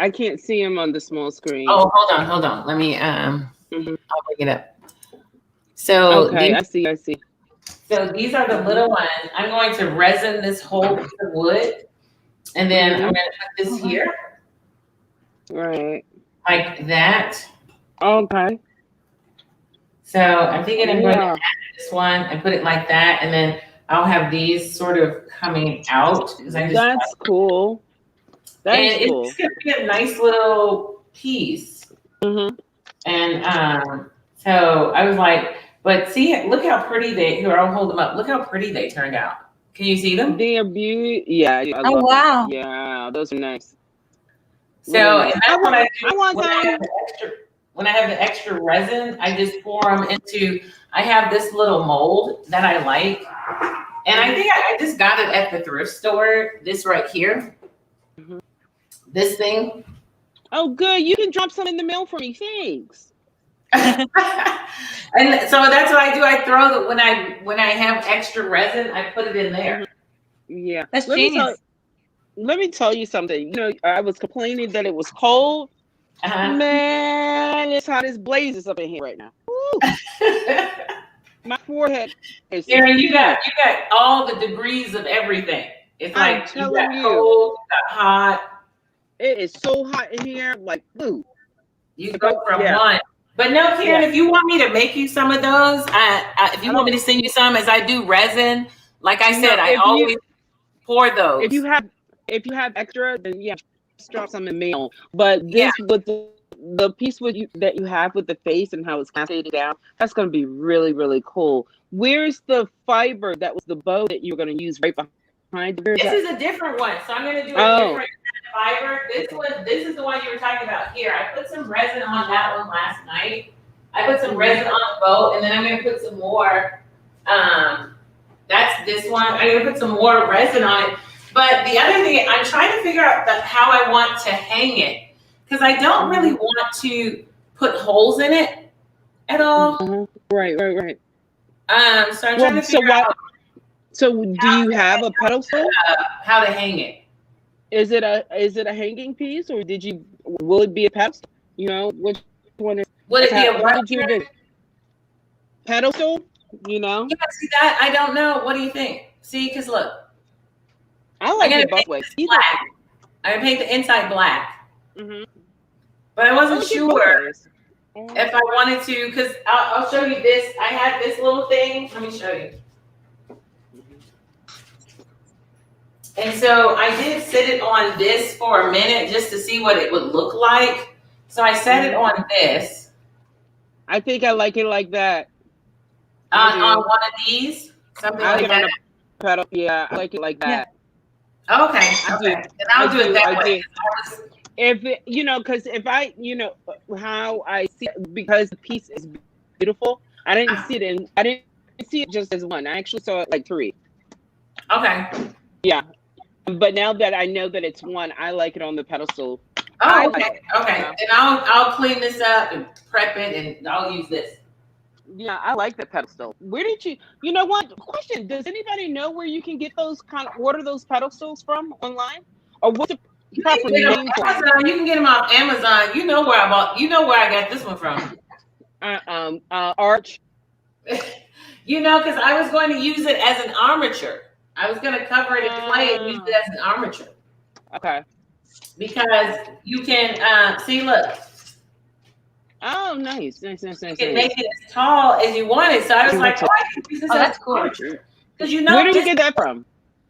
can't see them on the small screen. Oh, hold on. Let me I'll bring it up. So okay, I see. So these are the little ones. I'm going to resin this whole piece of wood, and then I'm going to put this here. Right. Like that. Okay. So I'm thinking I'm going to add this one and put it like that, and then I'll have these sort of coming out. That's cool. That's cool. It's going to be a nice little piece. And so I was like, but see, look how pretty I'll hold them up. Look how pretty they turned out. Can you see them? They are beautiful. Yeah. Oh, wow. Yeah, those are nice. So and that's what I do. When I have the extra resin, I just pour them into, I have this little mold that I like. And I think I just got it at the thrift store, this right here. This thing. Oh, good. You can drop some in the mail for me. Thanks. And so that's what I do. I throw the, when I have extra resin, I put it in there. Yeah. That's genius. Let me tell you something. You know, I was complaining that it was cold. Man, it's hot as blazes up in here right now. My forehead is. Aaron, you got all the degrees of everything. It's like you got cold, you got hot. It is so hot in here, like blue. You go from one. But no, Karen, if you want me to make you some of those, if you want me to send you some, as I do resin, like I said, I always pour those. If you have extra, then just drop some in mail. But this with the piece that you have with the face and how it's cascaded down, that's going to be really, really cool. Where's the fiber that was the bow that you were going to use right behind? This is a different one, so I'm going to do a different fiber. This is the one you were talking about here. I put some resin on that one last night. I put some resin on the boat, and then I'm going to put some more. That's this one. I'm going to put some more resin on it. But the other thing, I'm trying to figure out how I want to hang it, because I don't really want to put holes in it at all. Right. So I'm trying to figure out. So do you have a pedestal? How to hang it? Is it a hanging piece, or will it be a pedestal? You know, which one is? Would it be a what? Pedestal? You know? Yeah, see that? I don't know. What do you think? See, because look. I like it both ways. Black. I'm gonna paint the inside black. But I wasn't sure if I wanted to, because I'll show you this. I had this little thing. Let me show you. And so I did sit it on this for a minute just to see what it would look like. So I set it on this. I think I like it like that. On one of these, something I like like it on that. a pedal. Yeah, I like it like that. Okay, I do. okay. Then I'll do it that I way. do. If it, because if I, how I see it, because the piece is beautiful. I didn't see it just as one. I actually saw it like three. Okay. Yeah, but now that I know that it's one, I like it on the pedestal. Oh, okay. Okay. And I'll clean this up and prep it, and I'll use this. Yeah, I like the pedestal. Where did you? You know what? Question: does anybody know where you can get those order those pedestals from online, or what's the proper You name for them? Amazon, you can get them off Amazon. You know where I bought. You know where I got this one from. Arch. Because I was going to use it as an armature. I was going to cover it in clay and use it as an armature. Okay. Because you can see, look. Oh, nice. You can make it as tall as you want it. So I was like, I can use this as that's an cool. armature. Because Where did you get that from?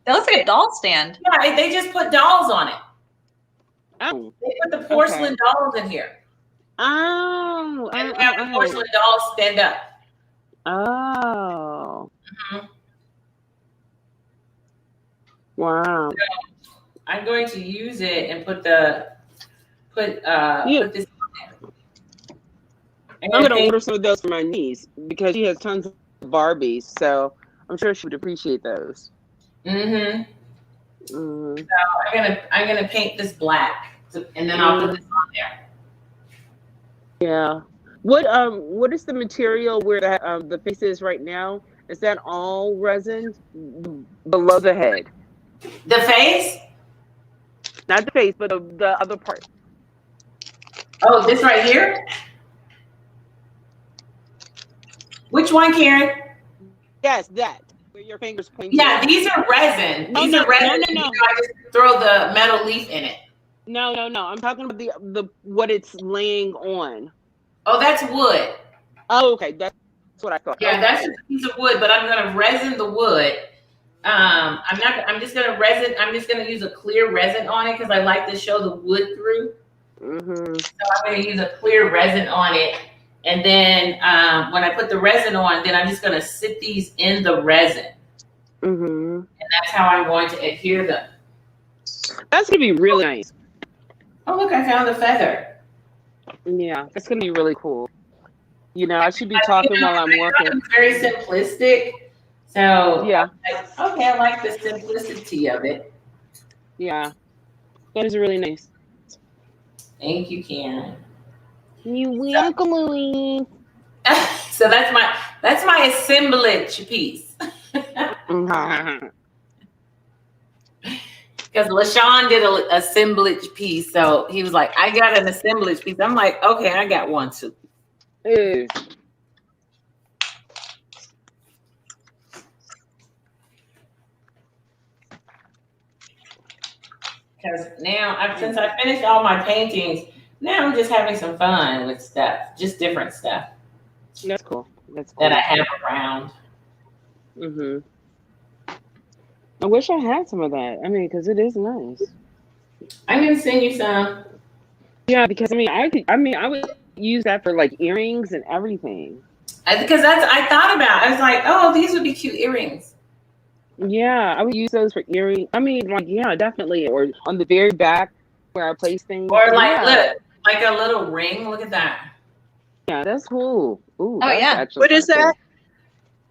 That looks like a doll stand. Yeah, they just put dolls on it. Oh. They put the porcelain dolls in here. Oh. And have the porcelain dolls stand up. Oh. Mm-hmm. Wow. So I'm going to use it and put this on there. I'm gonna order some of those for my niece because she has tons of Barbies, so I'm sure she would appreciate those. Mm-hmm. So I'm gonna paint this black, and then I'll put this on there. Yeah. What is the material where the face is right now? Is that all resin below the head? The face? Not the face, but the other part. Oh, this right here? Which one, Karen? Yes, that. Where your fingers point. Yeah, these are resin. These are resin. No. I just throw the metal leaf in it. No. I'm talking about the what it's laying on. Oh, that's wood. Oh, okay. That's what I thought. Yeah, that's just a piece of wood, but I'm gonna resin the wood. I'm just gonna use a clear resin on it because I like to show the wood through. Mm-hmm. So I'm gonna use a clear resin on it. And then when I put the resin on, then I'm just gonna sit these in the resin. Mm-hmm. And that's how I'm going to adhere them. That's gonna be really nice. Oh, look, I found a feather. Yeah, that's gonna be really cool. I should be talking while I'm working. It's very simplistic. So yeah. I like the simplicity of it. Yeah. That is really nice. Thank you, Karen. You're welcome, Louise. So that's my assemblage piece. Because LaShawn did an assemblage piece, so he was like, "I got an assemblage piece." I'm like, "Okay, I got one too." Because now, since I finished all my paintings, now I'm just having some fun with stuff, just different stuff. That's cool. That I have around. Mm-hmm. I wish I had some of that. I mean, because it is nice. I'm gonna send you some. Yeah, because I would use that for like earrings and everything. Because I thought about. I was like, oh, these would be cute earrings. Yeah, I would use those for earrings. I mean, like, yeah, definitely. Or on the very back where I place things. Or look, like a little ring. Look at that. Yeah, that's cool. Ooh, oh yeah. What is that?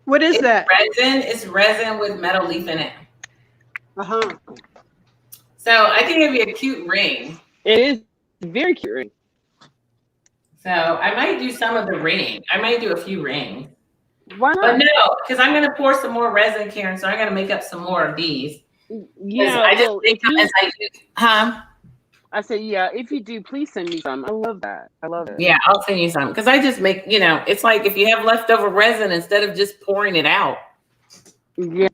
What is that? Resin. It's resin with metal leaf in it. Uh-huh. So I think it'd be a cute ring. It is very cute ring. So I might do some of the ring. I might do a few rings. Why not? But no, because I'm gonna pour some more resin, Karen. So I'm gonna make up some more of these. Yeah, I just make them as I do. Huh? I said, yeah, if you do, please send me some. I love that. I love it. Yeah, I'll send you some. Because I just make, it's like if you have leftover resin, instead of just pouring it out. Yeah.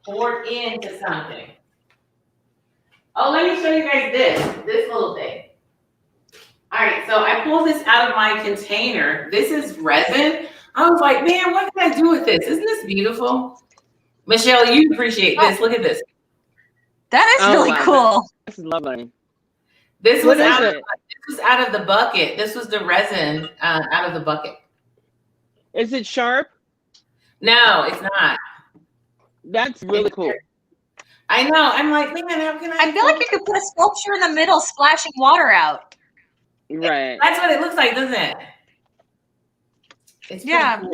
Pour it into something. Oh, let me show you guys this little thing. All right, so I pulled this out of my container. This is resin. I was like, man, what can I do with this? Isn't this beautiful? Michelle, you appreciate this. Look at this. That is really cool. This is lovely. This was out of was out of the bucket. This was the resin out of the bucket. Is it sharp? No, it's not. That's really cool. I know. I'm like, man, how can I feel like you could put a sculpture in the middle, splashing water out. Right. That's what it looks like, doesn't it? It's Yeah. cool.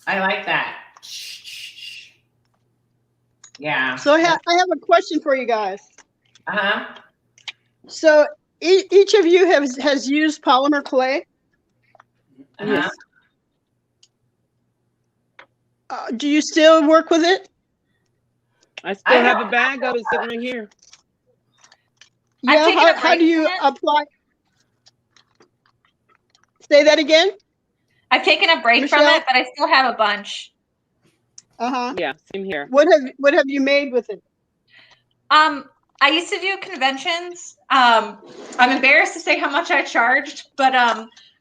I like that. Yeah. So I have a question for you guys. Uh-huh. So each of you has used polymer clay. Uh-huh. Yes. Do you still work with it? I still have a bag of it sitting right here. Yeah. How do you apply? Say that again. I've taken a break from Michelle? it, but I still have a bunch. Yeah, same here. What have you made with it? I used to do conventions. I'm embarrassed to say how much I charged, but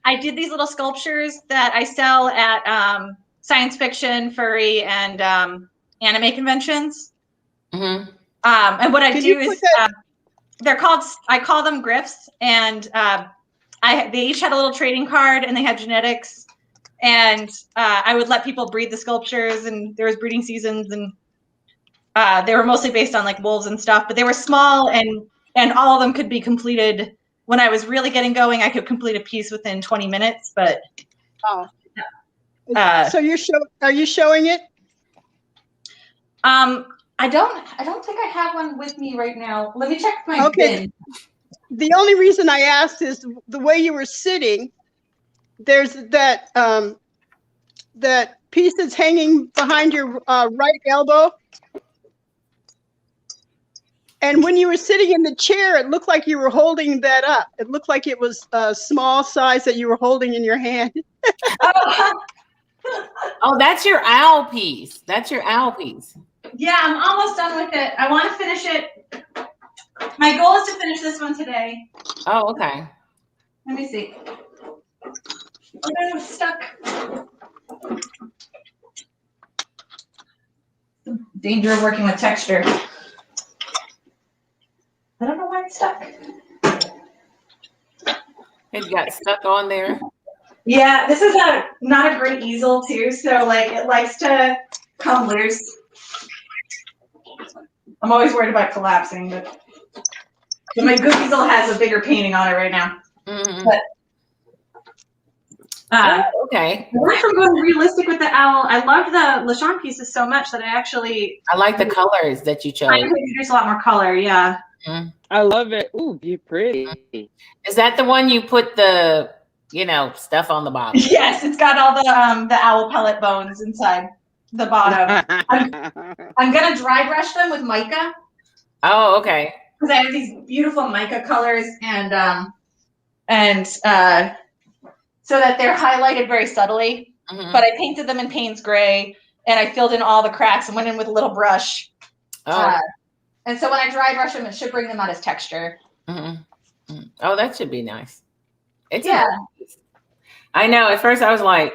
I did these little sculptures that I sell at science fiction, furry, and anime conventions. Mm-hmm. And what I Can do you is put I call them grifts, and they each had a little trading card, and they had genetics, and I would let people breed the sculptures, and there was breeding seasons, and they were mostly based on like wolves and stuff, but they were small, and all of them could be completed. When I was really getting going, I could complete a piece within 20 minutes, but so are you showing it? I don't think I have one with me right now. Let me check my bin. The only reason I asked is the way you were sitting. There's that that piece that's hanging behind your right elbow. And when you were sitting in the chair, it looked like you were holding that up. It looked like it was a small size that you were holding in your hand. Oh, that's your owl piece. That's your owl piece. Yeah, I'm almost done with it. I want to finish it. My goal is to finish this one today. Oh, okay. Let me see. Oh, I'm stuck. Danger of working with texture. I don't know why it's stuck. It got stuck on there. Yeah, this is not a great easel too, so like it likes to come loose. I'm always worried about collapsing, but my good easel has a bigger painting on it right now. Mm-hmm. But okay. I went from going realistic with the owl. I loved the LaShawn pieces so much that I like the colors that you chose. There's a lot more color, yeah. Mm-hmm. I love it. Ooh, you're pretty. Is that the one you put the, stuff on the bottom? Yes, it's got all the owl pellet bones inside the bottom. I'm gonna dry brush them with mica. Oh, okay. Because I have these beautiful mica colors and so that they're highlighted very subtly. Mm-hmm. But I painted them in Payne's gray and I filled in all the cracks and went in with a little brush. Oh. And so when I dry brush them, it should bring them out as texture. Mm-hmm. Mm-hmm. Oh, that should be nice. Yeah. I know. At first I was like,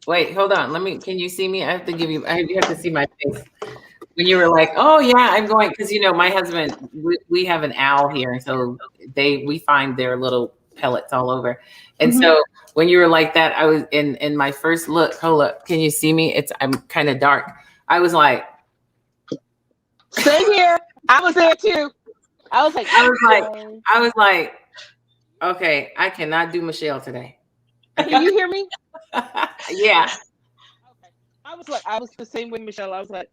wait, hold on. Can you see me? You have to see my face. When you were like, oh yeah, I'm going, because my husband, we have an owl here. And so we find their little pellets all over. And mm-hmm. So when you were like that, I was in my first look, hold up, can you see me? I'm kind of dark. I was like, same here. I was there too. I was like, okay, I cannot do Michelle today. Can you hear me? Yeah. Okay. I was the same way, Michelle. I was like,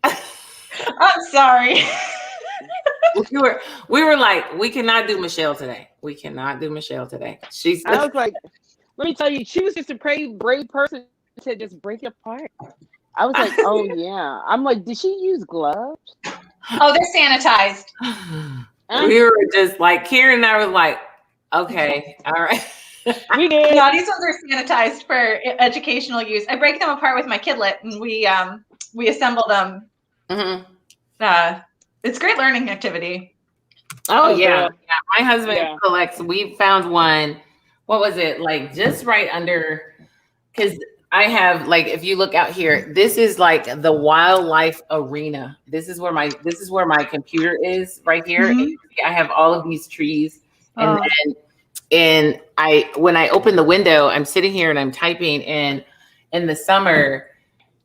I'm sorry. we were like, we cannot do Michelle today. We cannot do Michelle today. I was like, let me tell you, she was just a brave person to just break it apart. I was like, oh yeah. I'm like, did she use gloves? Oh, they're sanitized. We were just like, Karen and I were like, okay, all right. We did. No, these ones are sanitized for educational use. I break them apart with my kidlet and we assemble them. Mm-hmm. It's a great learning activity. Oh yeah. My husband collects. We found one. What was it? Like just right under, because I have, like, if you look out here, this is like the wildlife arena. This is where my computer is right here. Mhm. And I have all of these trees, and Oh. then when I open the window, I'm sitting here and I'm typing, and in the summer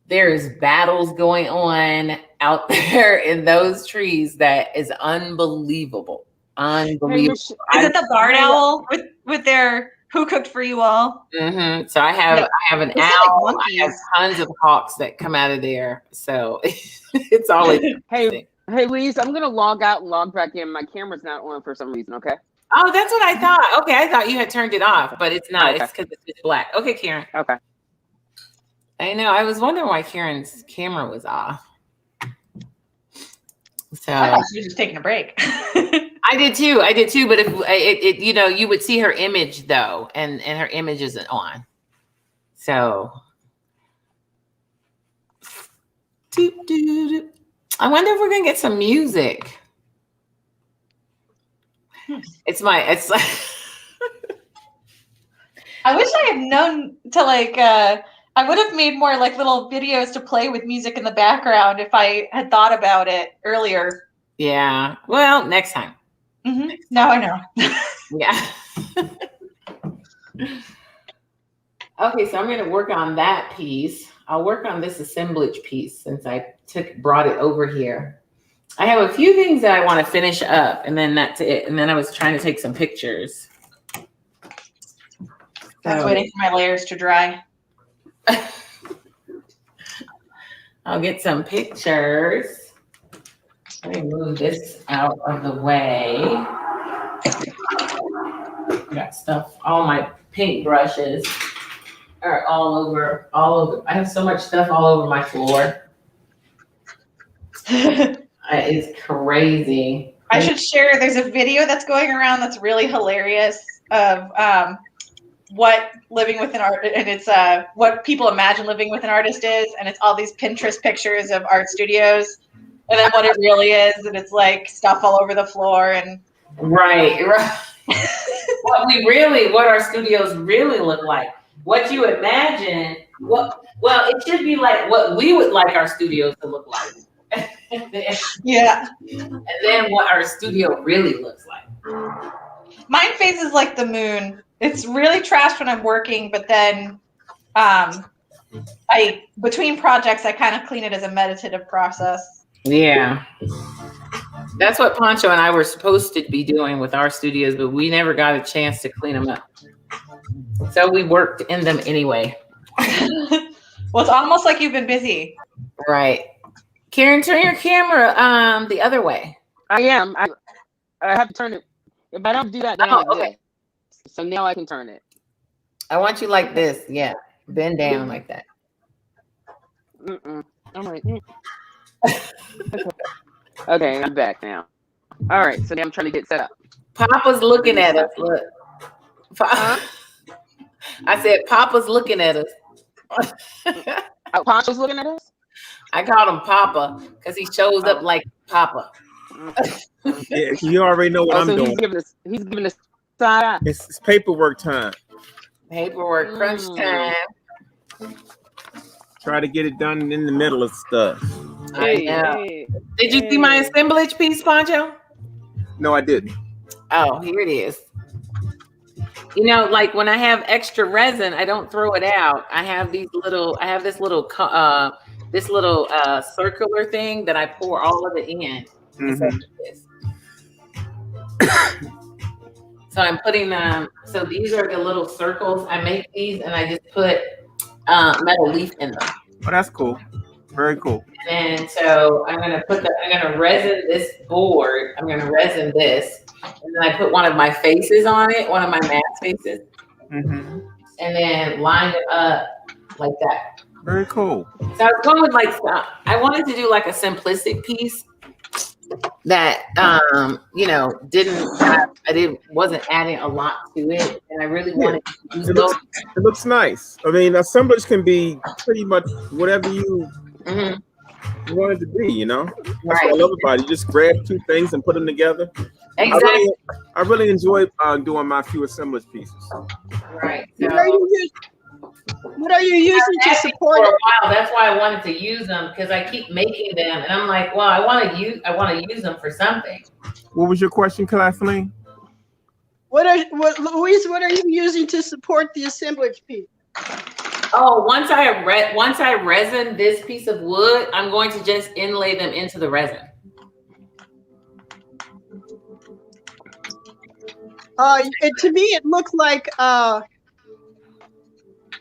there's battles going on out there in those trees that is unbelievable. Unbelievable. Is it the barn owl with their Who Cooked for You All? Mm-hmm. So I have an They sound like owl. I monkeys. have tons of hawks that come out of there. So it's always Hey, Lise, I'm gonna log out and log back in. My camera's not on for some reason. Okay. Oh, that's what I thought. Okay, I thought you had turned it off, but it's not. Okay. It's because it's black. Okay, Karen. Okay. I know. I was wondering why Karen's camera was off. So I thought she was just taking a break. I did too. But if it you know, you would see her image though, and her image isn't on. So I wonder if we're gonna get some music. It's like I wish I had known to like I would have made more like little videos to play with music in the background if I had thought about it earlier. yeah. Well, next time. Mm-hmm. Now I know. Yeah. Okay, so I'm going to work on that piece. I'll work on this assemblage piece since I brought it over here. I have a few things that I want to finish up, and then that's it. And then I was trying to take some pictures. I was waiting for my layers to dry. I'll get some pictures. Let me move this out of the way. I got stuff, all my paint brushes are all over. I have so much stuff all over my floor. It's crazy. I should share, there's a video that's going around that's really hilarious of what living with an art, and it's what people imagine living with an artist is, and it's all these Pinterest pictures of art studios, and then what it really is, and it's like stuff all over the floor, and right. what our studios really look like. What you imagine, well, it should be like what we would like our studios to look like. Yeah. And then what our studio really looks like. Mine faces like the moon. It's really trash when I'm working, but then between projects I kind of clean it as a meditative process. Yeah. That's what Pancho and I were supposed to be doing with our studios, but we never got a chance to clean them up. So we worked in them anyway. Well, it's almost like you've been busy. Right. Karen, turn your camera the other way. I am. I have to turn it. If I don't do that, then okay. So now I can turn it. I want you like this. Yeah. Bend down like that. I'm right. Okay, I'm back now. All right, so now I'm trying to get set up. Papa's looking at us. Look. I said, Papa's looking at us. Papa's looking at us? I called him Papa because he shows up like Papa. Yeah, you already know what I'm doing. He's giving us side eye. It's paperwork time. Paperwork crunch time. Try to get it done in the middle of stuff. I know. Did you see my assemblage piece, Pancho? No, I didn't. Oh, here it is. You know, like when I have extra resin, I don't throw it out. I have this little circular thing that I pour all of it in. Mm-hmm. So I'm putting so these are the little circles. I make these and I just put metal leaf in them. Oh, that's cool. Very cool. And so I'm gonna resin this board. I'm gonna resin this, and then I put one of my faces on it, one of my mask faces, Mm-hmm. and then line it up like that. Very cool. So I was going with I wanted to do like a simplistic piece that wasn't adding a lot to it, and I really wanted to use those. It looks nice. I mean, assemblage can be pretty much whatever you want it to be, you know? That's what I love about it. You just grab two things and put them together. Exactly. I really enjoy doing my few assemblage pieces. Right. What are you using to support For a it? while. That's why I wanted to use them because I keep making them, and I'm like, well, I want to use them for something. What was your question, Kathleen? Louise, what are you using to support the assemblage piece? Oh, once I resin this piece of wood, I'm going to just inlay them into the resin. To me, it looked like a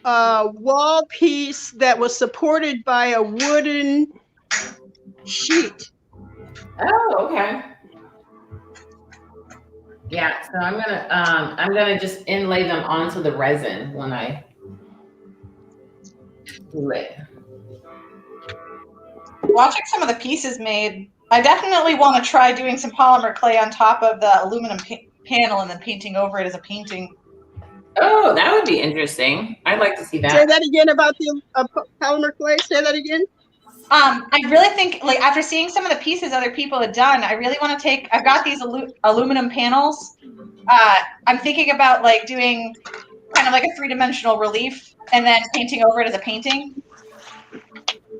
wall piece that was supported by a wooden sheet. Oh, okay. Yeah, so I'm gonna just inlay them onto the resin when I do it. Watching some of the pieces made, I definitely want to try doing some polymer clay on top of the aluminum panel and then painting over it as a painting. Oh, that would be interesting. I'd like to see that. Say that again about the polymer clay. Say that again. I really think, like, after seeing some of the pieces other people had done, I really want to take, I've got these aluminum panels. I'm thinking about like doing kind of like a 3-dimensional relief and then painting over it as a painting.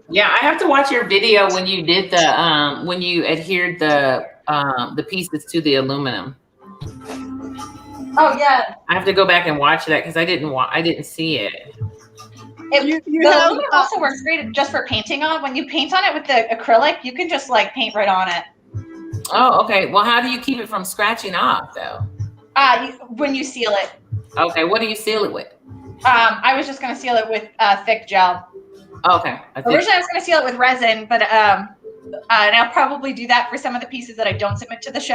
Yeah, I have to watch your video when you did the when you adhered the pieces to the aluminum. Oh yeah. I have to go back and watch that because I didn't see it. The aluminum also works great just for painting on. When you paint on it with the acrylic, you can just like paint right on it. Oh, okay. Well, how do you keep it from scratching off though? When you seal it. Okay, what do you seal it with? I was just gonna seal it with thick gel. Okay. Originally, I was gonna seal it with resin, but and I'll probably do that for some of the pieces that I don't submit to the show.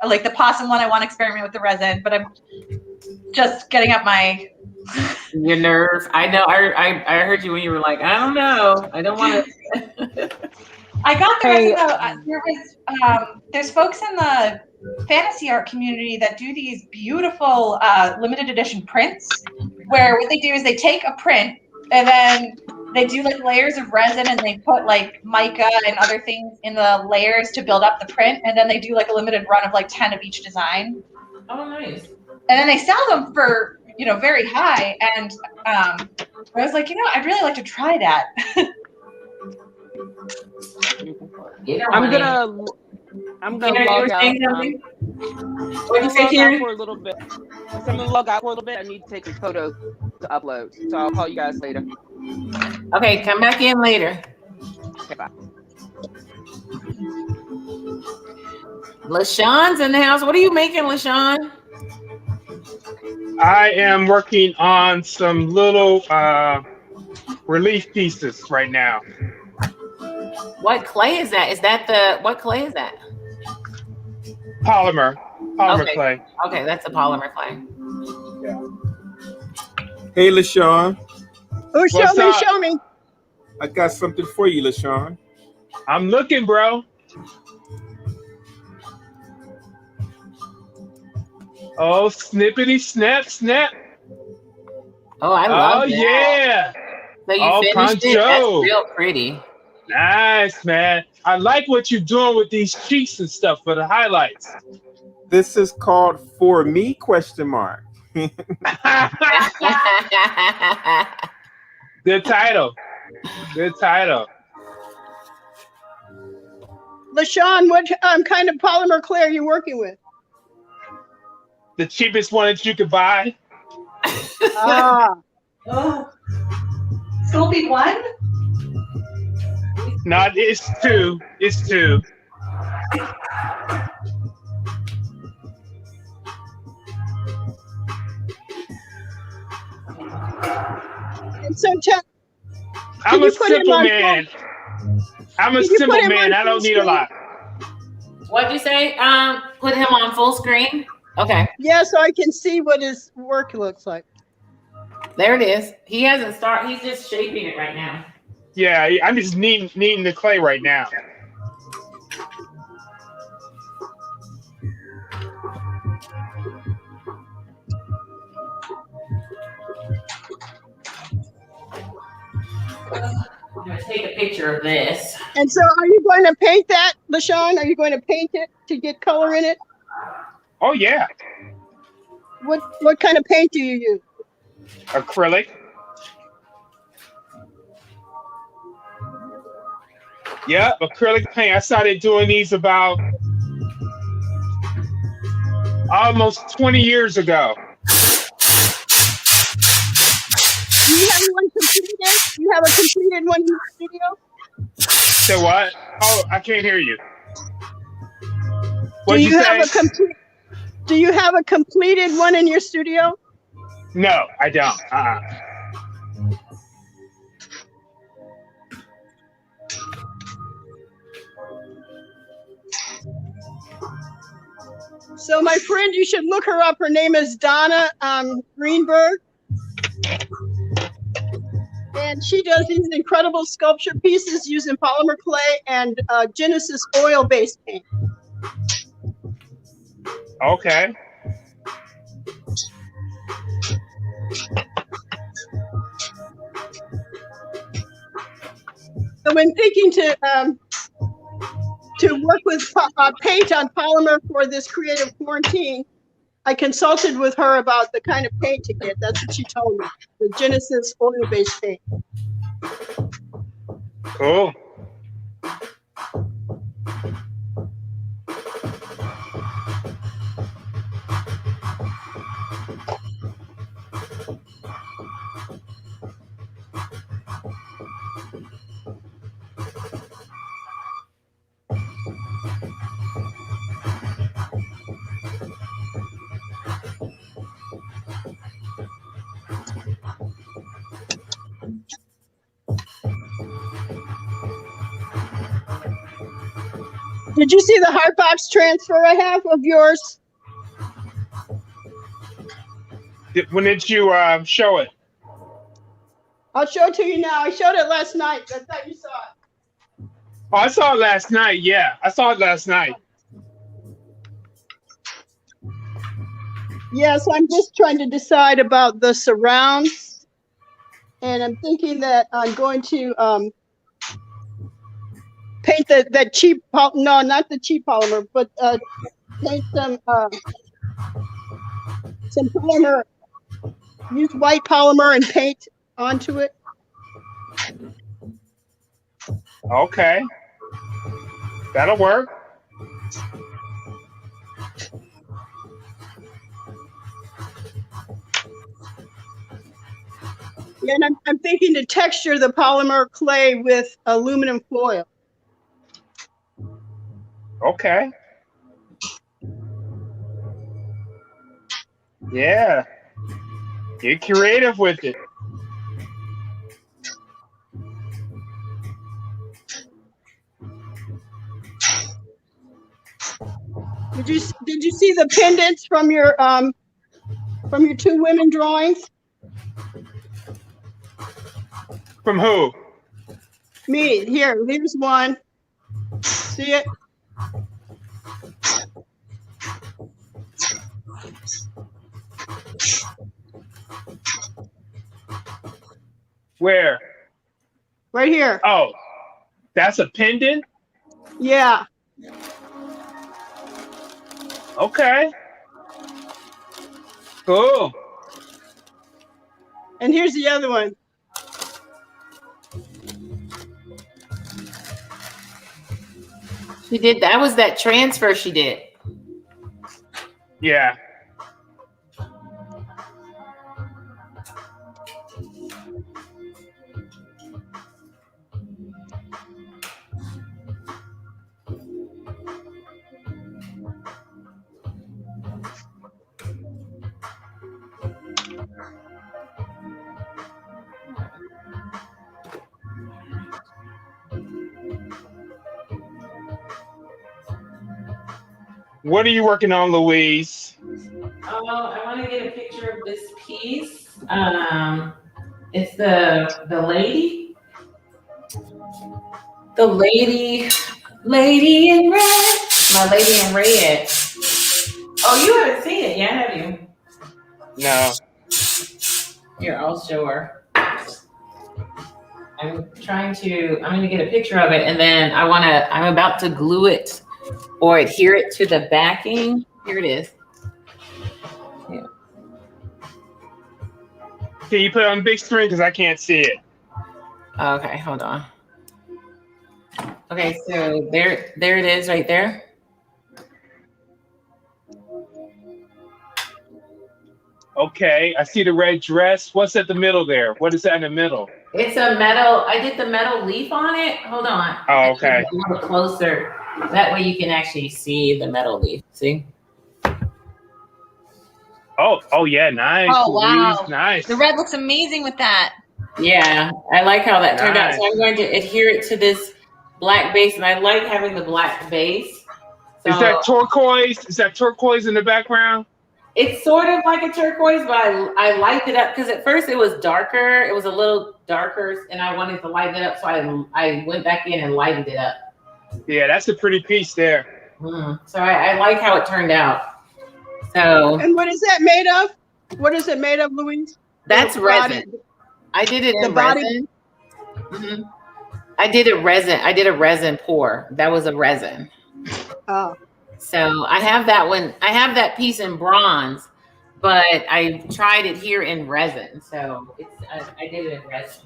Like the possum one, I want to experiment with the resin, but I'm just getting up my your nerve. I know. I heard you when you were like, I don't know. I don't want to. I got the resin though. There's folks in the fantasy art community that do these beautiful limited edition prints, where what they do is they take a print and then they do like layers of resin and they put like mica and other things in the layers to build up the print, and then they do like a limited run of like 10 of each design. Oh, nice. And then they sell them for, very high. And I was like, I'd really like to try that. I'm gonna log out. What you say, Karen? For a little bit. I'm gonna log out for a little bit. I need to take some photos to upload, so I'll call you guys later. Okay, come back in later. Okay, bye. LaShawn's in the house. What are you making, LaShawn? I am working on some little relief pieces right now. What clay is that? What clay is that? Polymer clay. Okay, that's a polymer clay. Yeah. Hey, LaShawn. Oh, show me. I got something for you, LaShawn. I'm looking, bro. Oh, snippity snap, snap. Oh, I love that. Yeah. So you finished it? That's real pretty. Nice, man. I like what you're doing with these cheeks and stuff for the highlights. This is called For Me, ? Good title. LaShawn, what kind of polymer clay are you working with? The cheapest one that you could buy. Ah. Oh. So be one? No, it's two. It's two. And so I'm a simple man. I'm a simple man. I don't need a lot. What'd you say? Put him on full screen? Okay. Yeah, so I can see what his work looks like. There it is. He hasn't started. He's just shaping it right now. Yeah, I'm just kneading the clay right now. I'm going to take a picture of this. And so are you going to paint that, LaShawn? Are you going to paint it to get color in it? Oh, yeah. What kind of paint do you use? Acrylic. Yep, acrylic paint. I started doing these about almost 20 years ago. Do you have one completed? You have a completed one in your studio? Say what? Oh, I can't hear you. Do What'd you you have say? a complete? Do you have a completed one in your studio? No, I don't. So my friend, you should look her up. Her name is Donna Greenberg. And she does these incredible sculpture pieces using polymer clay and Genesis oil-based paint. Okay. So when thinking to work with paint on polymer for this creative quarantine, I consulted with her about the kind of paint to get. That's what she told me, the Genesis oil-based paint. Cool. Did you see the hard box transfer I have of yours? When did you show it? I'll show it to you now. I showed it last night. I thought you saw it. Oh, I saw it last night. Yeah, I saw it last night. Yeah, so I'm just trying to decide about the surrounds. And I'm thinking that I'm going to paint that cheap, no, not the cheap polymer, but paint some polymer, use white polymer and paint onto it. Okay. That'll work. Yeah, and I'm thinking to texture the polymer clay with aluminum foil. Okay. Yeah. Get creative with it. Did you see the pendants from your two women drawings? From who? Me. Here's one. See it? Where? Right here. Oh, that's a pendant? Yeah. Okay. Cool. And here's the other one. She did. That was that transfer she did. Yeah. What are you working on, Louise? Oh, I want to get a picture of this piece. It's the lady. The lady in red. My lady in red. Oh, you haven't seen it yet, have you? No. Here, I'll show her. I'm gonna get a picture of it, and then I'm about to glue it or adhere it to the backing. Here it is. Yeah. Can you put it on the big screen? Because I can't see it. Okay, hold on. Okay, so there it is right there. Okay, I see the red dress. What's at the middle there? What is that in the middle? It's a metal. I did the metal leaf on it. Hold on. Oh, okay. A little closer. That way you can actually see the metal leaf. See? Oh yeah, nice. Oh, wow. Louise, nice. The red looks amazing with that. Yeah, I like how that turned out. Nice. So I'm going to adhere it to this black base, and I like having the black base. So Is that turquoise? Is that turquoise in the background? it's sort of like a turquoise, but I lighted it up because at first it was darker. It was a little darker, and I wanted to lighten it up, so I went back in and lighted it up. Yeah, that's a pretty piece there. So I like how it turned out. So And what is that made of? What is it made of, Louise? that's The resin. body- I did it the in body- resin. Mhm. I did a resin pour. That was a resin. Oh, So I have that one. I have that piece in bronze, but I tried it here in resin. So I did it in resin.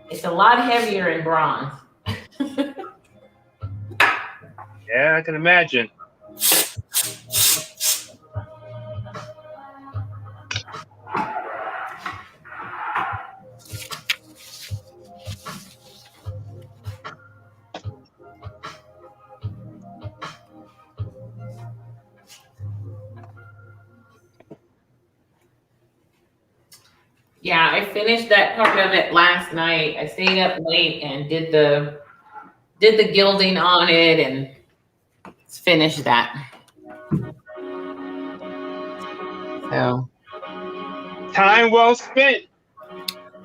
It's a lot heavier in bronze. Yeah, I can imagine. Yeah, I finished that part of it last night. I stayed up late and did the gilding on it and finished that. So Time well spent.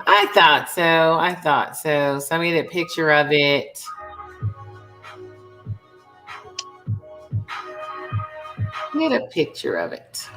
I thought so. So I made a picture of it. Made a picture of it.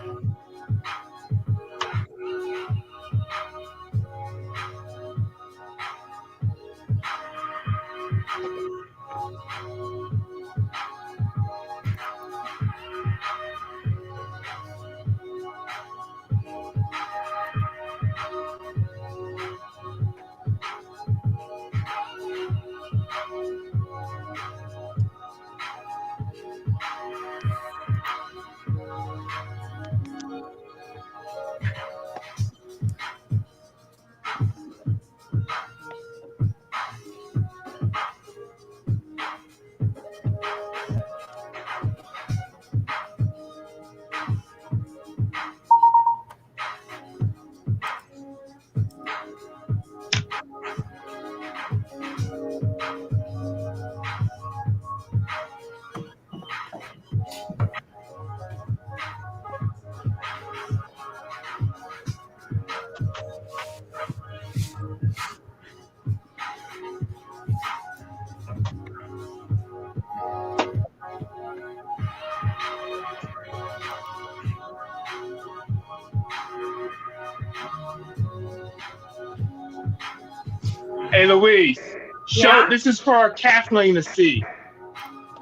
Hey, Louise, Yeah? this is for Kathleen to see.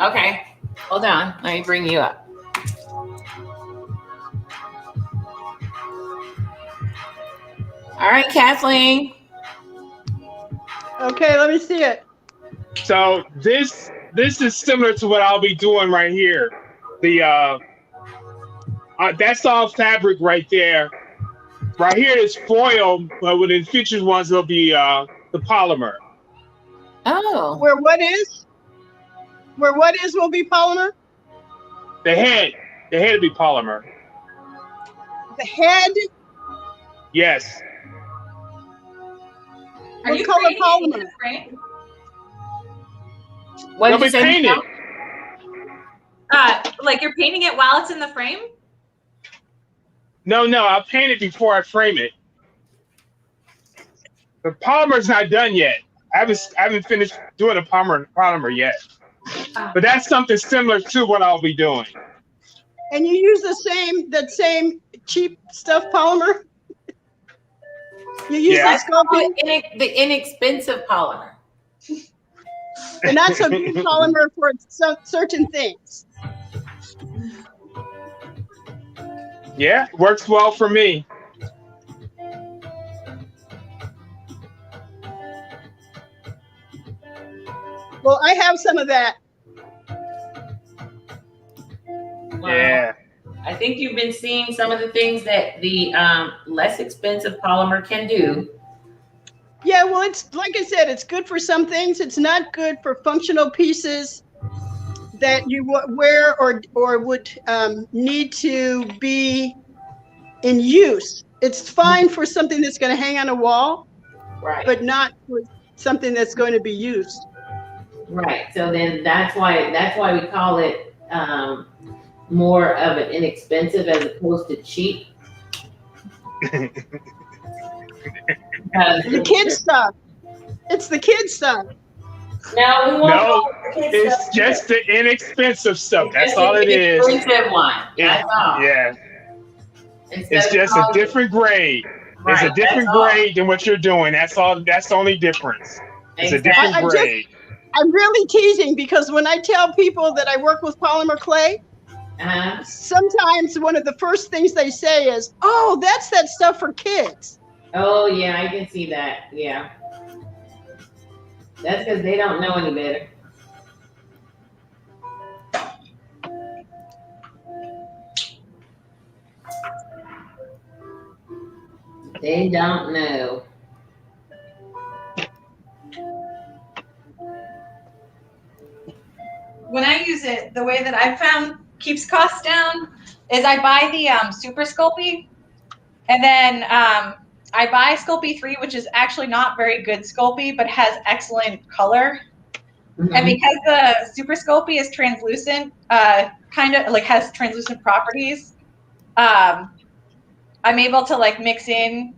Okay. Hold on. Let me bring you up. All right, Kathleen. okay. Let me see it. So this is similar to what I'll be doing right here. The that's all fabric right there. Right here is foil, but with the future ones it'll be the polymer. Oh. Where what is will be polymer. The head will be polymer. The head. Yes. Are What you color creating it in polymer? the frame? What They'll did you be say? painted. Like you're painting it while it's in the frame? No, I'll paint it before I frame it. The polymer's not done yet. I haven't finished doing the polymer yet. But that's something similar to what I'll be doing. And you use that same cheap stuff polymer. You use Yeah. that sculpting, The inexpensive polymer. and that's a good polymer for certain things. Yeah, works well for me. Well, I have some of that. Wow. Yeah. I think you've been seeing some of the things that the less expensive polymer can do. Yeah, well, it's like I said, it's good for some things. It's not good for functional pieces that you wear or would need to be in use. It's fine for something that's going to hang on a wall, Right. but not for something that's going to be used. Right. So then that's why we call it more of an inexpensive as opposed to cheap. The kids stuff. It's the kids stuff. No, we won't No, call it the kids it's stuff just either. the inexpensive stuff. It's That's just all an it is. inexpensive one. That's all. Yeah. Instead It's of just a calling it- different grade. It's a Right, different that's all. grade than what you're doing. That's all. That's the only difference. It's a different I just- grade. I'm really teasing because when I tell people that I work with polymer clay, Uh-huh. sometimes one of the first things they say is, "Oh, that's that stuff for kids." Oh yeah, I can see that. Yeah. That's because they don't know any better. They don't know. When I use it, the way that I've found keeps costs down is I buy the Super Sculpey, and then I buy Sculpey 3, which is actually not very good Sculpey, but has excellent color. Mhm. And because the Super Sculpey is translucent, kind of like has translucent properties, I'm able to like mix in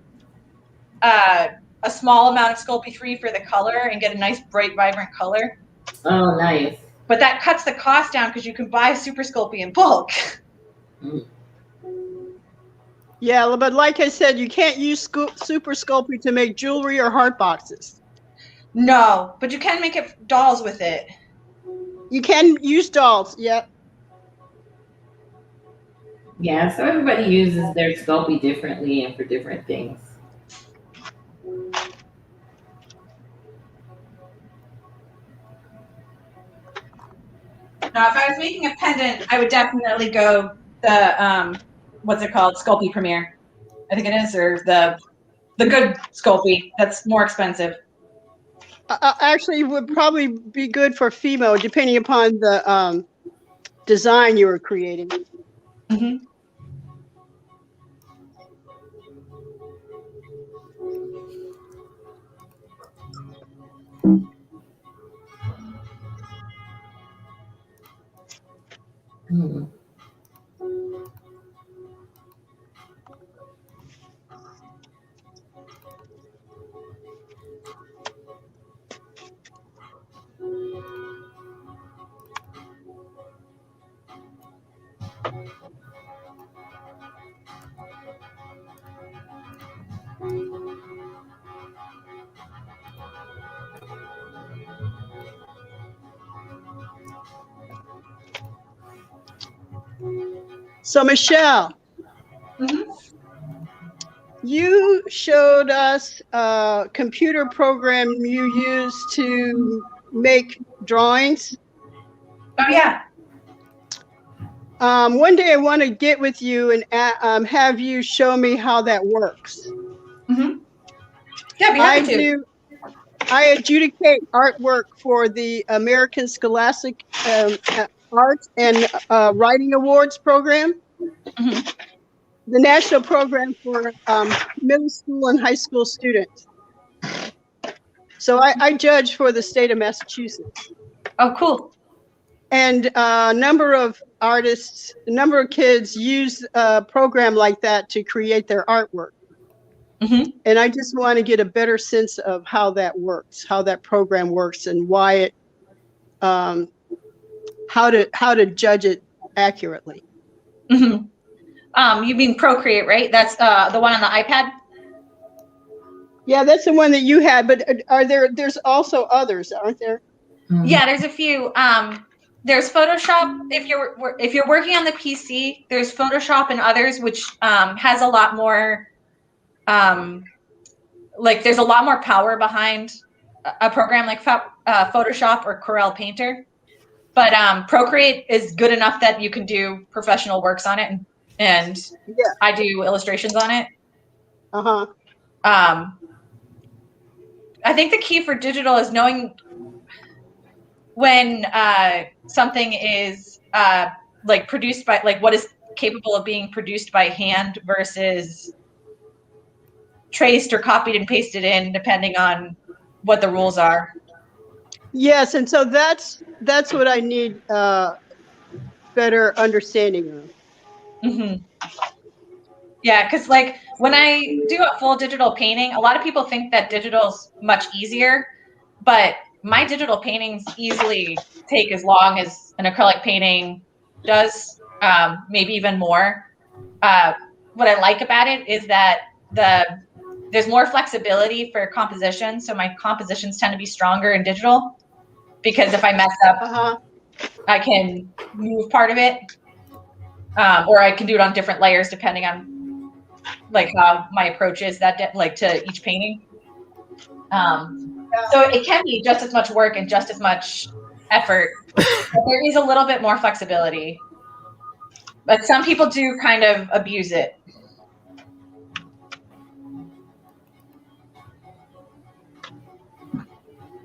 a small amount of Sculpey 3 for the color and get a nice, bright, vibrant color. Oh, nice. But that cuts the cost down because you can buy Super Sculpey in bulk. Yeah, but like I said, you can't use Super Sculpey to make jewelry or heart boxes. No, but you can make it dolls with it. You can use dolls, yeah. Yeah, so everybody uses their Sculpey differently and for different things. Now, if I was making a pendant, I would definitely go the what's it called, Sculpey Premier. I think it is, or the good Sculpey. That's more expensive. Actually, it would probably be good for female, depending upon the design you were creating. Mm-hmm. Hmm. So, Michelle, Mm-hmm. you showed us a computer program you use to make drawings. Oh yeah. One day I want to get with you and have you show me how that works. Mm-hmm. Yeah, be happy to. I adjudicate artwork for the American Scholastic Arts and Writing Awards program, Mm-hmm. the national program for middle school and high school students. So I judge for the state of Massachusetts. Oh, cool. And a number of artists, a number of kids use a program like that to create their artwork. Mm-hmm. And I just want to get a better sense of how that works, how that program works, and why it, how to judge it accurately. Mm-hmm. You mean Procreate, right? That's the one on the iPad. Yeah, that's the one that you had. But there's also others, aren't there? Yeah, there's a few. There's Photoshop. If you're working on the PC, there's Photoshop and others, which has a lot more. Like there's a lot more power behind a program like Photoshop or Corel Painter, but Procreate is good enough that you can do professional works on it, and I do illustrations on it. I think the key for digital is knowing when something is like produced by, like, what is capable of being produced by hand versus traced or copied and pasted in, depending on what the rules are. Yes, and so that's what I need better understanding of. Mm-hmm. Yeah, because like when I do a full digital painting, a lot of people think that digital's much easier, but my digital paintings easily take as long as an acrylic painting does, maybe even more. What I like about it is that there's more flexibility for composition, so my compositions tend to be stronger in digital, because if I mess up, I can move part of it, or I can do it on different layers depending on like how my approach is like to each painting. So it can be just as much work and just as much effort, but there is a little bit more flexibility. But some people do kind of abuse it.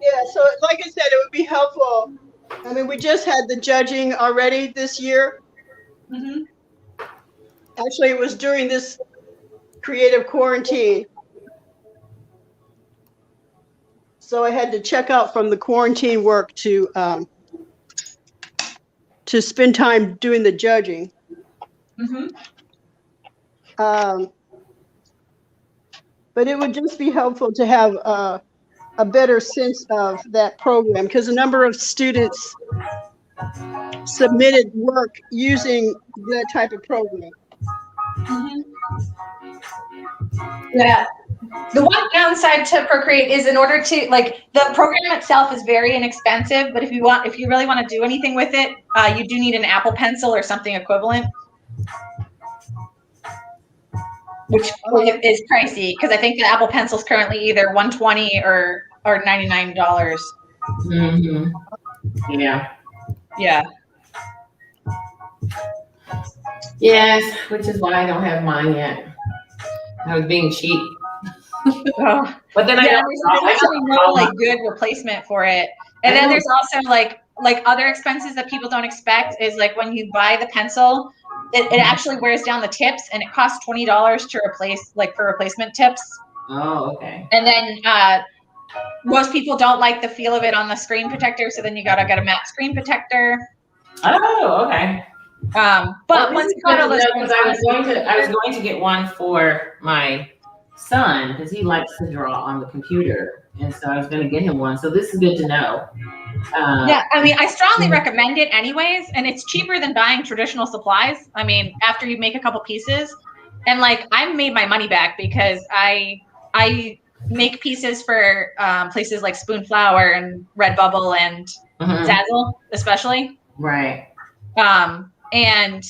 Yeah, so like I said, it would be helpful. I mean, we just had the judging already this year. Mm-hmm. Actually, it was during this creative quarantine. So I had to check out from the quarantine work to spend time doing the judging. Mm-hmm. But it would just be helpful to have a better sense of that program, because a number of students submitted work using that type of program. Mm-hmm. Yeah. The one downside to Procreate is, in order to, like, the program itself is very inexpensive, but if you really want to do anything with it, you do need an Apple Pencil or something equivalent, which is pricey, because I think the Apple Pencil is currently either $120 or $99. Mm-hmm. Yeah. Yeah. Yes, which is why I don't have mine yet. I was being cheap. Oh. But then there's actually no like good replacement for it. And then there's also like other expenses that people don't expect is, like, when you buy the pencil, it actually wears down the tips, and it costs $20 to replace, like, for replacement tips. Oh, okay. And then most people don't like the feel of it on the screen protector, so then you gotta get a matte screen protector. Oh, okay. But once you got all those, because I was going to get one for my son, because he likes to draw on the computer, and so I was going to get him one. So this is good to know. Yeah, I mean, I strongly recommend it anyways, and it's cheaper than buying traditional supplies. I mean, after you make a couple pieces, and like, I've made my money back because I make pieces for places like Spoonflower and Redbubble and Zazzle, especially. Right. And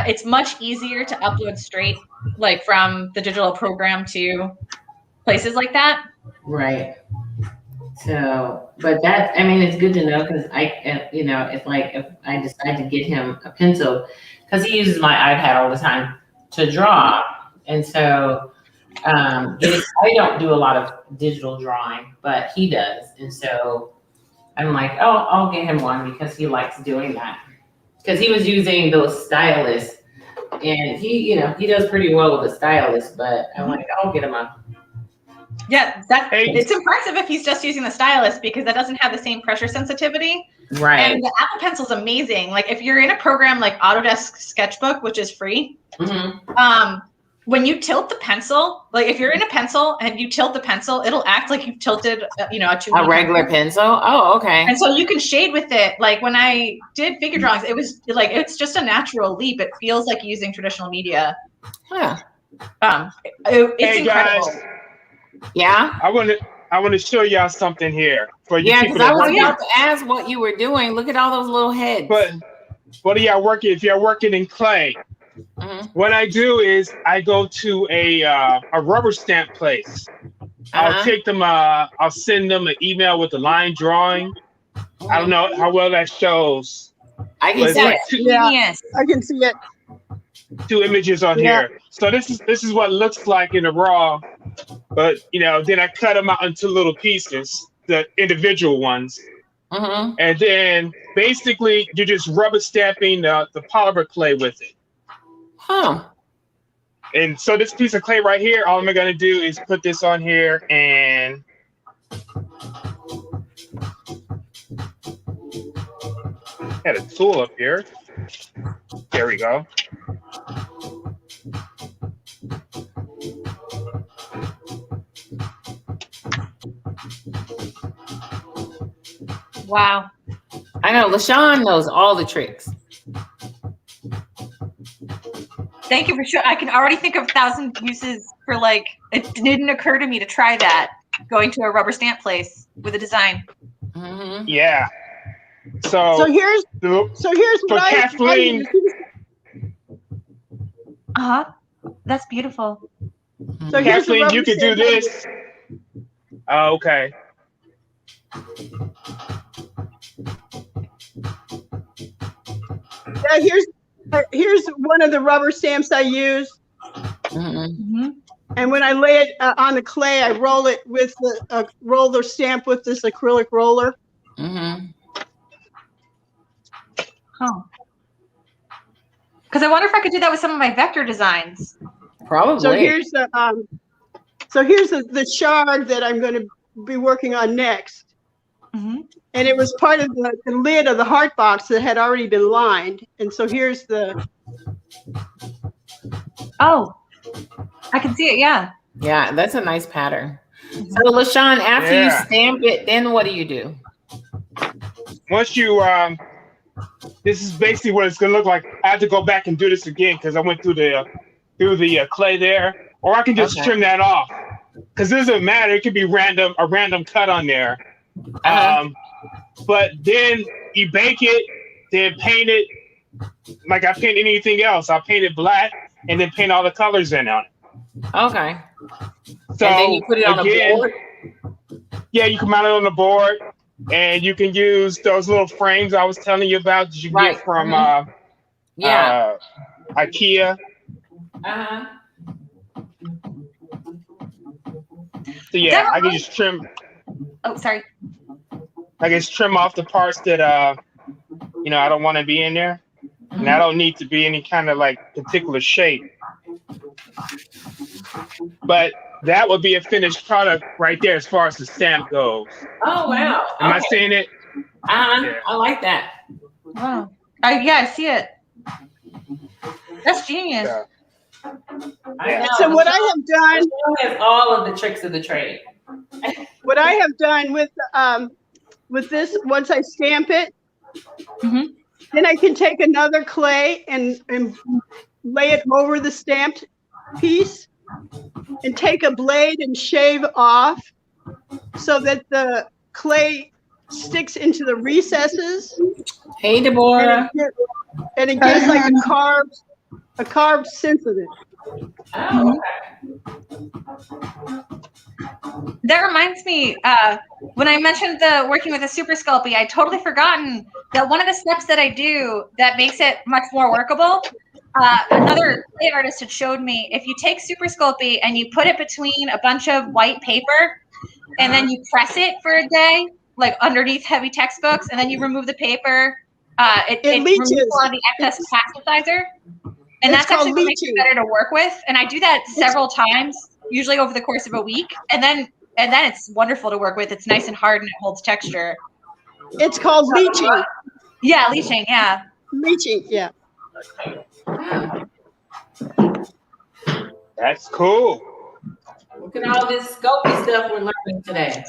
it's much easier to upload straight, like, from the digital program to places like that. Right. So, but that, I mean, it's good to know, because if I decide to get him a pencil, because he uses my iPad all the time to draw. And so I don't do a lot of digital drawing, but he does. And so I'm like, oh, I'll get him one, because he likes doing that. Because he was using those stylus, and he does pretty well with the stylus, but I'm like, I'll get him a. Yeah, it's impressive if he's just using the stylus, because that doesn't have the same pressure sensitivity. Right. And the Apple Pencil's amazing. Like, if you're in a program like Autodesk Sketchbook, which is free, when you tilt the pencil, like, if you're in a pencil and you tilt the pencil, it'll act like you've tilted, a regular pencil. Oh, okay. And so you can shade with it. Like, when I did figure drawings, it was like, it's just a natural leap. It feels like using traditional media. Huh. It's incredible. Guys. Yeah. I want to show y'all something here for you. Yeah, people because I was working. about to ask what you were doing. Look at all those little heads. But what are y'all working? If you're working in clay, what I do is I go to a rubber stamp place, I'll take them. I'll send them an email with the line drawing. I don't know how well that shows. I can see it. Genius. I can see it. 2 images on here. So this is what it looks like in the raw. But then I cut them out into little pieces, the individual ones. And then basically you're just rubber stamping the polymer clay with it. And so this piece of clay right here, all I'm gonna do is put this on here and had a tool up here. There we go. Wow. I know LaShawn knows all the tricks. Thank you for sure. I can already think of 1,000 uses for like. It didn't occur to me to try that. Going to a rubber stamp place with a design. Yeah. So here's what Kathleen. That's beautiful. So here's Kathleen, you could do this. Oh, okay. Yeah, here's one of the rubber stamps I use. And when I lay it on the clay, I roll it with the roller stamp with this acrylic roller. Because I wonder if I could do that with some of my vector designs. Probably. So here's the shard that I'm going to be working on next. And it was part of the lid of the heart box that had already been lined. And so here's the. Oh, I can see it. Yeah. Yeah, that's a nice pattern. So LaShawn, after you stamp it, then what do you do? Once you this is basically what it's gonna look like. I have to go back and do this again because I went through the clay there, or I can just trim that off because it doesn't matter. It could be a random cut on there. But then you bake it, then paint it like I paint anything else. I'll paint it black and then paint all the colors in on it. Okay. So and then you put it on a board? Yeah, you can mount it on the board. And you can use those little frames I was telling you about that you get from IKEA. So yeah, I can just trim. Oh, sorry. I can just trim off the parts that I don't want to be in there, and I don't need to be any kind of like particular shape. But that would be a finished product right there as far as the stamp goes. Oh wow! Am I saying it? I like that. Wow. I see it. That's genius. Yeah. So what I have done has all of the tricks of the trade. What I have done with this, once I stamp it, then I can take another clay and lay it over the stamped piece and take a blade and shave off so that the clay sticks into the recesses. Hey, Deborah. And it gives like a carved sense of it. Oh, That reminds me, when I mentioned the working with a Super Sculpey, I totally forgotten that one of the steps that I do that makes it much more workable. Another clay artist had showed me, if you take Super Sculpey and you put it between a bunch of white paper and then you press it for a day, like underneath heavy textbooks, and then you remove the paper, it removes a lot of the excess plasticizer. And that's actually what makes it better to work with. And I do that several times, usually over the course of a week. And then it's wonderful to work with. It's nice and hard and it holds texture. It's called leaching. Yeah, leaching, yeah. Leaching, yeah. That's cool. look at all this scopy stuff we're learning today.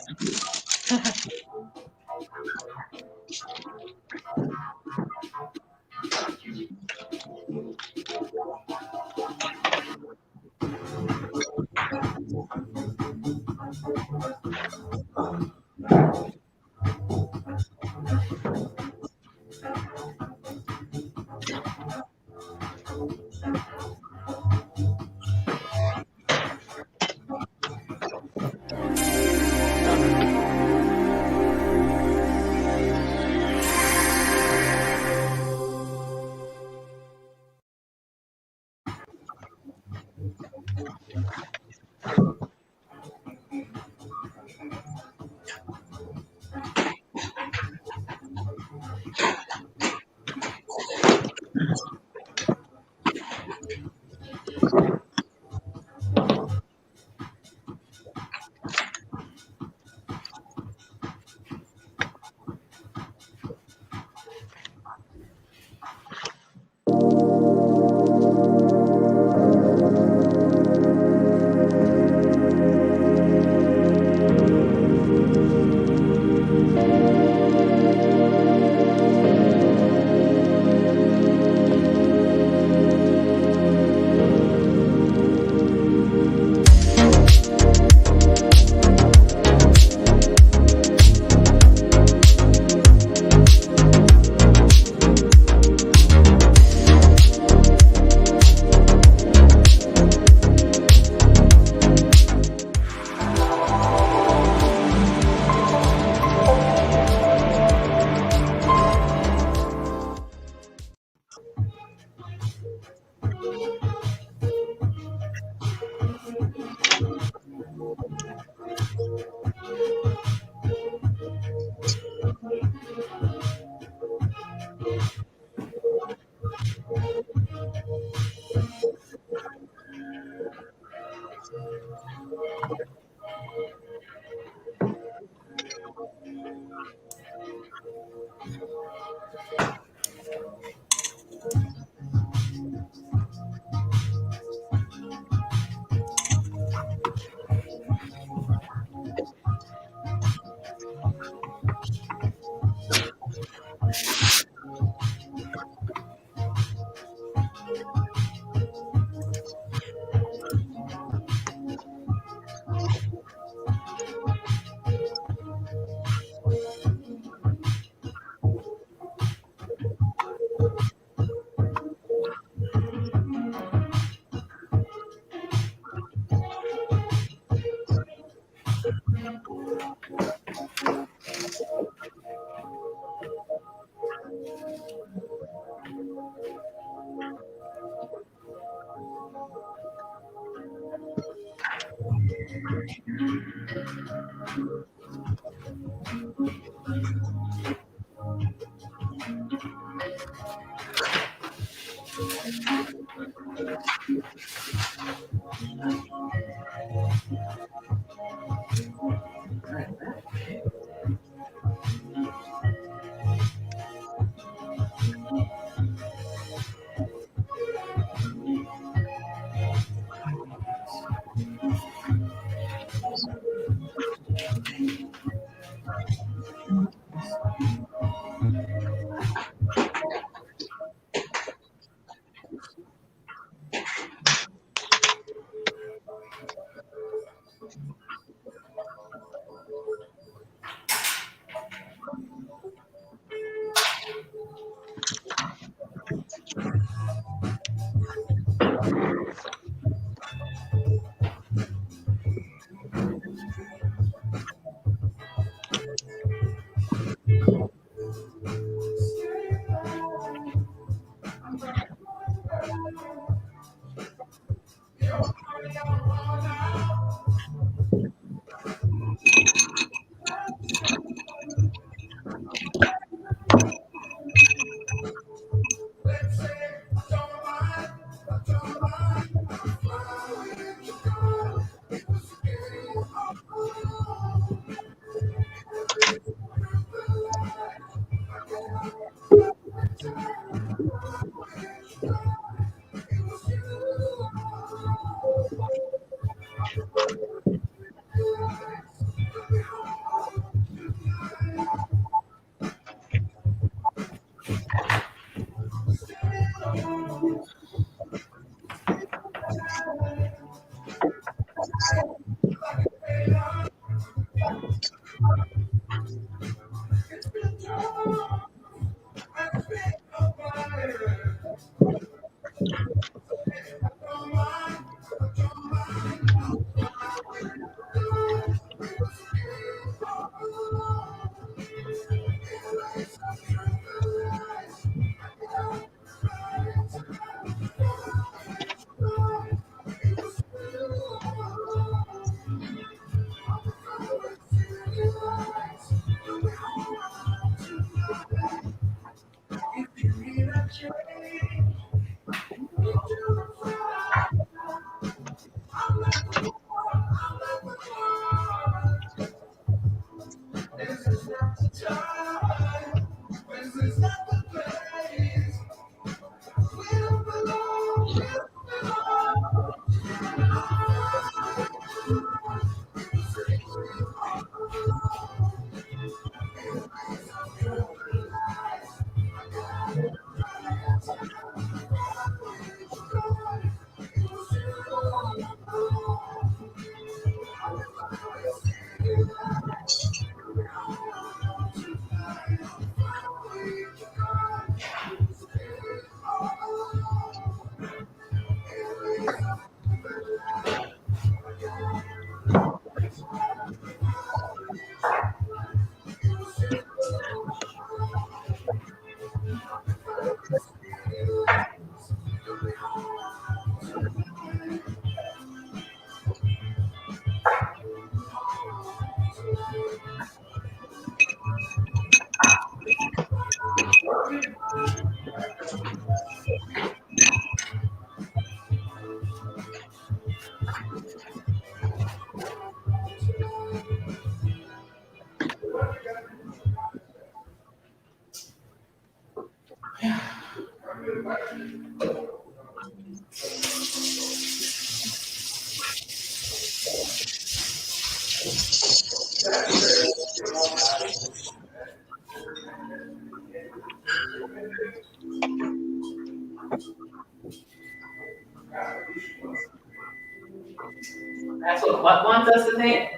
That's what wants us to think.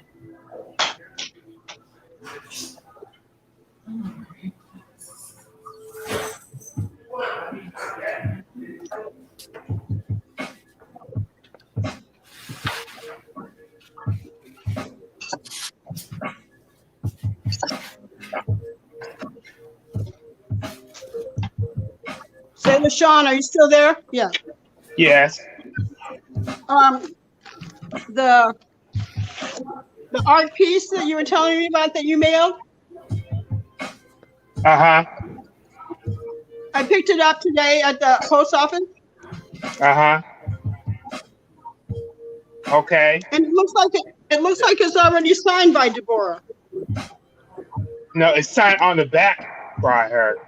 Sailor Sean, are you still there? Yeah. Yes. The The art piece that you were telling me about that you mailed. Uh-huh. I picked it up today at the post office. Uh-huh. Okay. And it looks like it's already signed by Deborah. No, it's signed on the back, I heard.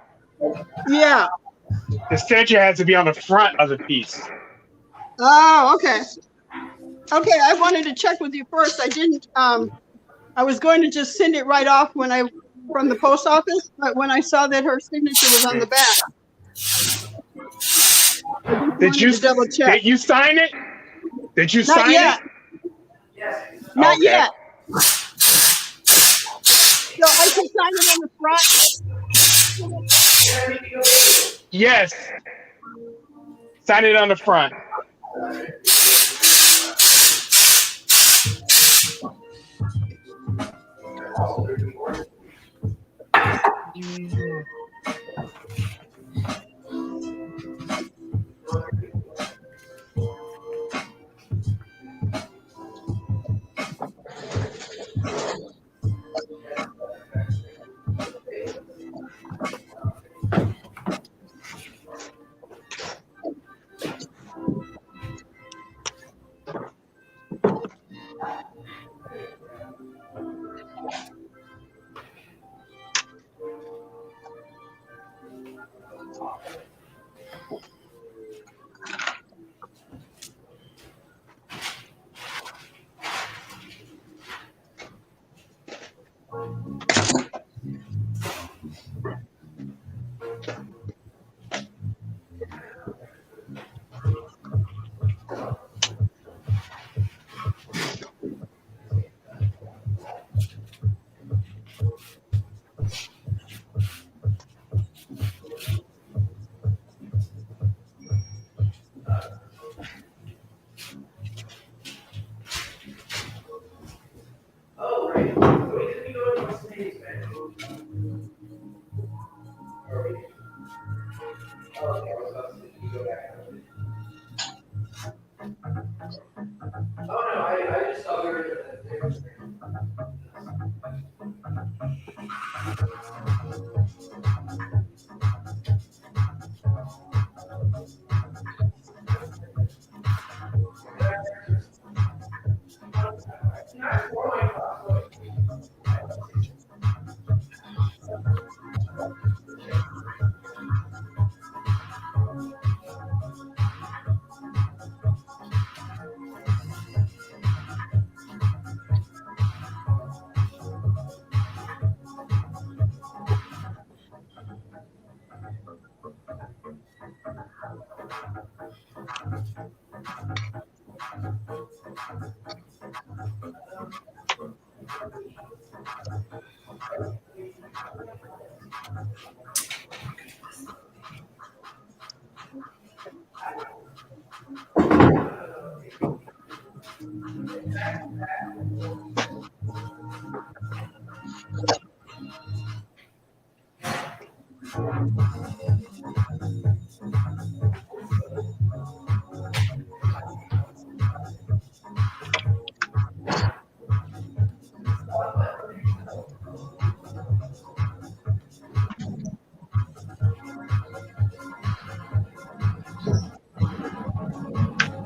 Yeah. The signature has to be on the front of the piece. Oh, okay. Okay, I wanted to check with you first. I didn't. I was going to just send it right off from the post office, but when I saw that her signature was on the back, Did you double check? Did you sign it? Did you Not sign yet. it? Not Okay. yet. So I can sign it on the front. Yes. Sign it on the front.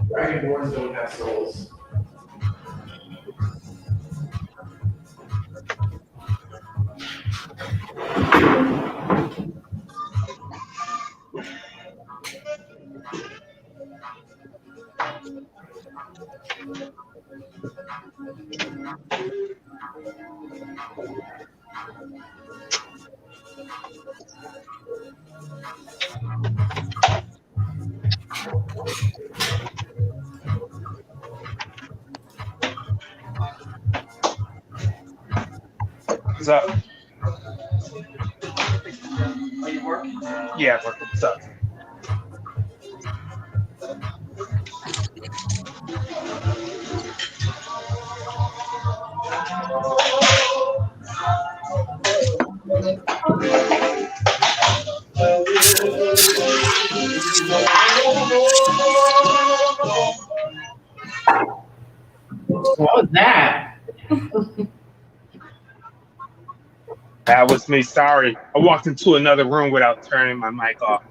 Dragonborns don't have souls. What's up? Are you working? Yeah, working. What's up? What was that? That was me. Sorry. I walked into another room without turning my mic off.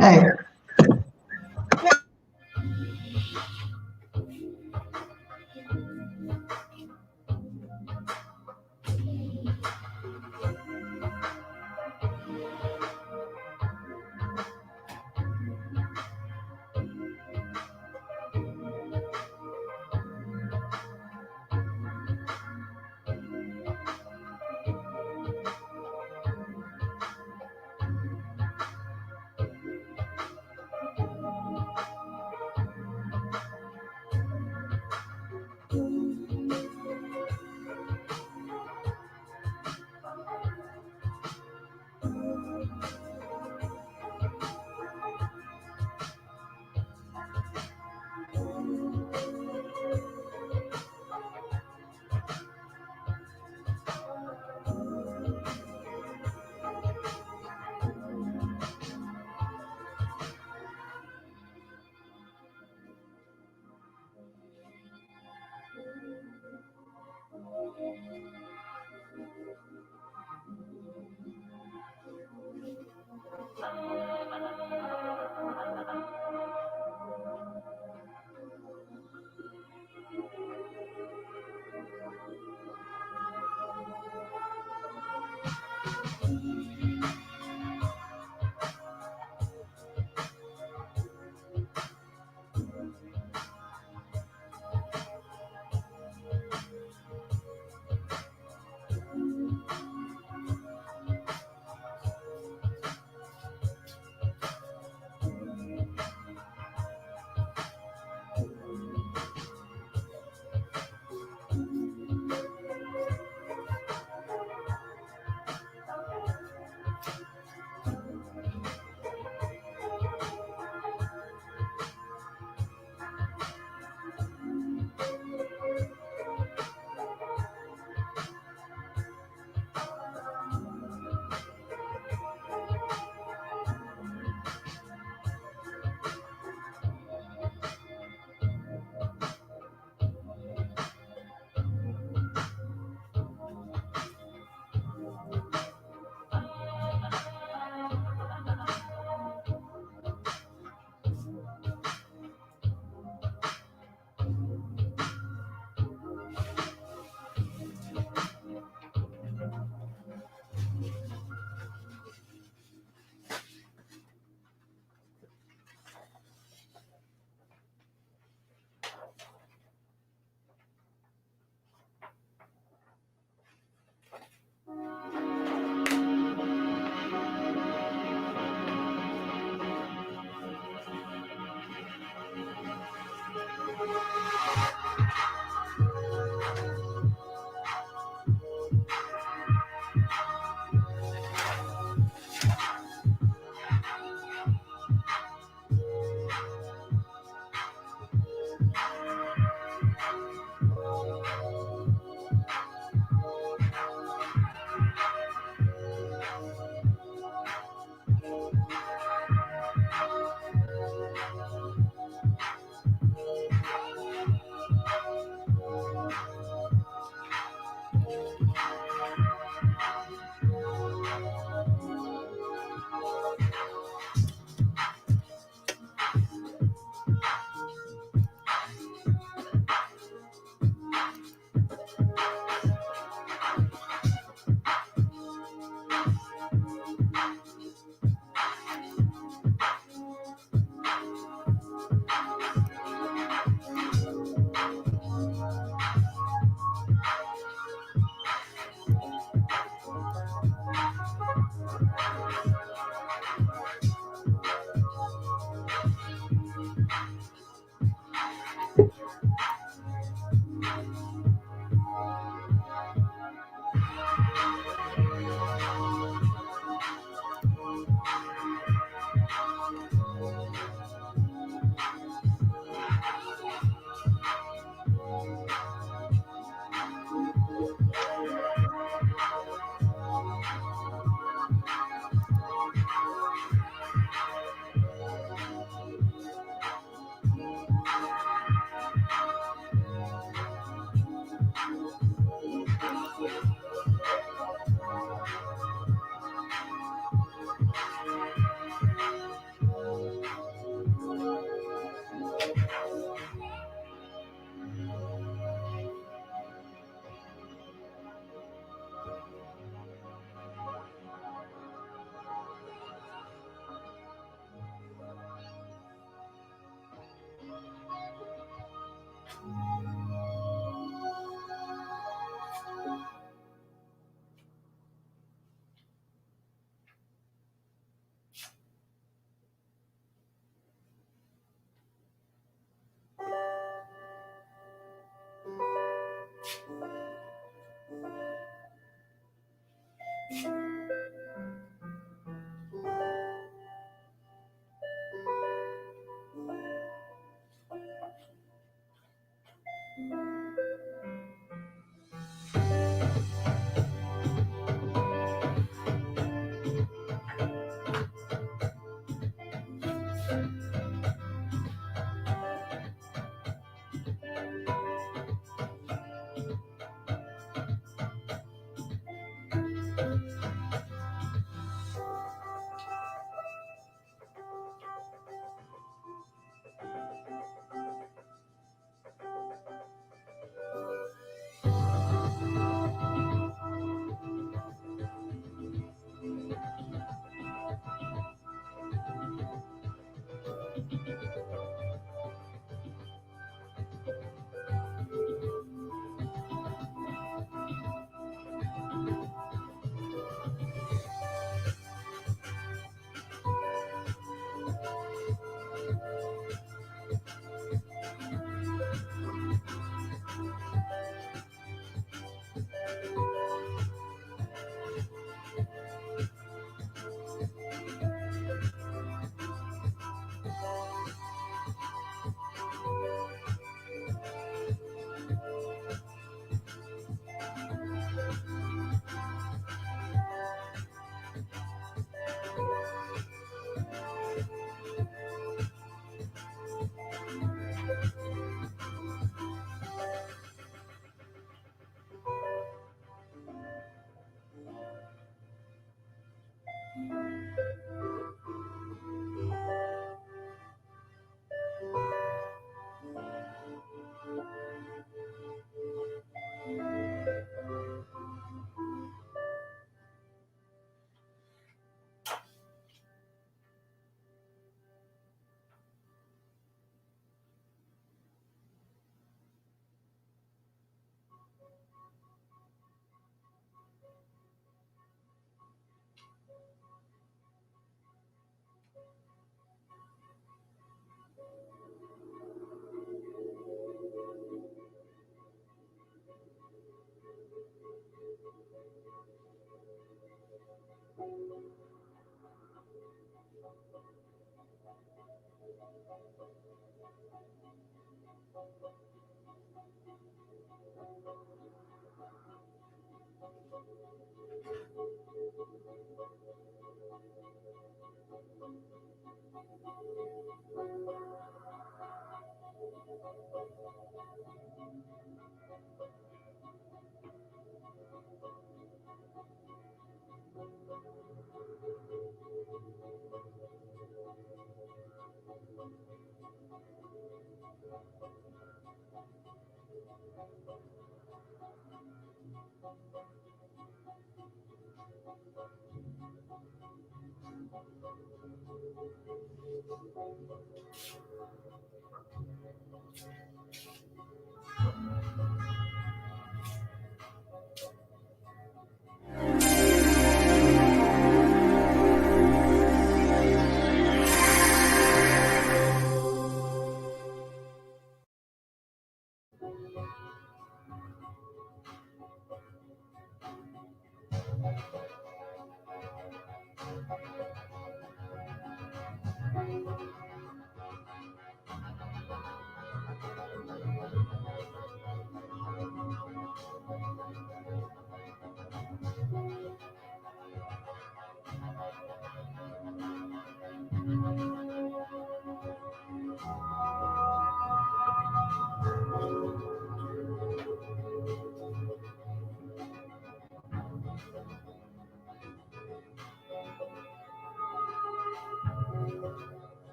Hey,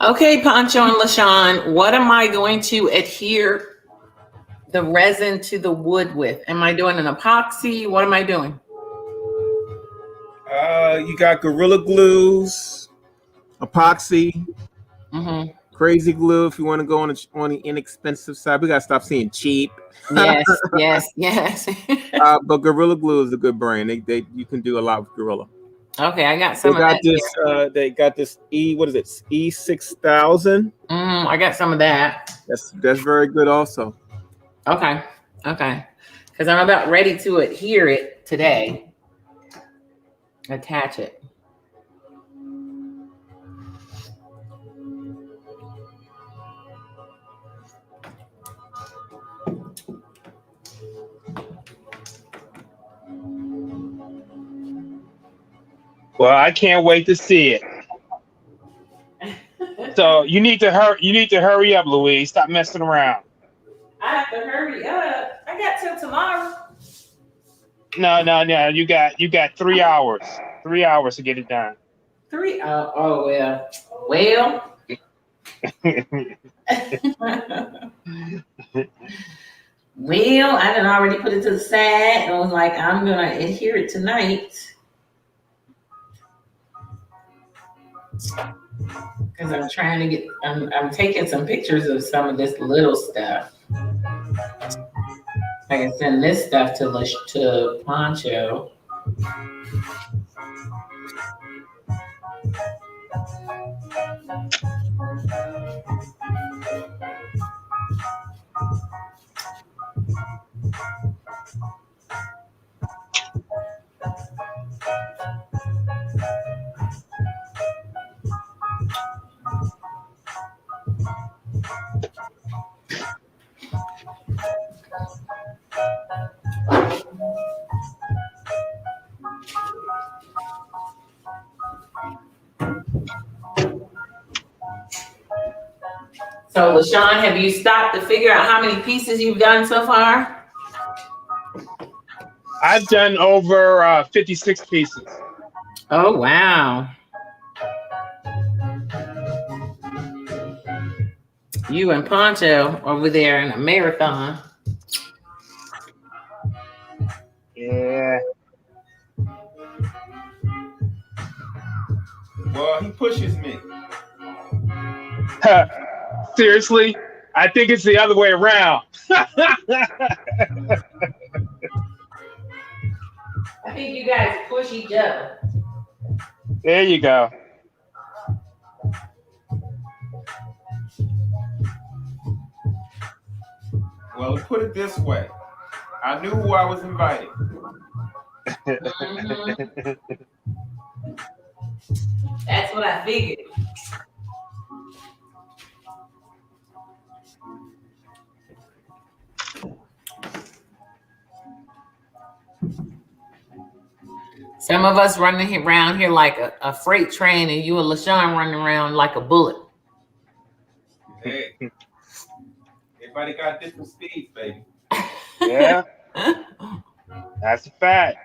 Okay, Pancho and LaShawn, what am I going to adhere the resin to the wood with? Am I doing an epoxy? What am I doing? You got Gorilla Glues, epoxy, crazy glue if you want to go on the inexpensive side. We got to stop seeing cheap. Yes, yes. But Gorilla Glue is a good brand. They you can do a lot with Gorilla. Okay, I got some of that. They got this what is it? E6000. I got some of that. That's very good also. Okay. Because I'm about ready to adhere it today. Attach it. Well, I can't wait to see it. So you need to hurry. You need to hurry up, Louise. Stop messing around. I have to hurry up. I got till tomorrow. No. You got 3 hours. 3 hours to get it done. 3 oh well. Well. Well, I done already put it to the side. I was like, I'm gonna adhere it tonight. Because I'm trying to get I'm taking some pictures of some of this little stuff. I can send this stuff to Poncho. So, LaShawn, have you stopped to figure out how many pieces you've done so far? I've done over 56 pieces. Oh, wow. You and Poncho over there in a marathon. Yeah. Well, he pushes me. Seriously? I think it's the other way around. I think you guys push each other. There you go. Well, put it this way. I knew who I was inviting. Mm-hmm. That's what I figured. Some of us running around here like a freight train, and you and LaShawn running around like a bullet. Hey, everybody got different speeds, baby. Yeah, that's a fact.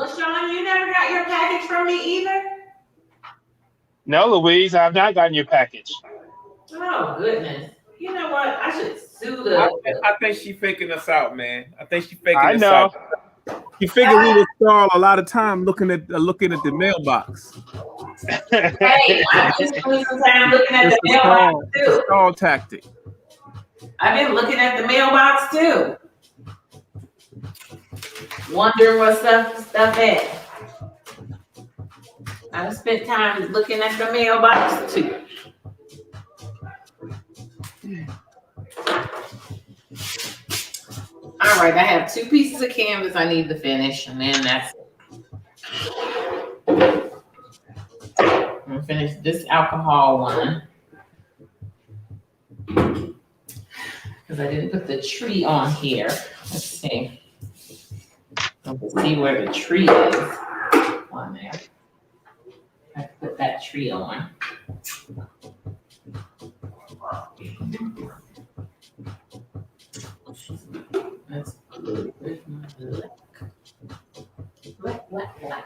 LaShawn, you never got your package from me either? No, Louise, I've not gotten your package. Oh, goodness. You know what? I should sue the... I think she's faking us out, man. I think she's faking I us know. out. She figured we would spend a lot of time looking at the mailbox. Hey, I've been spending some time looking at the mailbox It's a too. stall tactic. I've been looking at the mailbox too. Wondering what stuff at. I've spent time looking at the mailbox too. All right, I have 2 pieces of canvas I need to finish, and then that's it. I'm gonna finish this alcohol one because I didn't put the tree on here. Let's see. Let's see where the tree is on there. I put that tree on. That's good. Where's my black.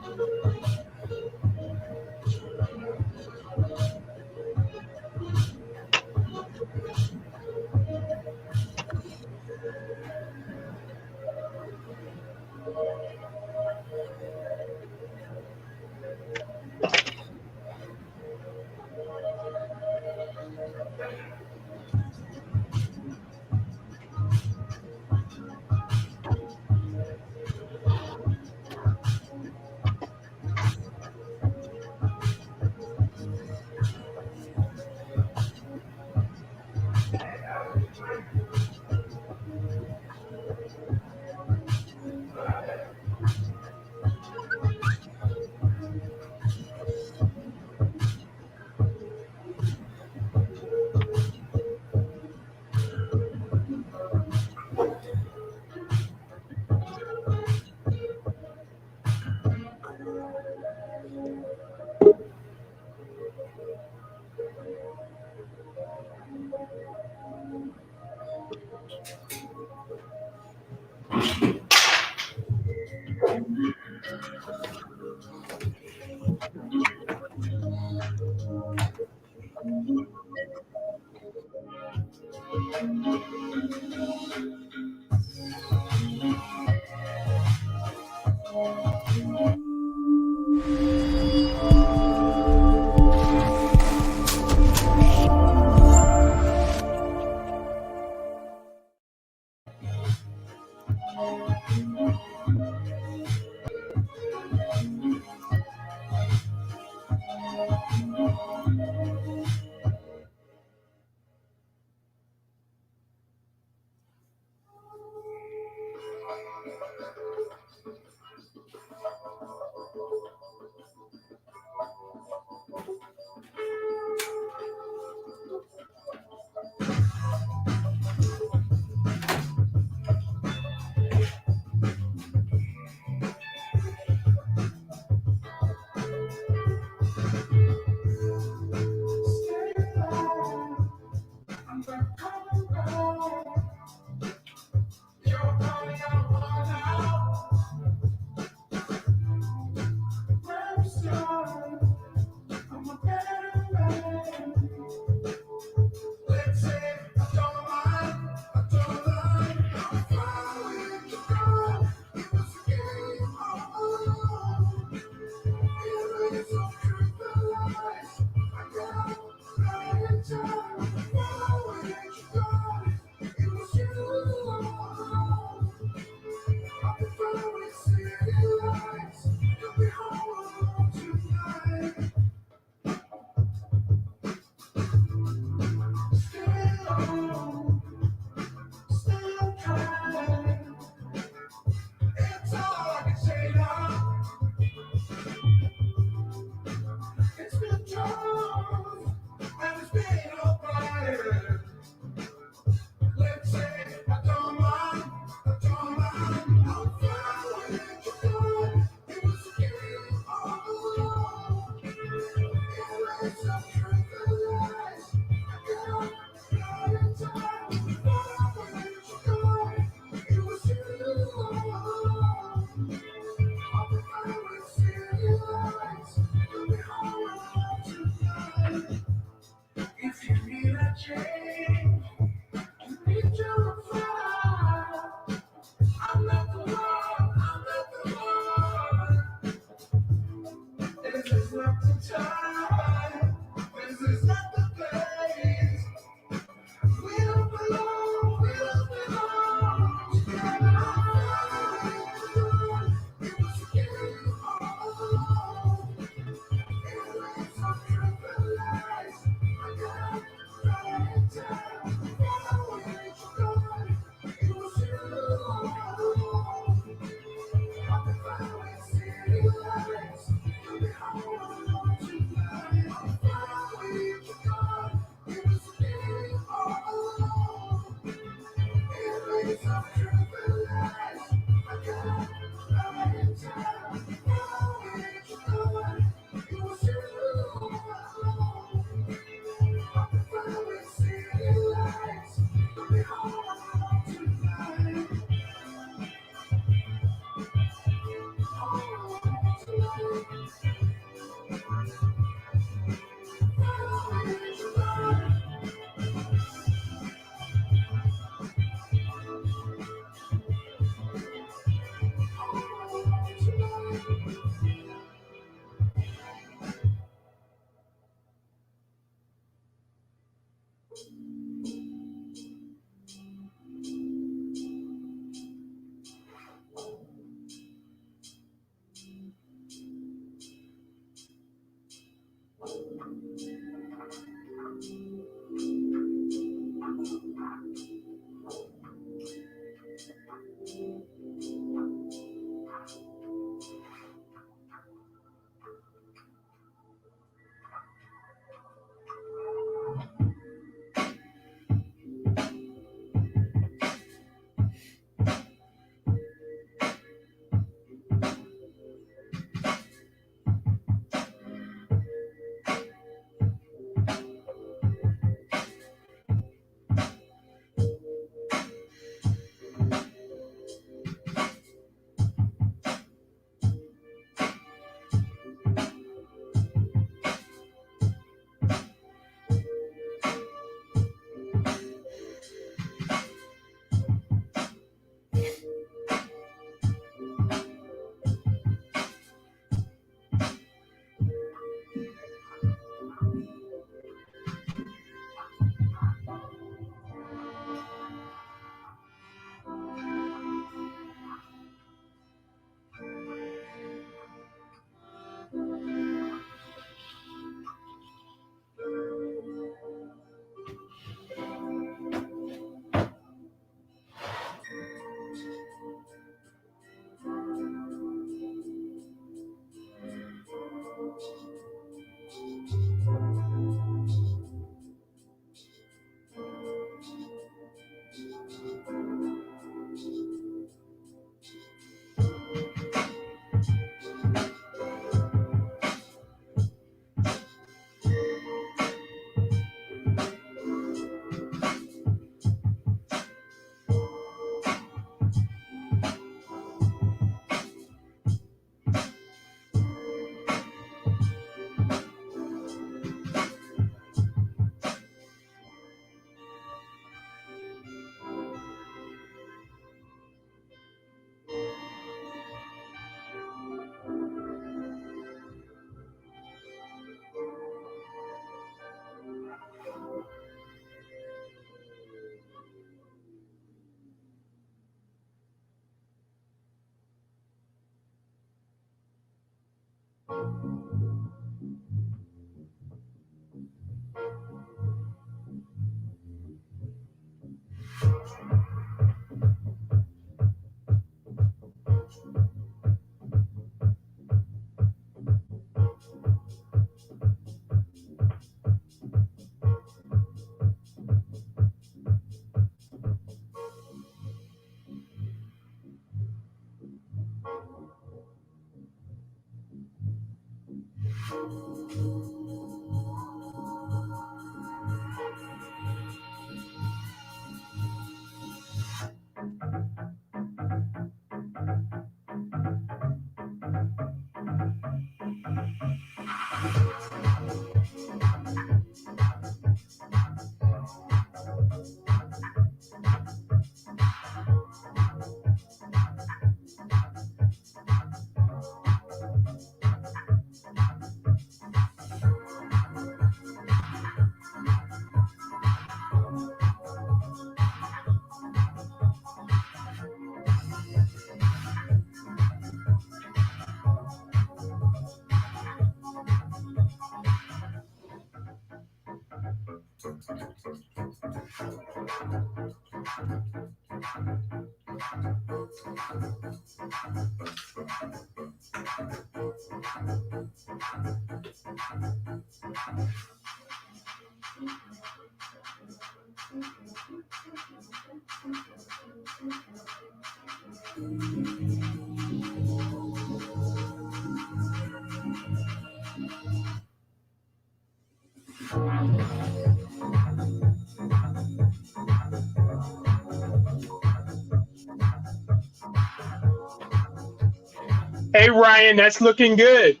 Hey, Ryan, that's looking good.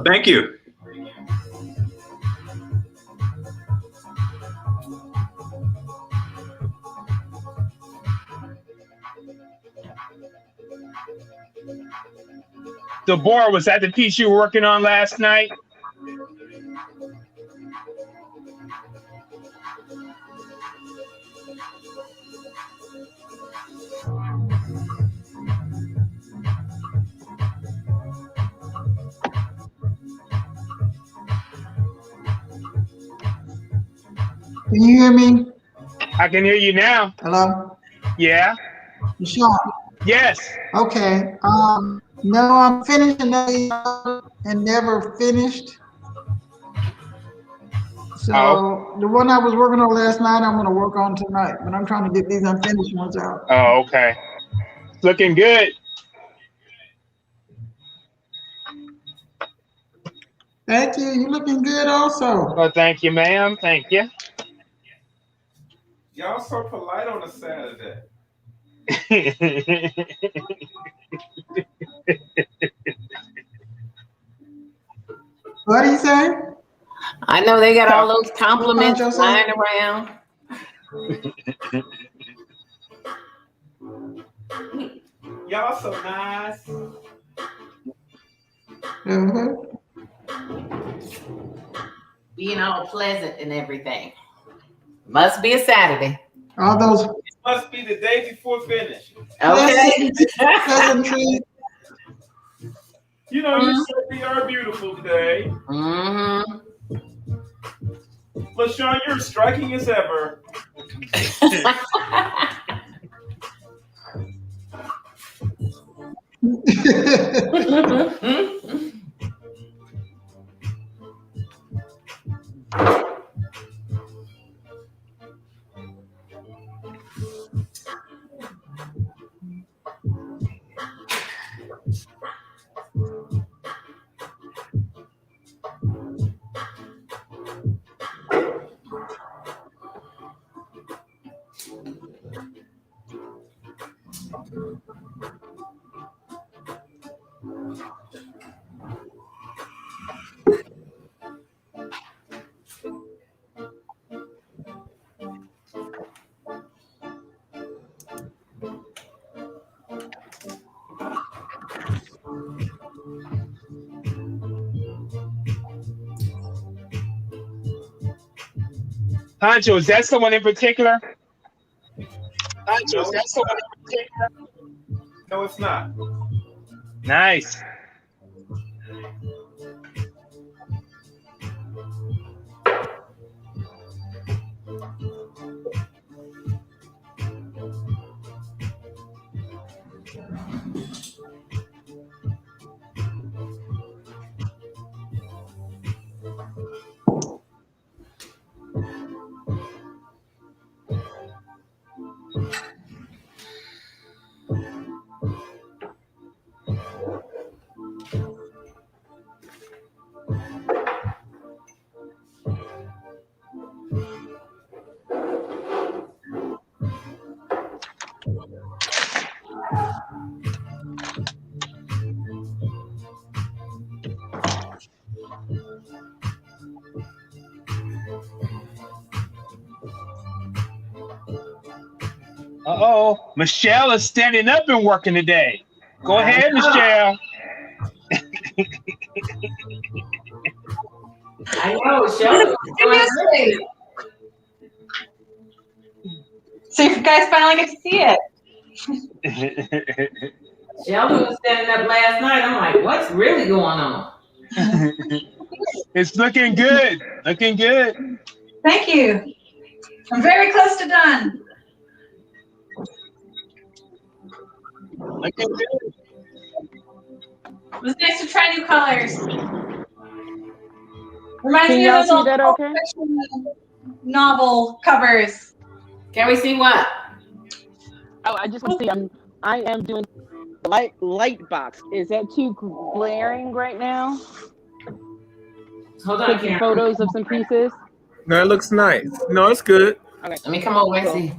Thank you. Deborah, was that the piece you were working on last night? Can you hear me? I can hear you now. Hello? Yeah? Sean? Yes. Okay. No, I'm finishing and never finished. So Oh. the one I was working on last night, I'm gonna work on tonight, but I'm trying to get these unfinished ones out. Oh, okay. Looking good. Thank you. You're looking good also. Well, thank you, ma'am. Thank you. Y'all so polite on a Saturday. What do you say? I know they got all those compliments flying around. Y'all so nice. Being all pleasant and everything. Must be a Saturday. All those. It must be the day before finish. Okay. Pleasantries. You know, you certainly are beautiful today. Mm-hmm. LaShawn, you're as striking as ever. Honcho, is that someone in particular? No, no, it's not. Nice. Uh-oh. Michelle is standing up and working today. Go ahead, Michelle. I know, Sheldon. So you guys finally get to see it. Sheldon was standing up last night. I'm like, what's really going on? It's looking good. Looking good. Thank you. I'm very close to done. Looking good. It was nice to try new colors. Reminds Can me y'all of those see old that okay? fiction novel covers. Can we see what? Oh, I just want to see. I am doing light box. Is that too glaring right now? Hold on, Take some Karen. photos of some pieces. No, it looks nice. No, it's good. Okay. Let me come over and Cool. see.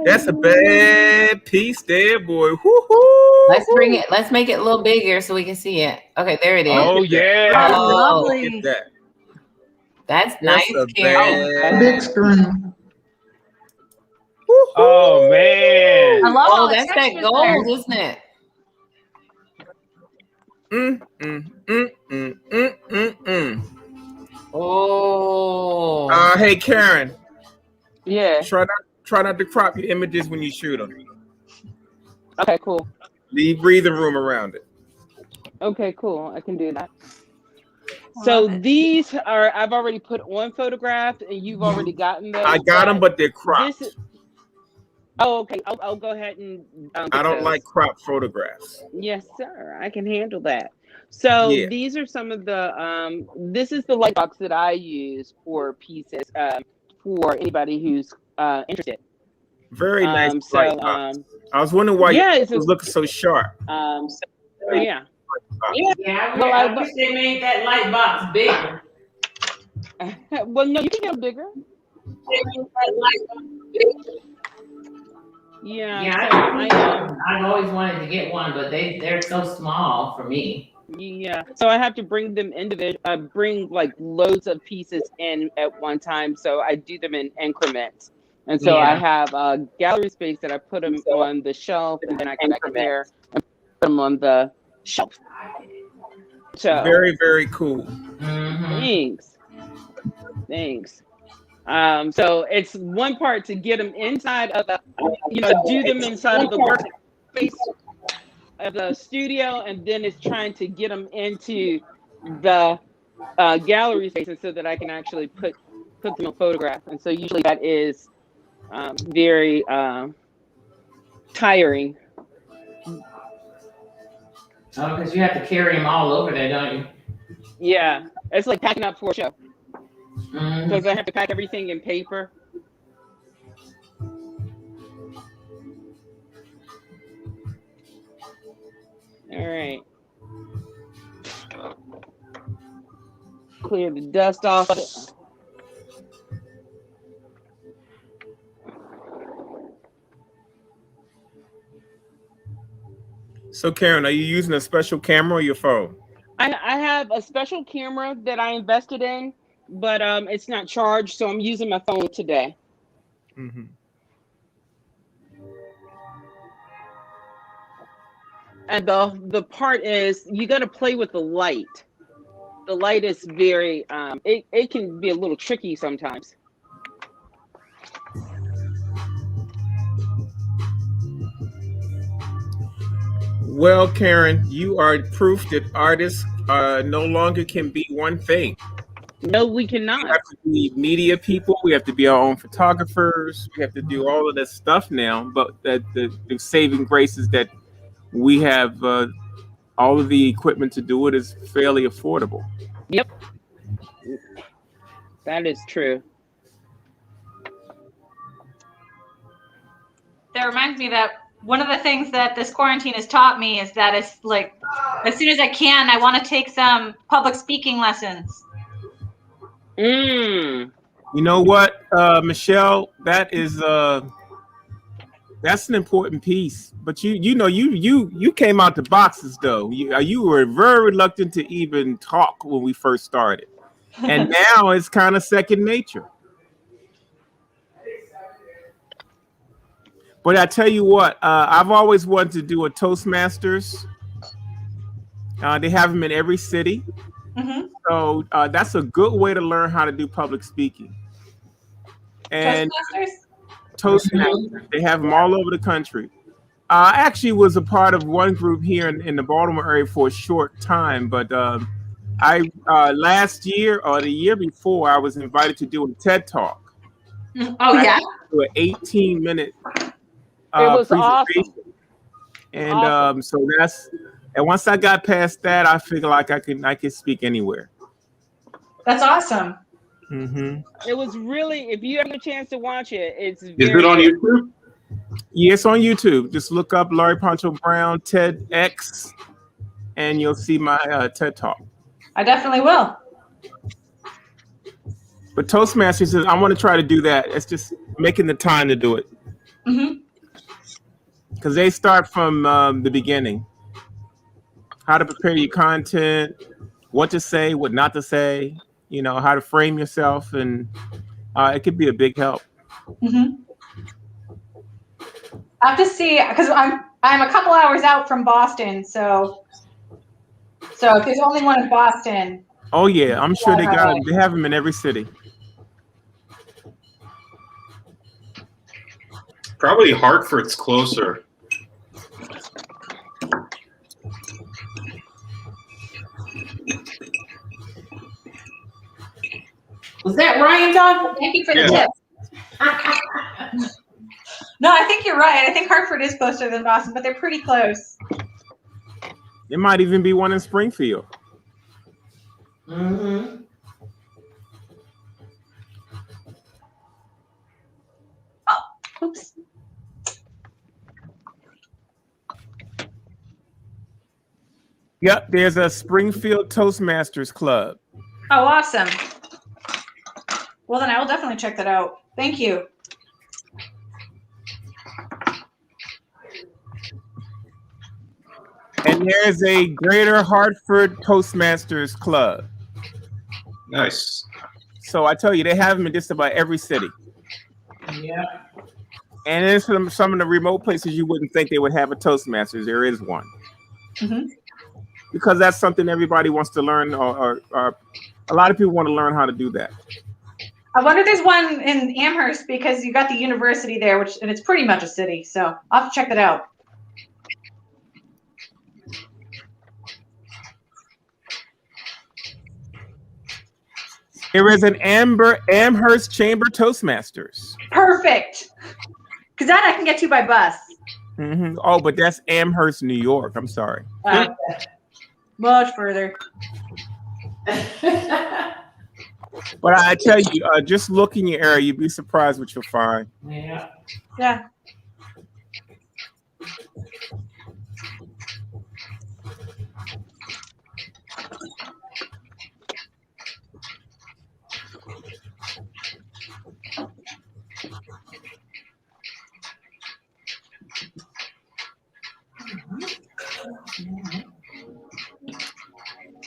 That's a bad piece there, boy. Woo-hoo. Let's bring it. Let's make it a little bigger so we can see it. Okay, there it is. Oh, yeah. Oh, Lovely. Look at that. that's nice, a Karen. bad- Big screen. Oh, man. I love all Oh, the that's that textures gold, there. isn't it? Oh. Hey, Karen. Yeah. Try not to crop your images when you shoot them. Okay. Cool. Leave breathing room around it. Okay. Cool. I can do that. So these are I've already put on photographed, and you've already gotten those. I got them, but they're cropped. Oh, okay. I'll go ahead and. I don't those. like cropped photographs. Yes, sir. I can handle that. So Yeah. these are some of the. This is the light box that I use for pieces. For anybody who's interested. Very nice. So light box. I was wondering why it was looking so sharp. Yeah. Yeah, I wish they made that light box bigger. Well, no, you can get them bigger. Yeah. I've always wanted to get one, but they're so small for me. Yeah. So I have to bring them bring like loads of pieces in at one time. So I do them in increments. And so I have a gallery space that I put them on the shelf, and then I come back in here and put them on the shelf. So Very, very cool. Thanks. So it's one part to get them inside of the, do them inside of the workspace of the studio, and then it's trying to get them into the gallery space, and so that I can actually put them on photograph. And so usually that is very tiring. Oh, because you have to carry them all over there, don't you? Yeah, it's like packing up for a show. Because I have to pack everything in paper. All right. Clear the dust off of it. So, Karen, are you using a special camera or your phone? I have a special camera that I invested in, but it's not charged, so I'm using my phone today. Mm-hmm. And the part is you got to play with the light. The light is very it can be a little tricky sometimes. Well, Karen, you are proof that artists no longer can be one thing. No, we We cannot. have to be media people. We have to be our own photographers. We have to do all of this stuff now. But the saving grace is that we have all of the equipment to do it is fairly affordable. Yep, that is true. That reminds me that one of the things that this quarantine has taught me is that it's like, as soon as I can, I want to take some public speaking lessons. Mm. You know what, Michelle? That's an important piece. But you came out the boxes though. You were very reluctant to even talk when we first started, and now it's kind of second nature. But I tell you what, I've always wanted to do a Toastmasters. They have them in every city, Mm-hmm. so that's a good way to learn how to do public speaking. And Toastmasters? Toastmasters, they have them all over the country. I actually was a part of one group here in the Baltimore area for a short time, but I last year or the year before, I was invited to do a TED Talk. Oh, yeah? Do an 18-minute It was presentation. awesome. And Awesome. so and once I got past that, I figured like I can speak anywhere. That's awesome. Hmm. It was really, if you have a chance to watch it, it's Is very it on good. YouTube? Yeah, it's on YouTube. Just look up Laurie Poncho Brown TEDx, and you'll see my TED Talk. I definitely will. But Toastmasters says I want to try to do that. It's just making the time to do it Mm-hmm. because they start from the beginning. How to prepare your content, what to say, what not to say. You know how to frame yourself, and it could be a big help. Mm-hmm. I have to see, because I'm a couple hours out from Boston, so if there's only one in Boston. Oh yeah, I'm sure they got them. They have them in every city. Probably Hartford's closer. Was that Ryan talking? Thank you for the Yeah. tip. No, I think you're right. I think Hartford is closer than Boston, but they're pretty close. There might even be one in Springfield. Mm-hmm. Oops. Yep, there's a Springfield Toastmasters Club. Oh, awesome. Well, then I will definitely check that out. Thank you. And there's a Greater Hartford Toastmasters Club. Nice. So I tell you, they have them in just about every city. Yeah. And in some of the remote places, you wouldn't think they would have a Toastmasters. There is one. Mm-hmm. Because that's something everybody wants to learn, or a lot of people want to learn how to do that. I wonder if there's one in Amherst because you got the university there, and it's pretty much a city. So I'll have to check that out. There is an Amherst Chamber Toastmasters. Perfect. Because that I can get to by bus. Mm-hmm. Oh, but that's Amherst, New York. I'm sorry. Much further. But I tell you, just look in your area, you'd be surprised what you'll find. Yeah. Yeah.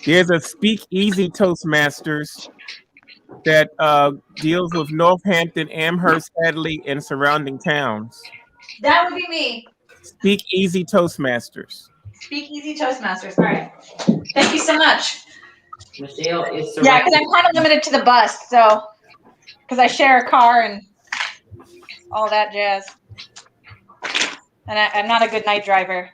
There's a Speakeasy Toastmasters that deals with Northampton, Amherst, Hadley, and surrounding towns. That would be me. Speakeasy Toastmasters. Speak Easy Toastmasters. All right. Thank you so much. Michelle is Yeah, because I'm kind of limited to the bus, so because I share a car and all that jazz, and I'm not a good night driver.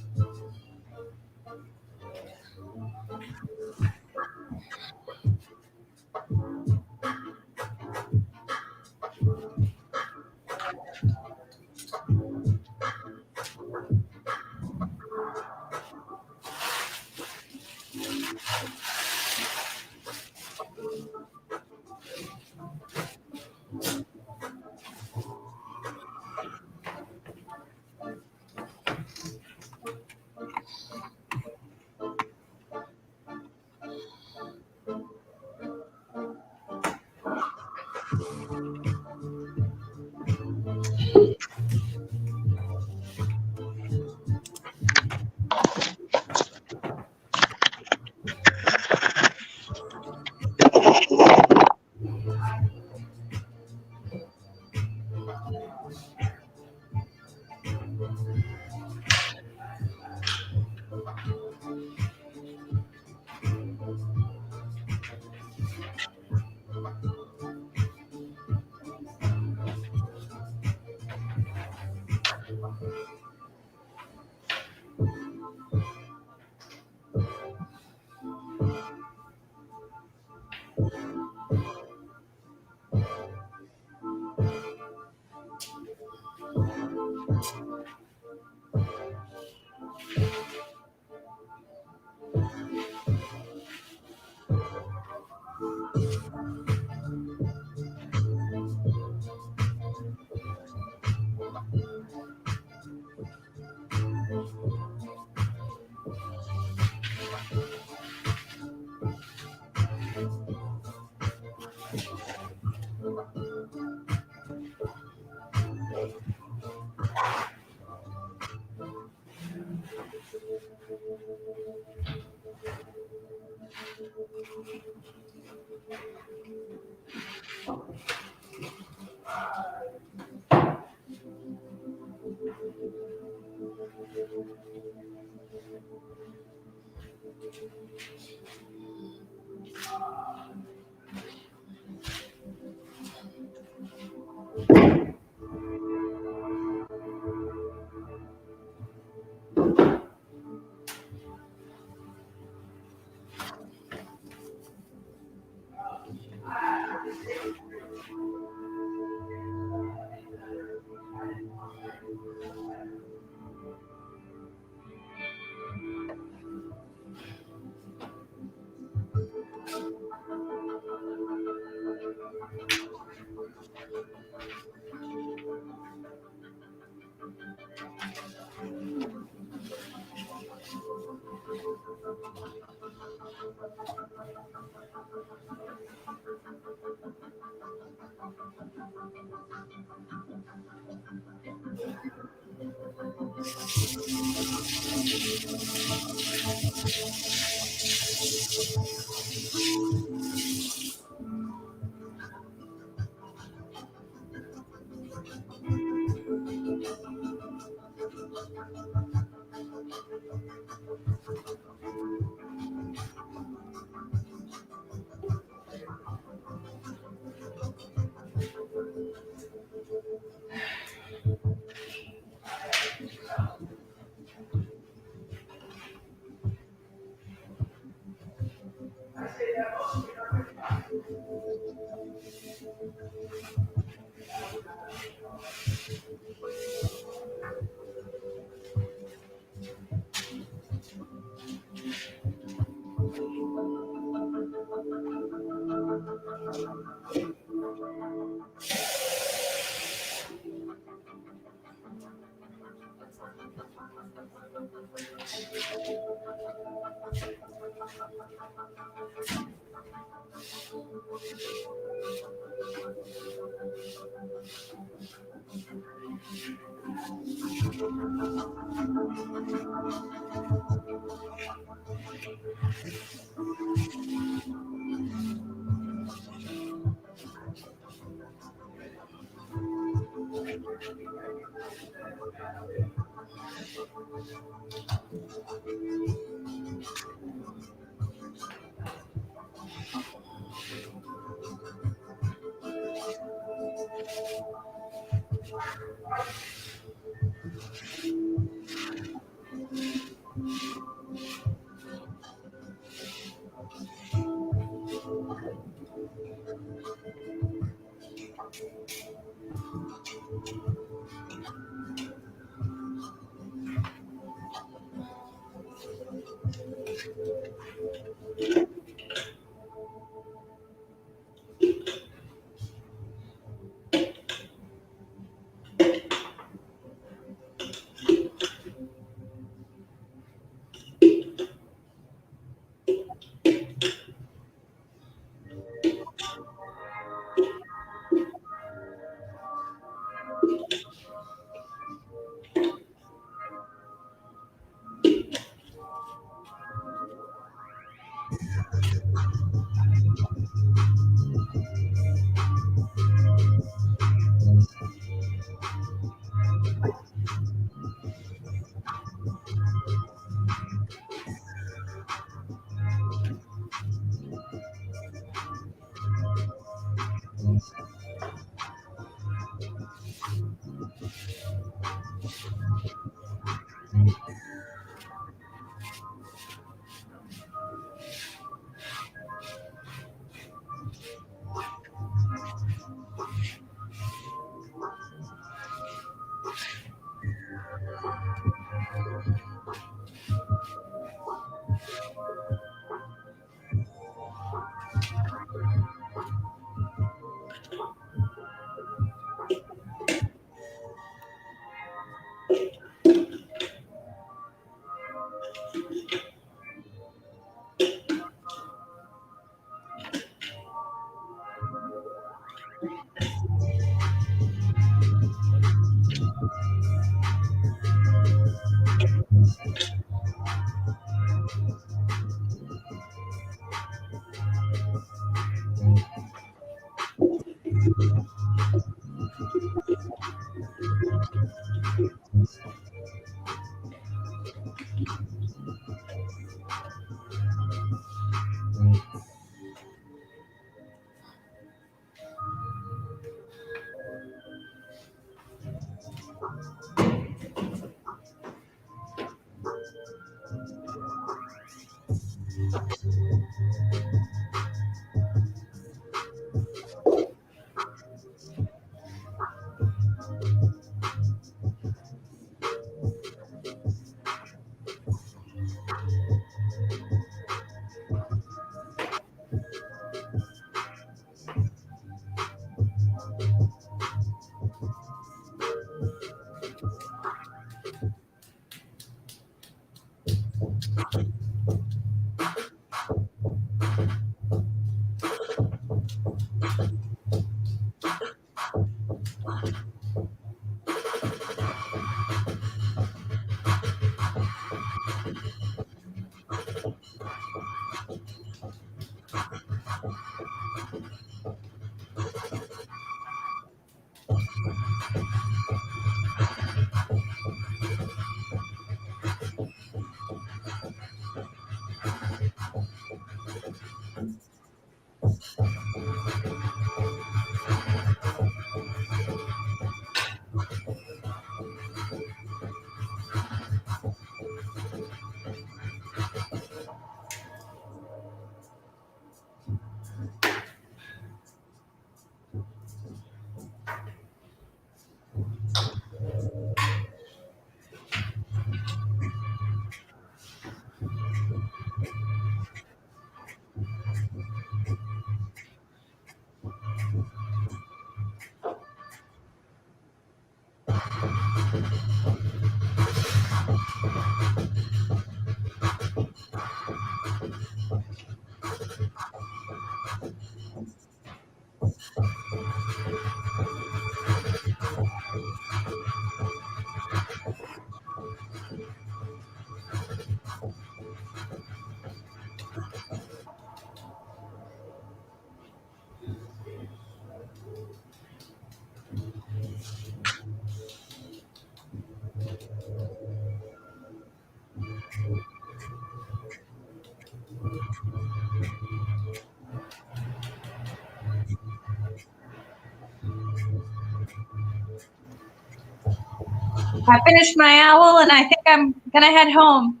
I finished my owl and I think I'm gonna head home.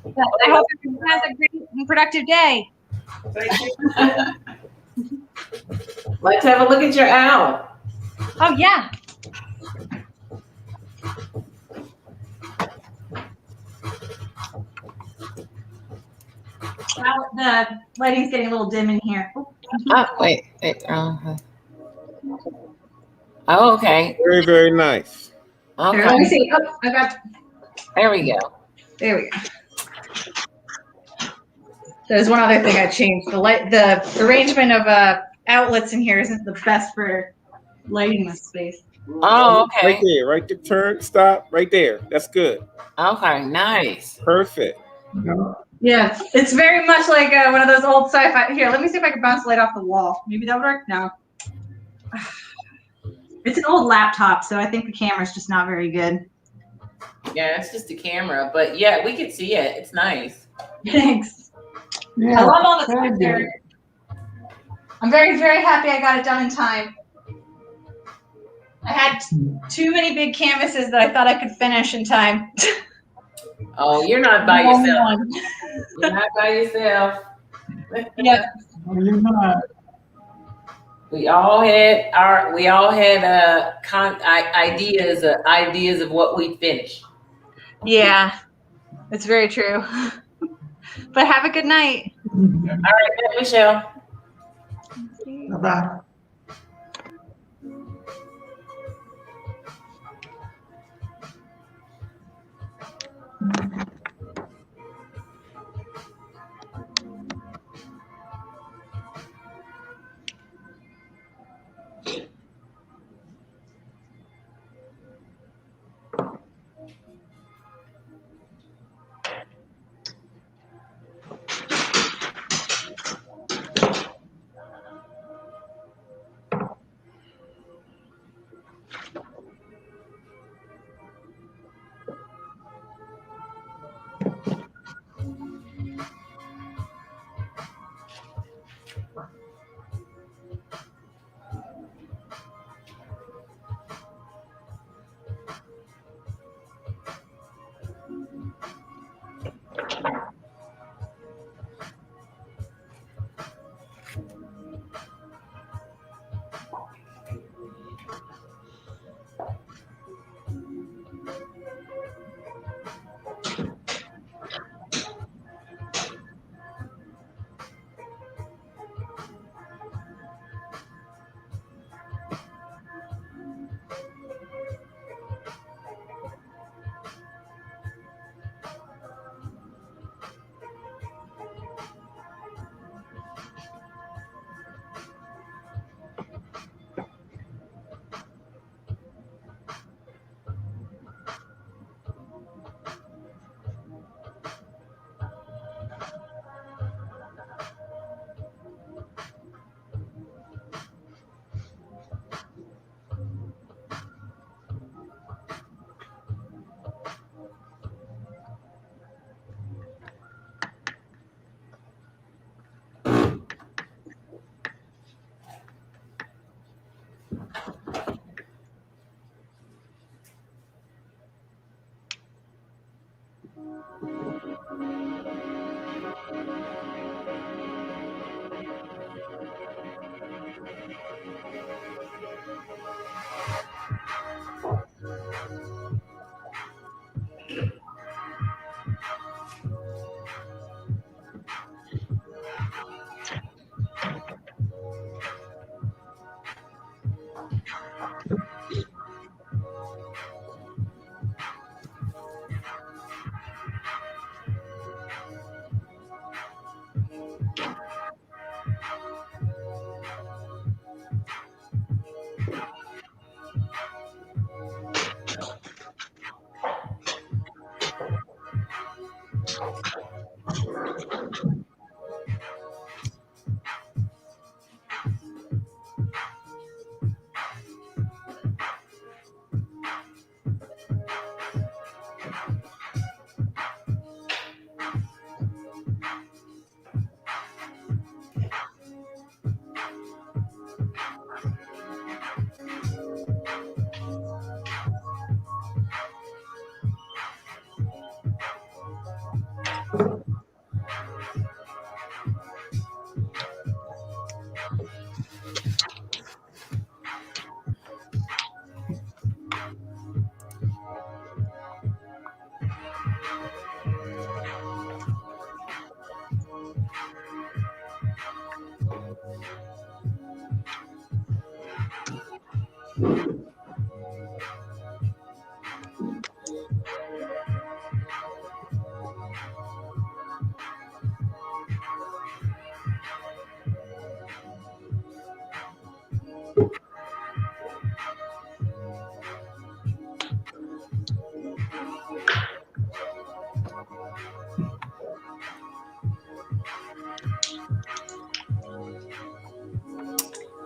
But I hope everyone has a great and productive day. Let's have a look at your owl. Oh yeah. The lighting's getting a little dim in here. Wait. Oh, okay. Very, very nice. Here, Okay. let me see. Oh, I got. There we go. There we go. There's one other thing I changed. The arrangement of outlets in here isn't the best for lighting this space. Oh, okay. Right there, right there. Turn, stop, right there. That's good. Okay, nice. Perfect. Yeah, it's very much like one of those old sci-fi. Here, let me see if I can bounce light off the wall. Maybe that would work. No. It's an old laptop, so I think the camera's just not very good. Yeah, it's just a camera, but yeah, we can see it. It's nice. Thanks. Yeah, I love all the very texture. good. I'm very, very happy I got it done in time. I had too many big canvases that I thought I could finish in time. Oh, you're not by Only yourself. one. You're not by yourself. Yep. You're not. We all had ideas of what we'd finish. Yeah, it's very true. But have a good night. All right, Michelle. Bye-bye.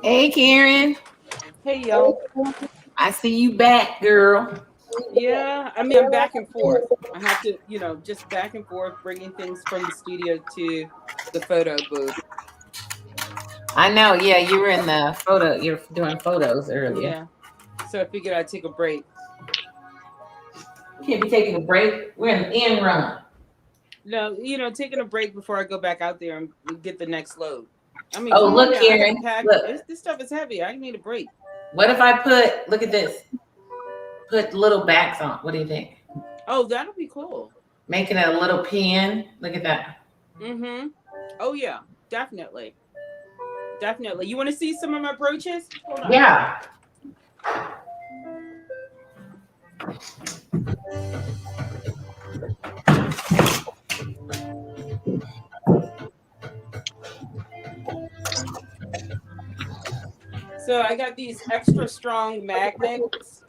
Hey, Karen. Hey, y'all. I see you back, girl. Yeah, I mean, I'm back and forth. I have to, just back and forth, bringing things from the studio to the photo booth. I know. Yeah, you were in the photo. You're doing photos earlier. Yeah. So I figured I'd take a break. Can't be taking a break. We're in the end run. No, taking a break before I go back out there and get the next load. I mean, Oh, come look, on now. Karen. I pack, Look. this stuff is heavy. I need a break. What if I look at this, put little backs on? What do you think? Oh, that'll be cool. Making it a little pen. Look at that. Mm-hmm. Oh, yeah, definitely. Definitely. You want to see some of my brooches? Hold on. Yeah. So I got these extra strong magnets.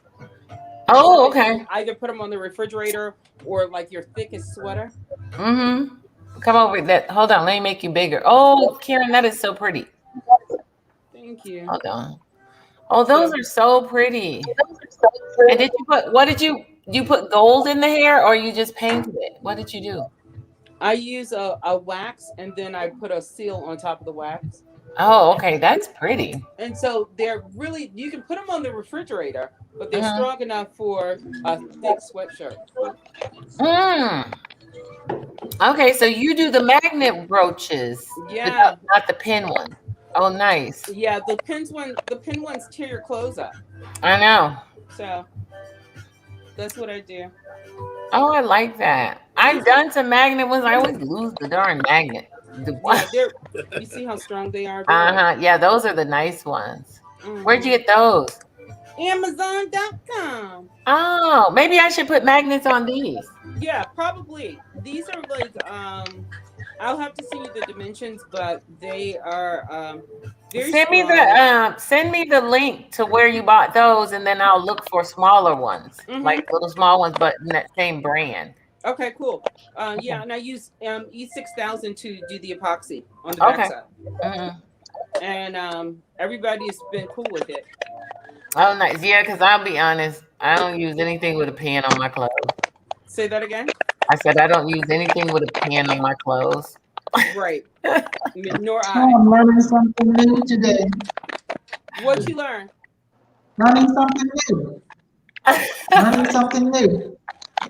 Oh, okay. Either put them on the refrigerator or like your thickest sweater. Mm-hmm. Come over that. Hold on. Let me make you bigger. Oh, Karen, that is so pretty. Thank you. Hold on. Oh, those are so pretty. And did you you put gold in the hair or you just painted it? What did you do? I use a wax and then I put a seal on top of the wax. Oh, okay. That's pretty. And so they're really, you can put them on the refrigerator, but they're strong enough for a thick sweatshirt. Okay, so you do the magnet brooches. Yeah. Not the pin one. Oh, nice. Yeah, the pin ones tear your clothes up. I know. So that's what I do. Oh, I like that. I've done some magnet ones. I always lose the darn magnet. Yeah, you see how strong they are? Yeah, those are the nice ones. Where'd you get those? Amazon.com. Oh, maybe I should put magnets on these. Yeah, probably. These are like I'll have to see you the dimensions, but they are very Send me the link to where you bought those, and then I'll look for smaller ones, like little small ones, but in that same brand. Okay, cool. Yeah, and I use E6000 to do the epoxy on the backside. And everybody's been cool with it. Oh, nice. Yeah, because I'll be honest, I don't use anything with a pen on my clothes. Say that again? I said I don't use anything with a pen on my clothes. Right. Nor I. Oh, I'm learning something new today. What'd you learn? Learning something new. Learning something new.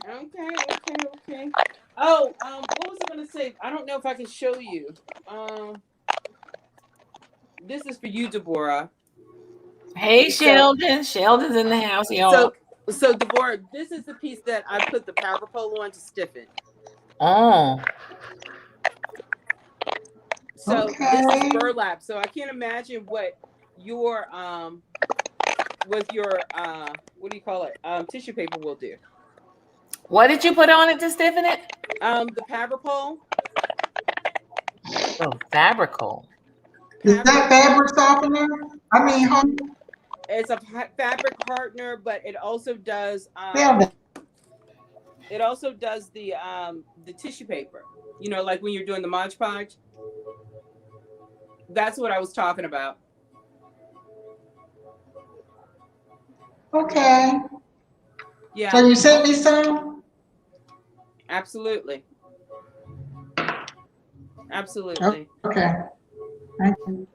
Okay. Oh, what was I gonna say? I don't know if I can show you. This is for you, Deborah. Hey, Sheldon. Sheldon's in the house, y'all. So Deborah, this is the piece that I put the power pole on to stiffen. Oh. So this is burlap. So I can't imagine what your what do you call it? Tissue paper will do. What did you put on it to stiffen it? The power pole. Oh, fabrical. Is that fabric softener? I mean, it's a fabric hardener, but it also does it also does the tissue paper. You know, like when you're doing the Mod Podge. That's what I was talking about. Okay. Yeah. So you sent me some? Absolutely. Absolutely. Okay. Thank you.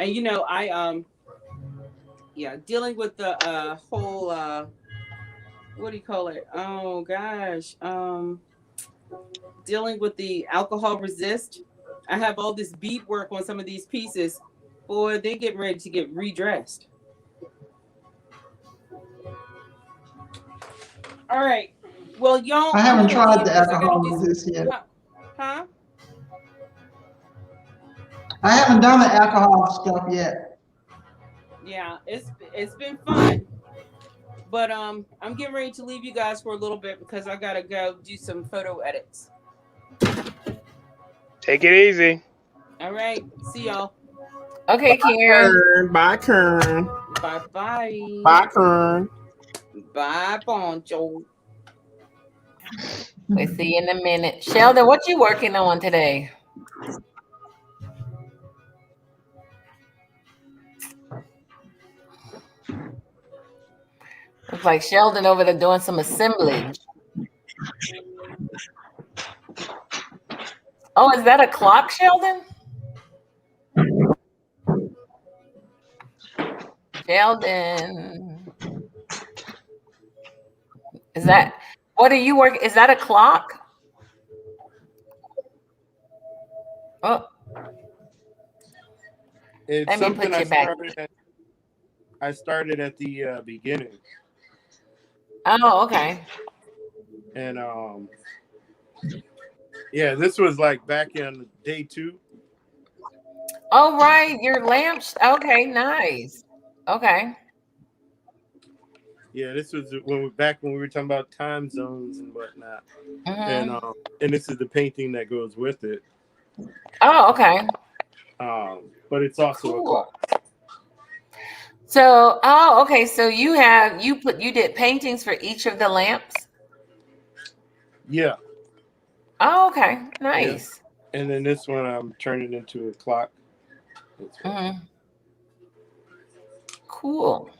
And you know, I dealing with the whole what do you call it? Oh gosh. Dealing with the alcohol resist. I have all this bead work on some of these pieces. Boy, they get ready to get redressed. All right. Well, y'all. I haven't tried the alcohol resist yet. Huh? I haven't done the alcohol stuff yet. Yeah, it's been fun. But I'm getting ready to leave you guys for a little bit because I gotta go do some photo edits. Take it easy. All right. See y'all. Okay, Karen. Bye, Kern. Bye bye. Bye, Kern. Bye, Poncho. We'll see you in a minute. Sheldon, what you working on today? Looks like Sheldon over there doing some assemblage. Oh, is that a clock, Sheldon? Sheldon. Is that what are you working? Is that a clock? Oh, It's let me something put you back. I started at the beginning, Oh, okay. and yeah, this was like back in day 2. Oh, right. Your lamps. Okay, nice. Okay. Yeah, this was when we were talking about time zones and whatnot, Mm-hmm. and this is the painting that goes with it. Oh, okay. But it's also a Cool. clock. So, okay. So you did paintings for each of the lamps. Yeah. Oh, okay. Nice. Yeah. And then this one I'm turning into a clock. Mm-hmm. Cool.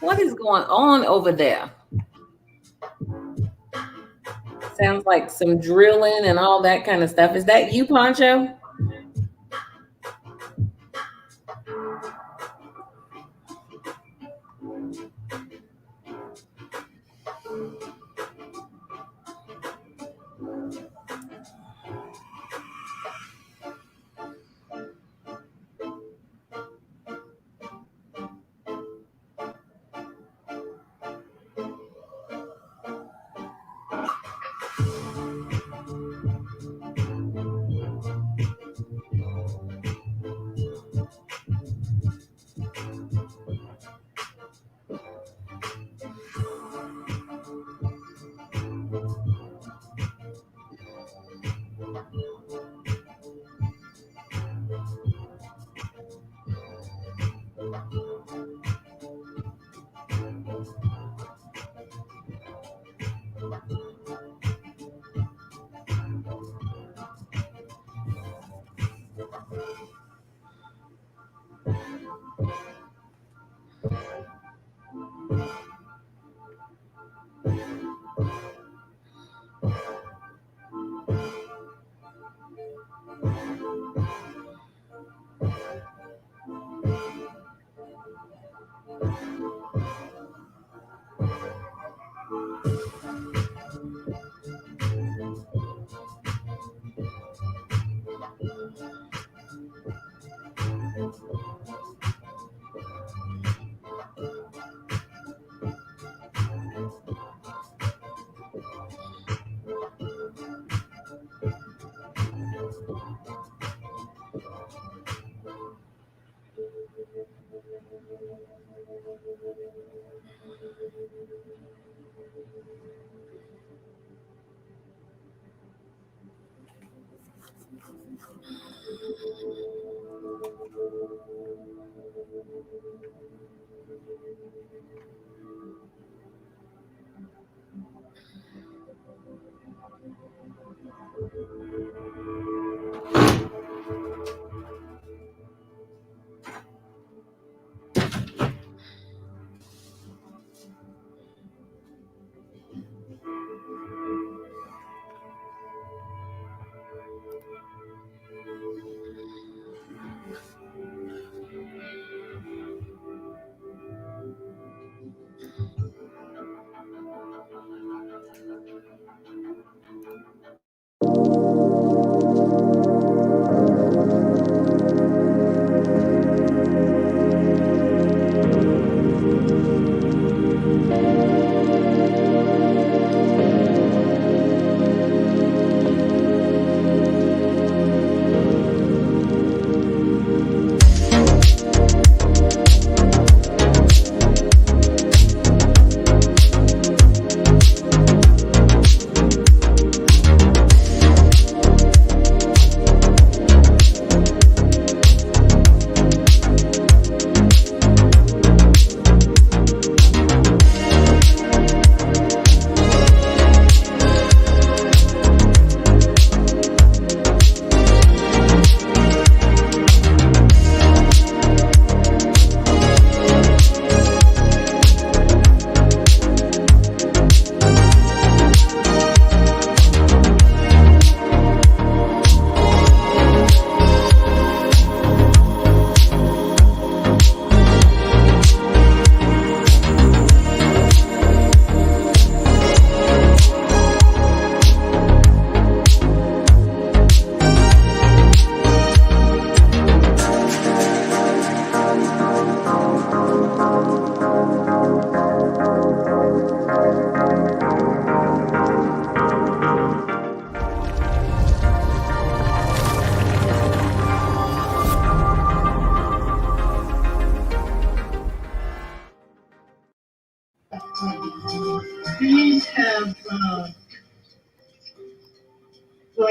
What is going on over there? Sounds like some drilling and all that kind of stuff. Is that you, Poncho?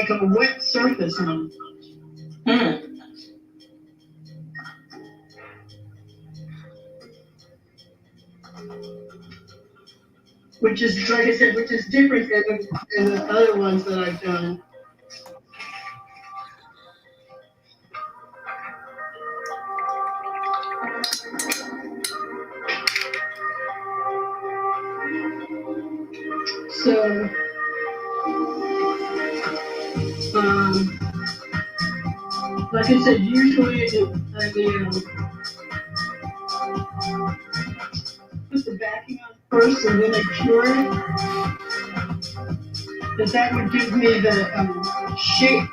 like a wet surface on. Which is, like I said, which is different than the other ones that I've done. So, like I said, usually I put the backing on first and then I cure it. Because that would give me the shape.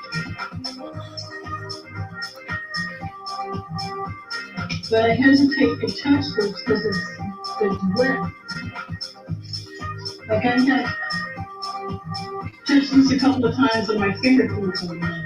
But I hesitate to touch this because it's wet. Like I have touched this a couple of times and my fingerprints are wet.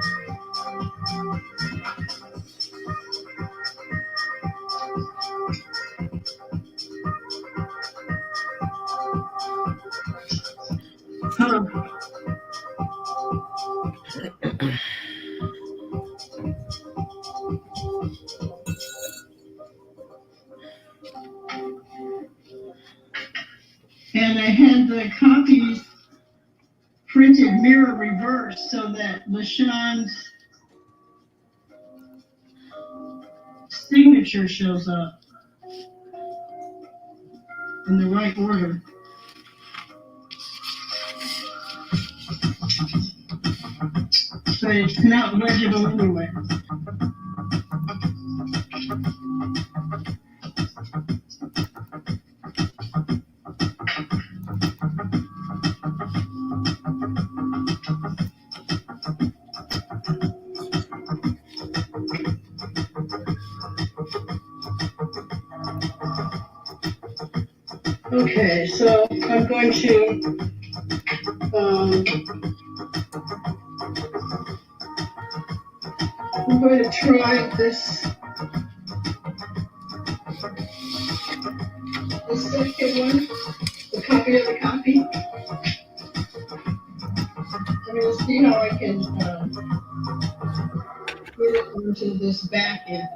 And I had the copies printed mirror reverse so that LaShawn's signature shows up in the right order. So it's not legible anyway. Okay, so I'm going to try this second one, the copy of the copy. I'm going to see how I can put it into this back end.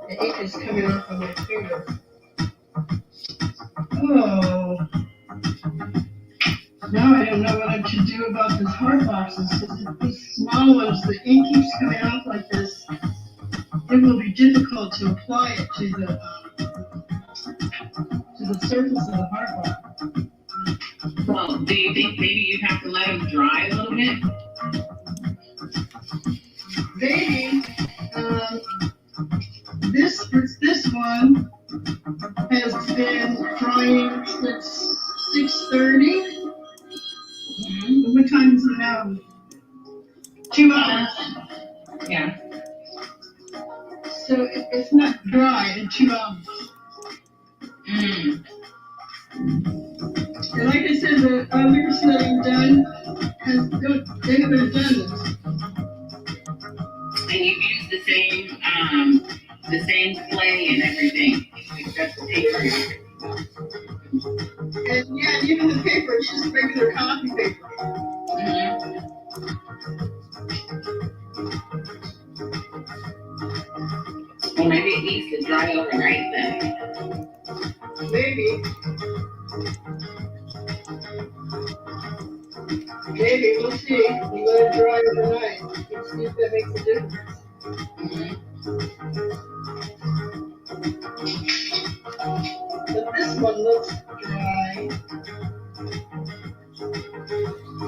The ink is coming off of my finger. Oh, now I don't know what I should do about these hard boxes. These small ones, the ink keeps coming off like this. It will be difficult to apply it to the surface of the hard box. Well, do you think maybe you have to let them dry a little bit? Maybe. This one has been drying since 6:30. Mm-hmm. What time is it now? 2 hours. Yeah. So it's not dry in 2 hours. Mm. And like I said, the others that I've done, they haven't done this. And you use the same clay and everything, except the paper. And yeah, even the paper, it's just regular copy paper. Mm-hmm. Well, maybe it needs to dry overnight then. Maybe. Maybe, we'll see. We'll let it dry overnight. Let's see if that makes a difference. Mm-hmm. But this one looks dry.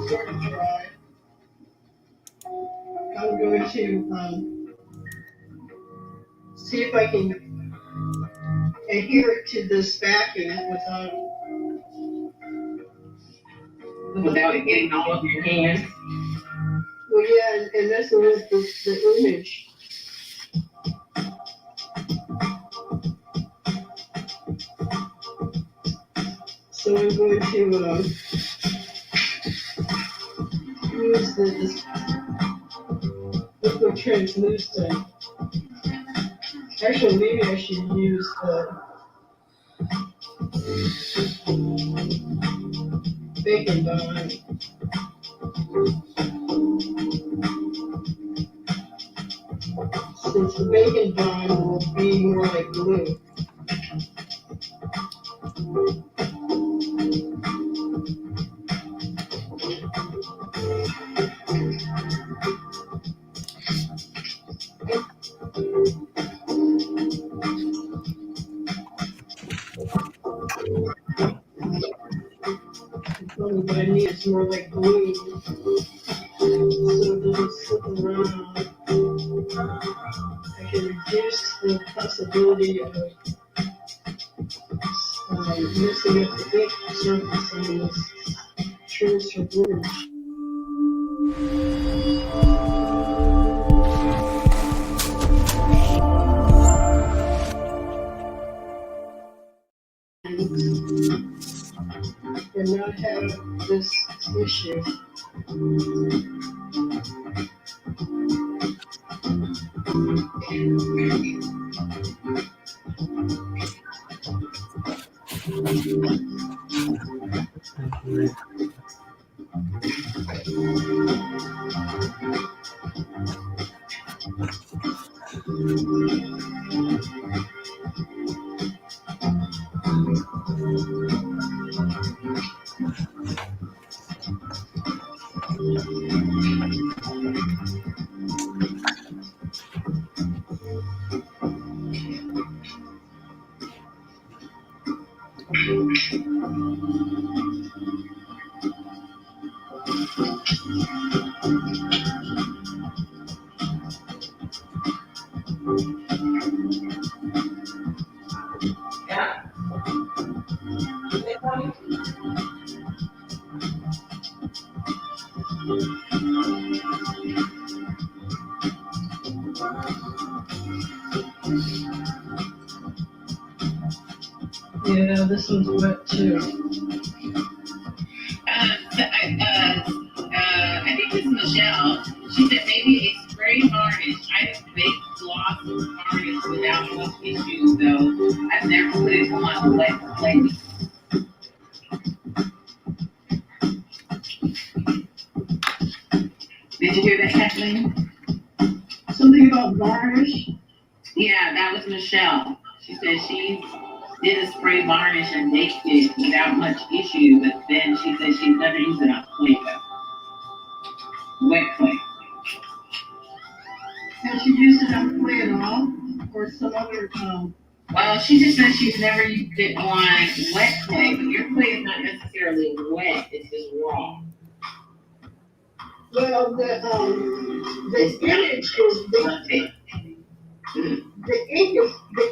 Sort of dry. I'm going to see if I can adhere it to this backing Without it getting all over your hands. Well, yeah, and this was the image. So I'm going to use the super translucent. Actually, maybe I should use bacon dye. Since the bacon dye will be more like glue. What I need is more like glue. So it doesn't slip around. I can reduce the possibility of messing up the ink surface on this transfer board. And not have this issue. Yeah, this one's wet too. I think it's Michelle. She said maybe a spray varnish. I have baked gloss varnish without much issues, though. I've never put it on wet clay. Did you hear that, Kathleen? Something about varnish? Yeah, that was Michelle. She said she did a spray varnish and baked it without much issue, but then she said she's never used it on clay though. Wet clay. Has she used it on clay at all? Or some other Well, she just said she's never used it on wet clay, but your clay is not necessarily wet, it's just raw. Well, the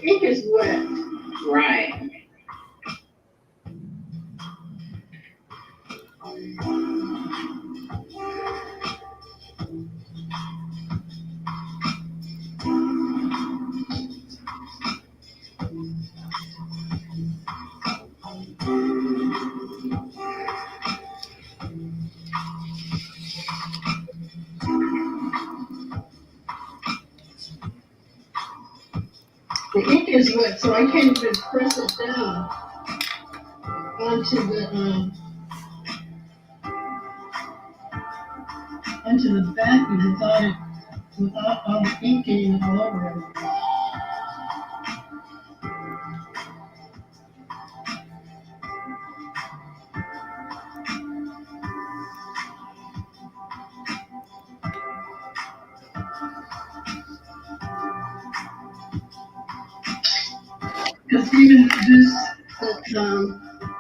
ink is wet. Right. The ink is wet, so I can't even press it down onto the back without all the ink getting all over it. Because even this,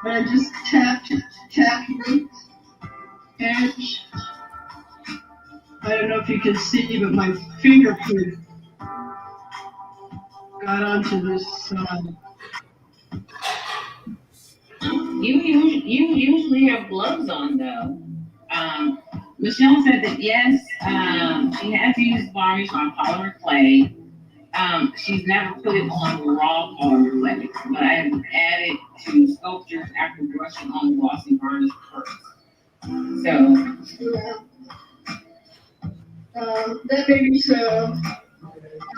when I just tapped the edge, I don't know if you can see, but my fingerprint got onto this side. You usually have gloves on though. Michelle said that yes, she has used varnish on polymer clay. She's never put it on raw polymer clay, but I have added to sculptures after brushing on glossy varnish first. So That may be so.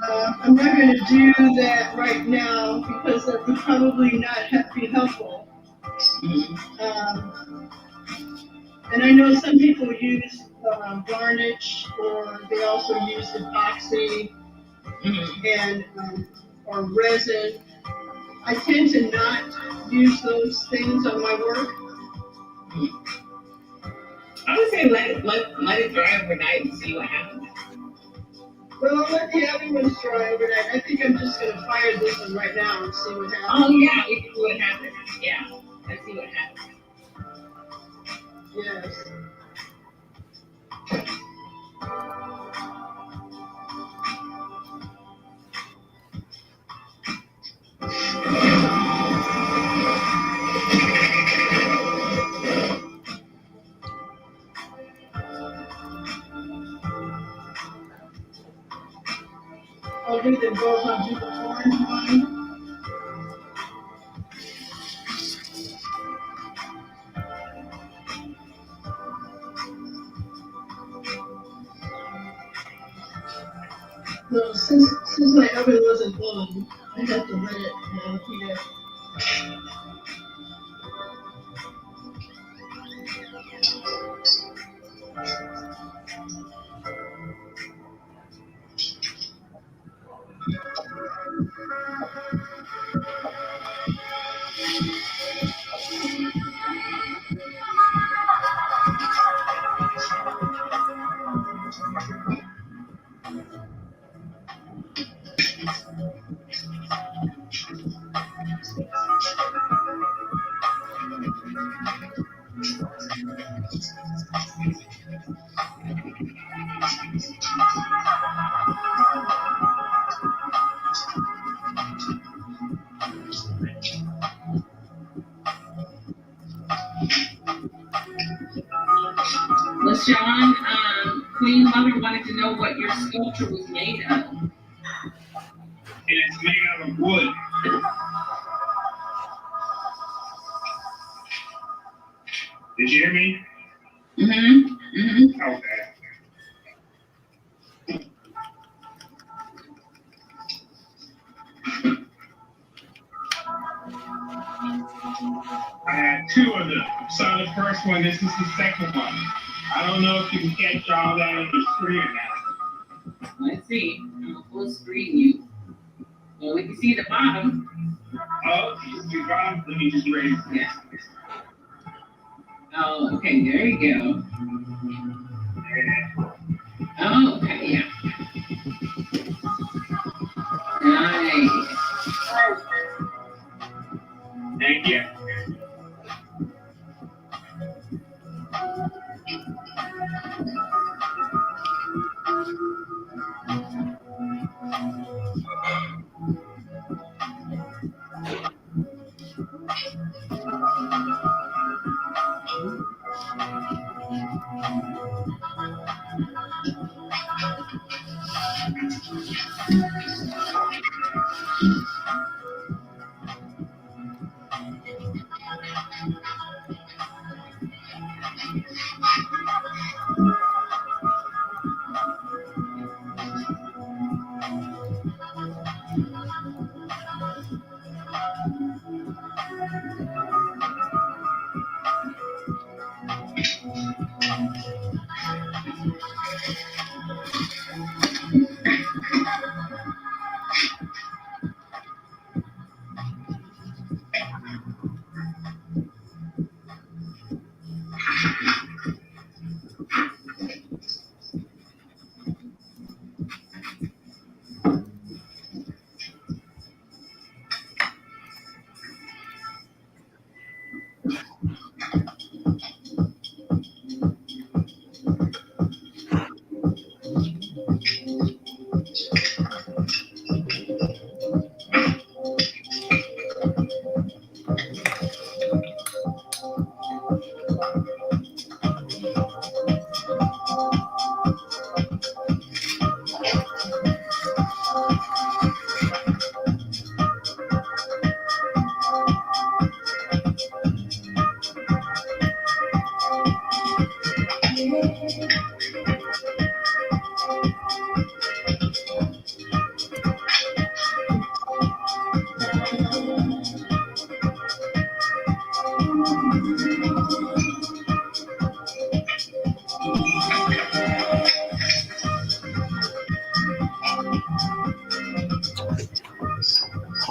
I'm not going to do that right now because that would probably not be helpful. And I know some people use varnish, or they also use epoxy and or resin. I tend to not use those things on my work. I would say let it dry overnight and see what happens. Well, I'll let the other ones dry overnight. I think I'm just going to fire this one right now and see what happens. Oh yeah, we can see what happens. Yeah, let's see what happens. Yes. I'll do them both. I'll do the orange one. Well, since my oven wasn't on, I have to let it heat up. LaShawn, Queen Mother wanted to know what your sculpture was made of. It's made out of wood. Did you hear me? Okay. I had two of them. So the first one, this is the second one. I don't know if you can catch all that on the screen or not. Let's see. I'm gonna full screen you. Well, we can see the bottom. Oh, you see the bottom? Let me just raise it. Yeah. Oh, okay. There you go. Oh, okay. Yeah. Nice. Thank you.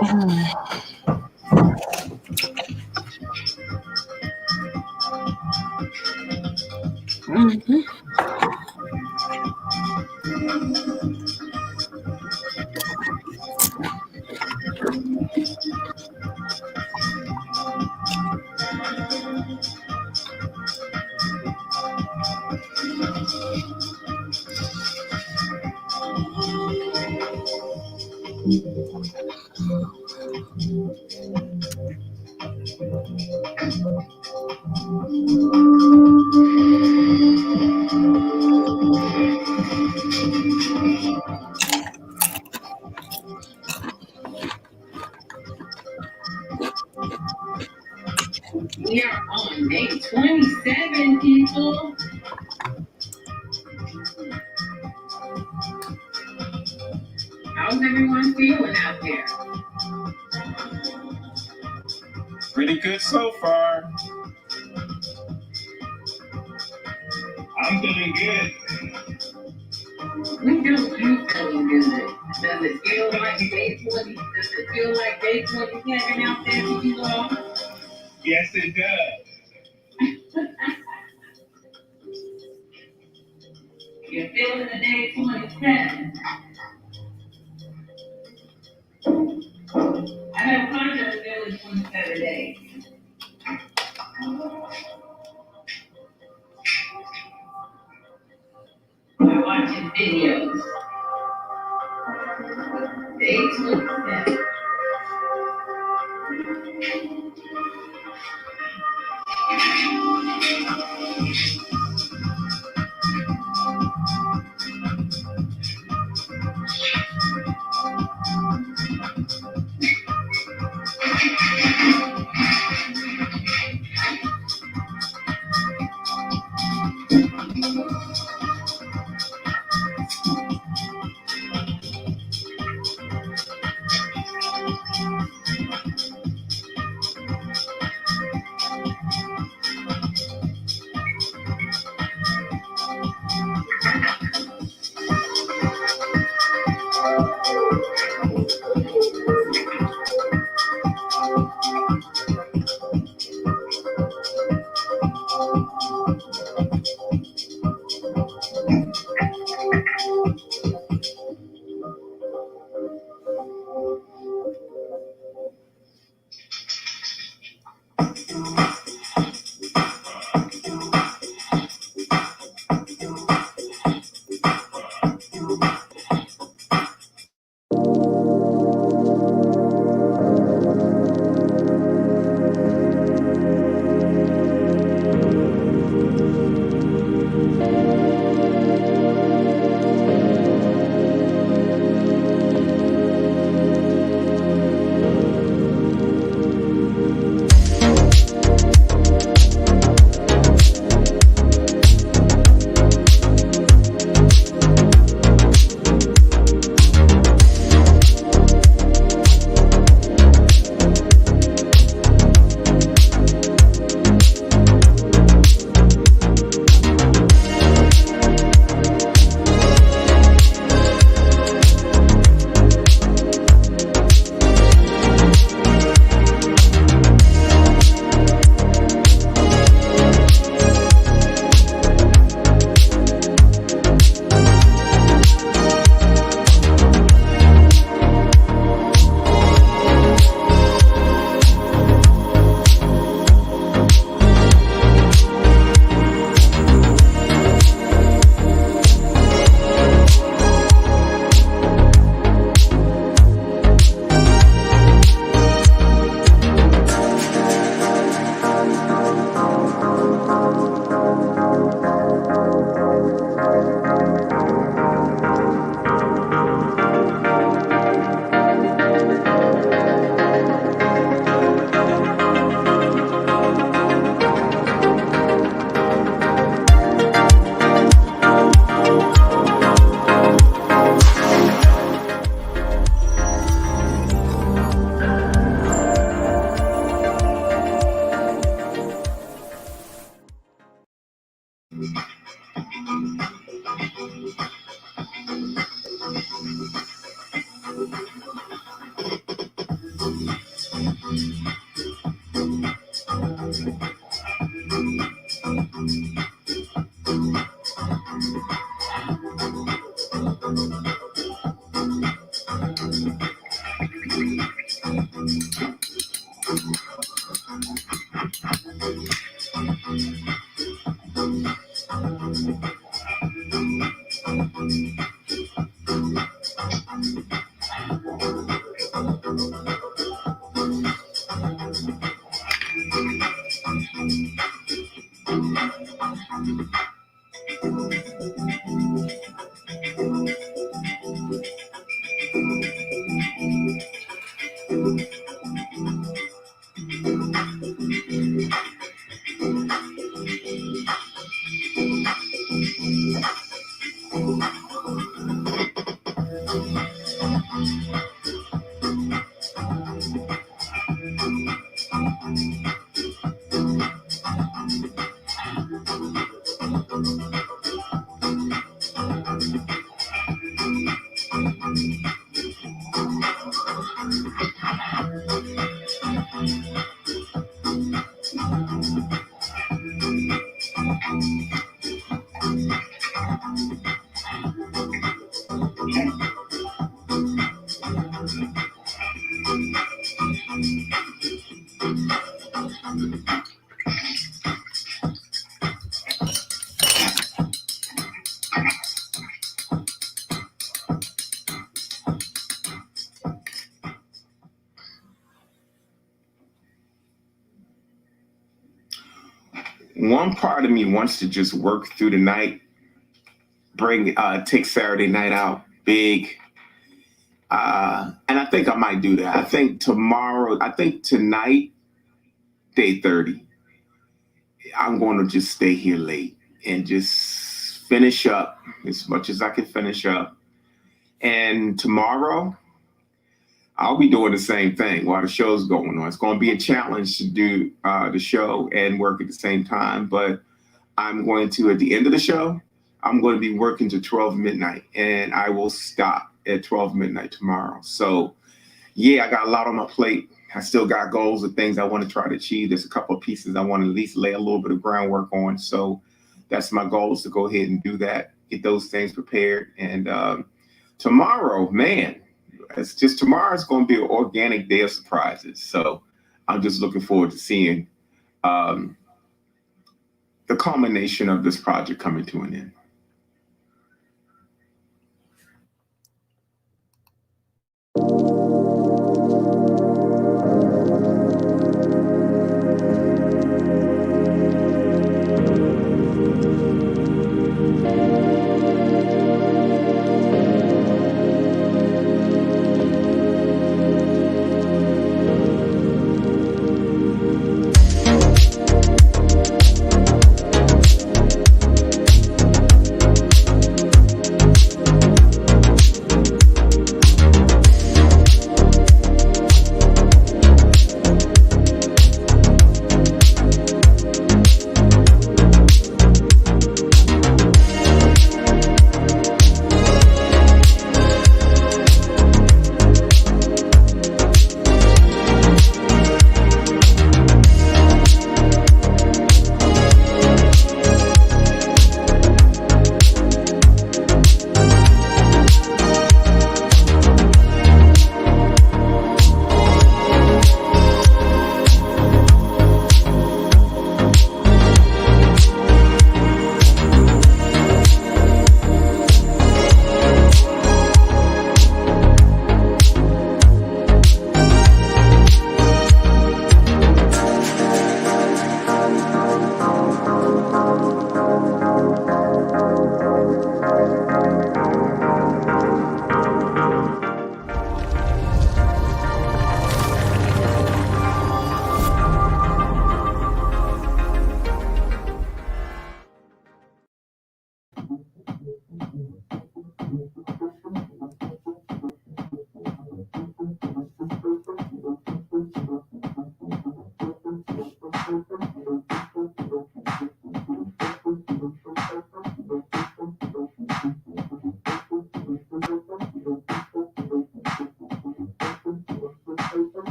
Mhm. We are on day 27, people. How's everyone feeling out there? Pretty good so far. I'm feeling good. We do you feeling good. Does it feel like day 20? Does it feel like day 27 out there for you all? Yes, it does. You're feeling the day 27. I have kind of feeling 27 days. By watching videos. Day 27. One part of me wants to just work through the night, take Saturday night out big. And I think I might do that. I think tonight, day 30, I'm going to just stay here late and just finish up as much as I can finish up. And tomorrow, I'll be doing the same thing while the show's going on. It's going to be a challenge to do the show and work at the same time. But I'm going to, at the end of the show, I'm going to be working to 12 midnight, and I will stop at 12 midnight tomorrow. So, yeah, I got a lot on my plate. I still got goals of things I want to try to achieve. There's a couple of pieces I want to at least lay a little bit of groundwork on. So that's my goal, is to go ahead and do that, get those things prepared. And tomorrow, man, tomorrow's going to be an organic day of surprises. So I'm just looking forward to seeing the culmination of this project coming to an end.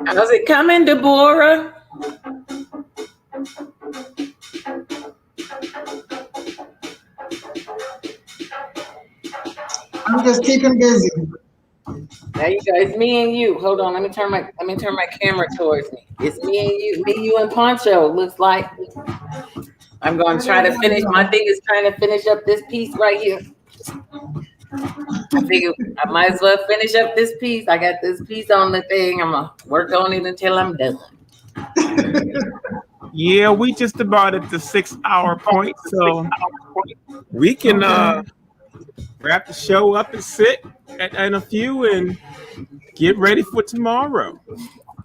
How's it coming, Deborah? I'm just keeping busy. There you go. It's me and you. Hold on. Let me turn my camera towards me. It's me, you, and Poncho. Looks like I'm going to try to finish. My thing is trying to finish up this piece right here. I figured I might as well finish up this piece. I got this piece on the thing. I'm gonna work on it until I'm done. Yeah, we just about at the 6 hour point, so we can wrap the show up and sit and a few and get ready for tomorrow.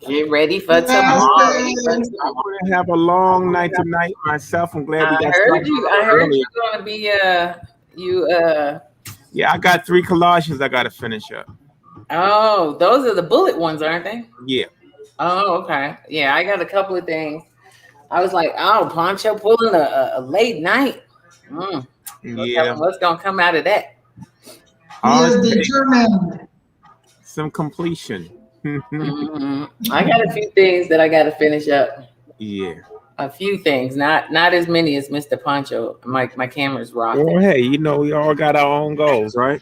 Get ready for tomorrow. I'm gonna have a long night tonight myself. I'm glad we got started. I heard you're gonna be Yeah, I got 3 collages I gotta finish up. Oh, those are the bullet ones, aren't they? Yeah. Oh, okay. Yeah, I got a couple of things I was like, oh, Poncho pulling a late night. No Yeah. telling what's gonna come out of that. He is determined. Some completion. I got a few things that I got to finish up. Yeah. A few things, not as many as Mr. Poncho. My camera's rocking. Well, hey, you know, we all got our own goals, right?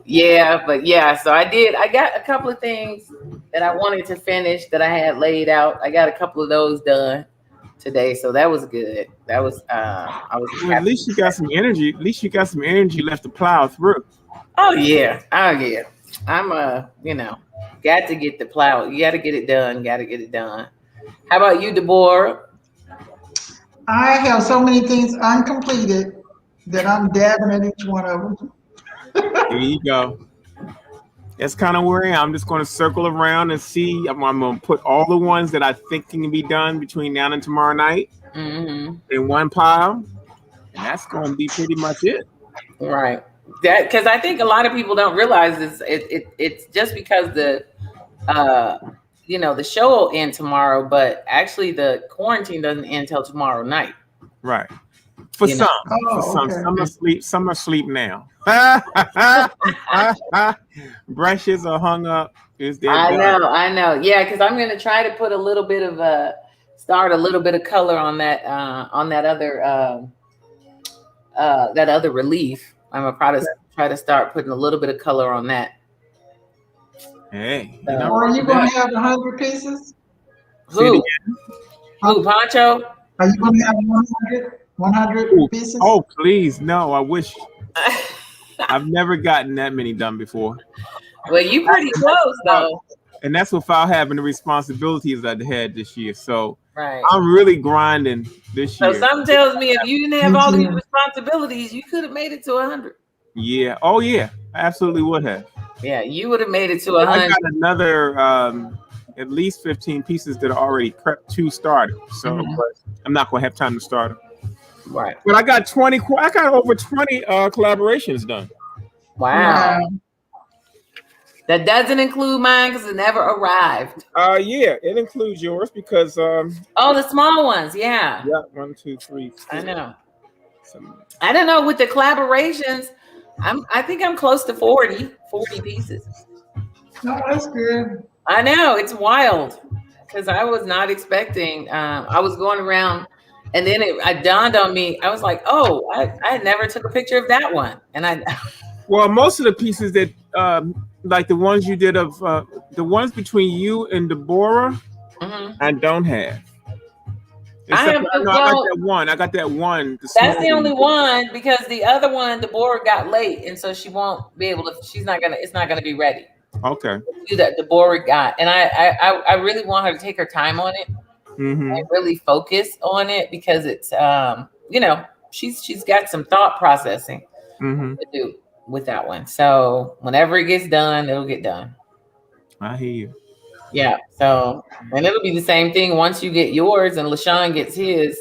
Yeah, but yeah, so I got a couple of things that I wanted to finish that I had laid out. I got a couple of those done today, so that was good. That was I was Well, at least you got some energy. At least you got some energy left to plow through. Oh yeah. I'm you know, got to get the plow. You got to get it done. How about you, Deborah? I have so many things uncompleted that I'm dabbing at each one of them. There you go. That's kind of where I am. I'm just going to circle around and see. I'm going to put all the ones that I think can be done between now and tomorrow night in one pile, and that's going to be pretty much it. Right. That because I think a lot of people don't realize it's just because the you know, the show will end tomorrow, but actually the quarantine doesn't end till tomorrow night. Right. For some, okay. some are asleep now. Brushes are hung up. I know. Yeah, because I'm gonna try to put a little bit of start a little bit of color on that other relief. I'm gonna try to start putting a little bit of color on that. Hey, Or are you going to have 100 pieces? Who, Poncho? Are you going to have 100 pieces? Oh, please, no! I wish. I've never gotten that many done before. Well, you pretty close though. And that's without having the responsibilities I've had this year. So right. I'm really grinding this year. So something tells me if you didn't have all these responsibilities, you could have made it to 100. Yeah. Oh yeah. I absolutely would have. Yeah, you would have made it to 100. I got another at least 15 pieces that are already prepped to start. So but I'm not going to have time to start them. Right. But I got over 20 collaborations done. Wow. That doesn't include mine because it never arrived. Yeah, it includes yours because oh, the small ones, yeah. Yeah, 1, 2, 3, 4. I know. I don't know with the collaborations. I think I'm close to 40 pieces. No, that's good. I know, it's wild because I was not expecting. I was going around, and then it dawned on me. I was like, "Oh, I never took a picture of that one." And well, most of the pieces that, like the ones you did of the ones between you and Deborah, I don't have. I got that one. That's the only one because the other one, Deborah got late, and so she won't be able to. It's not gonna be ready. Okay. Do that Deborah got, and I really want her to take her time on it and really focus on it because it's you know, she's got some thought processing to do with that one. So whenever it gets done, it'll get done. I hear you. Yeah. So, and it'll be the same thing once you get yours and LaShawn gets his.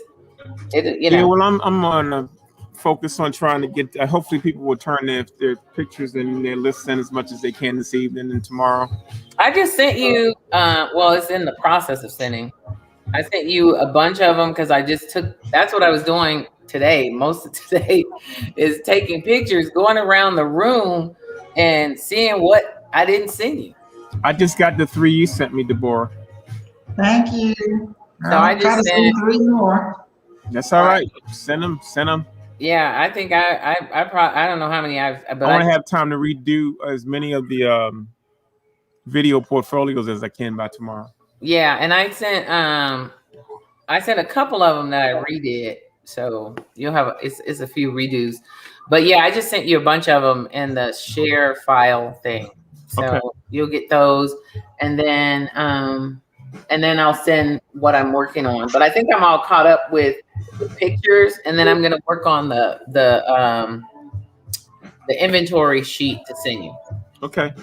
You know. Yeah. Well, I'm gonna focus on trying to get. Hopefully, people will turn their pictures and their lists in as much as they can this evening and tomorrow. I just sent you. Well, it's in the process of sending. I sent you a bunch of them because I just took. That's what I was doing today. Most of today is taking pictures, going around the room, and seeing what I didn't send you. I just got the 3 you sent me, Deborah. Thank you. So I just sent 3 more. That's all right. Send them. Yeah, I think I don't know how many but I want to have time to redo as many of the video portfolios as I can by tomorrow. Yeah, and I sent a couple of them that I redid. So you'll have it's a few redos. But yeah, I just sent you a bunch of them in the share file thing. So you'll get those, and then I'll send what I'm working on. But I think I'm all caught up with the pictures, and then I'm gonna work on the inventory sheet to send you. Okay.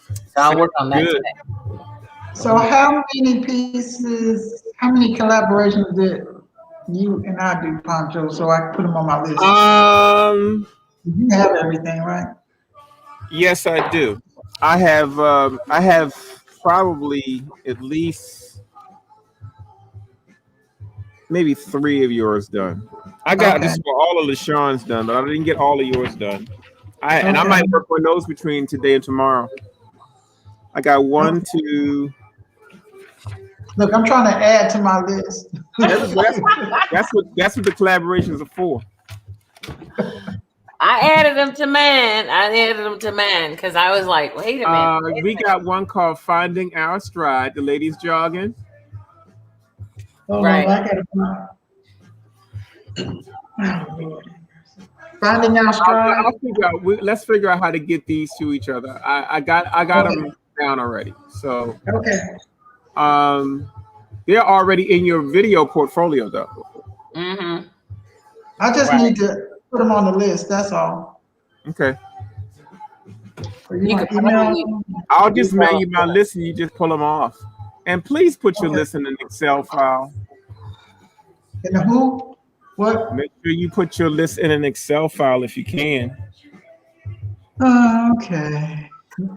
So I'll work on that today. So how many collaborations did you and I do, Poncho? So I can put them on my list. You have everything, right? Yes, I do. I have probably at least maybe 3 of yours done. I got Okay. just about all of LaShawn's done, but I didn't get all of yours done. I Okay. might work on those between today and tomorrow. I got 1, Okay. 2. Look, I'm trying to add to my list. That's what the collaborations are for. I added them to mine because I was like, wait a minute. We got one called Finding Our Stride. The ladies jogging. Hold Right. on, I gotta find. Oh, Lord. Finding our stride. I'll figure out. Let's figure out how to get these to each other. I got them down already. So Okay. they're already in your video portfolio though. Mm-hmm. I just need to put them on the list. That's all. Okay. So you want email? I'll just mail you my list and you just pull them off. And please put your list in an Excel file. In the who? What? Make sure you put your list in an Excel file if you can. Okay.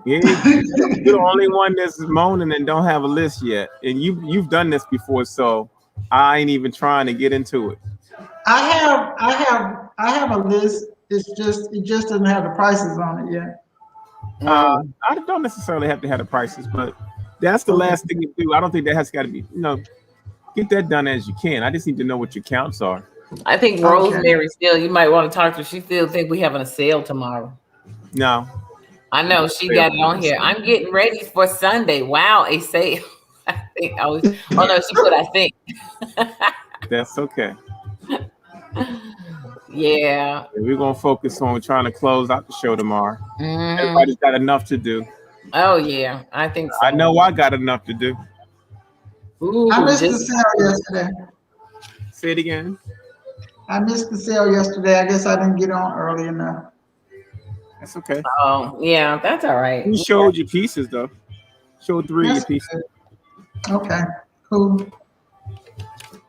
Yeah, you're the only one that's moaning and don't have a list yet. And you've done this before, so I ain't even trying to get into it. I have a list. It just doesn't have the prices on it yet. I don't necessarily have to have the prices, but that's the last thing you do. I don't think that has got to be, get that done as you can. I just need to know what your counts are. I think Rosemary still, you might want to talk to her. She still think we having a sale tomorrow. No. I know she got it on here. I'm getting ready for Sunday. Wow, a sale. I think I was. Oh no, she put. I think. That's okay. Yeah. We're gonna focus on trying to close out the show tomorrow. Mm-hmm. Everybody's got enough to do. Oh yeah, I think so. I know I got enough to do. Ooh, I missed the sale yesterday. Say it again. I missed the sale yesterday. I guess I didn't get on early enough. That's okay. Oh yeah, that's all right. You showed your pieces though. Showed 3 of your pieces. Okay, cool.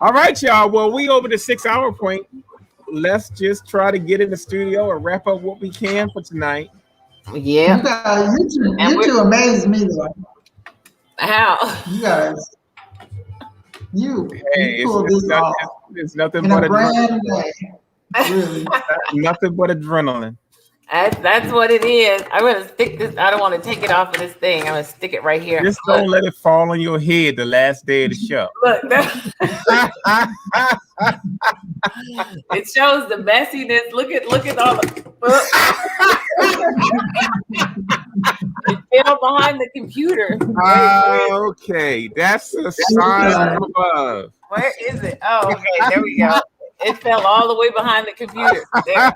All right, y'all. Well, we over the 6-hour point. Let's just try to get in the studio and wrap up what we can for tonight. Yeah. You two amaze me though. How? You guys. You pulled this off. It's nothing in but a brand adrenaline. way. Really. Nothing but adrenaline. That's what it is. I'm gonna stick this. I don't want to take it off of this thing. I'm gonna stick it right here. Just don't let it fall on your head the last day of the show. Look, it shows the messiness. Look at all the. It fell behind the computer. Okay, that's a sign from above. Where is it? Oh, okay. There we go. It fell all the way behind the computer. There.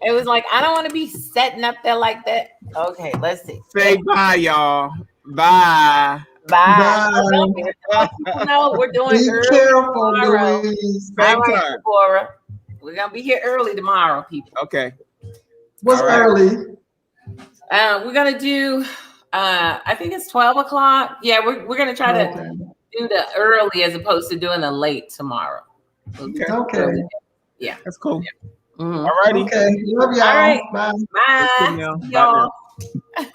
It was like, I don't want to be setting up there like that. Okay, let's see. Say bye, y'all. Bye. Bye. No, we're doing Be early careful, tomorrow. Louise. All right, Deborah. We're gonna be here early tomorrow, people. Okay. What's early? We're gonna do. I think it's 12 o'clock. Yeah, we're gonna try to do the early as opposed to doing the late tomorrow. Okay. Yeah, that's cool. Yeah. Mm-hmm. All righty. Okay. Love y'all. All right. Bye. Bye. Y'all. Y'all. Bye now.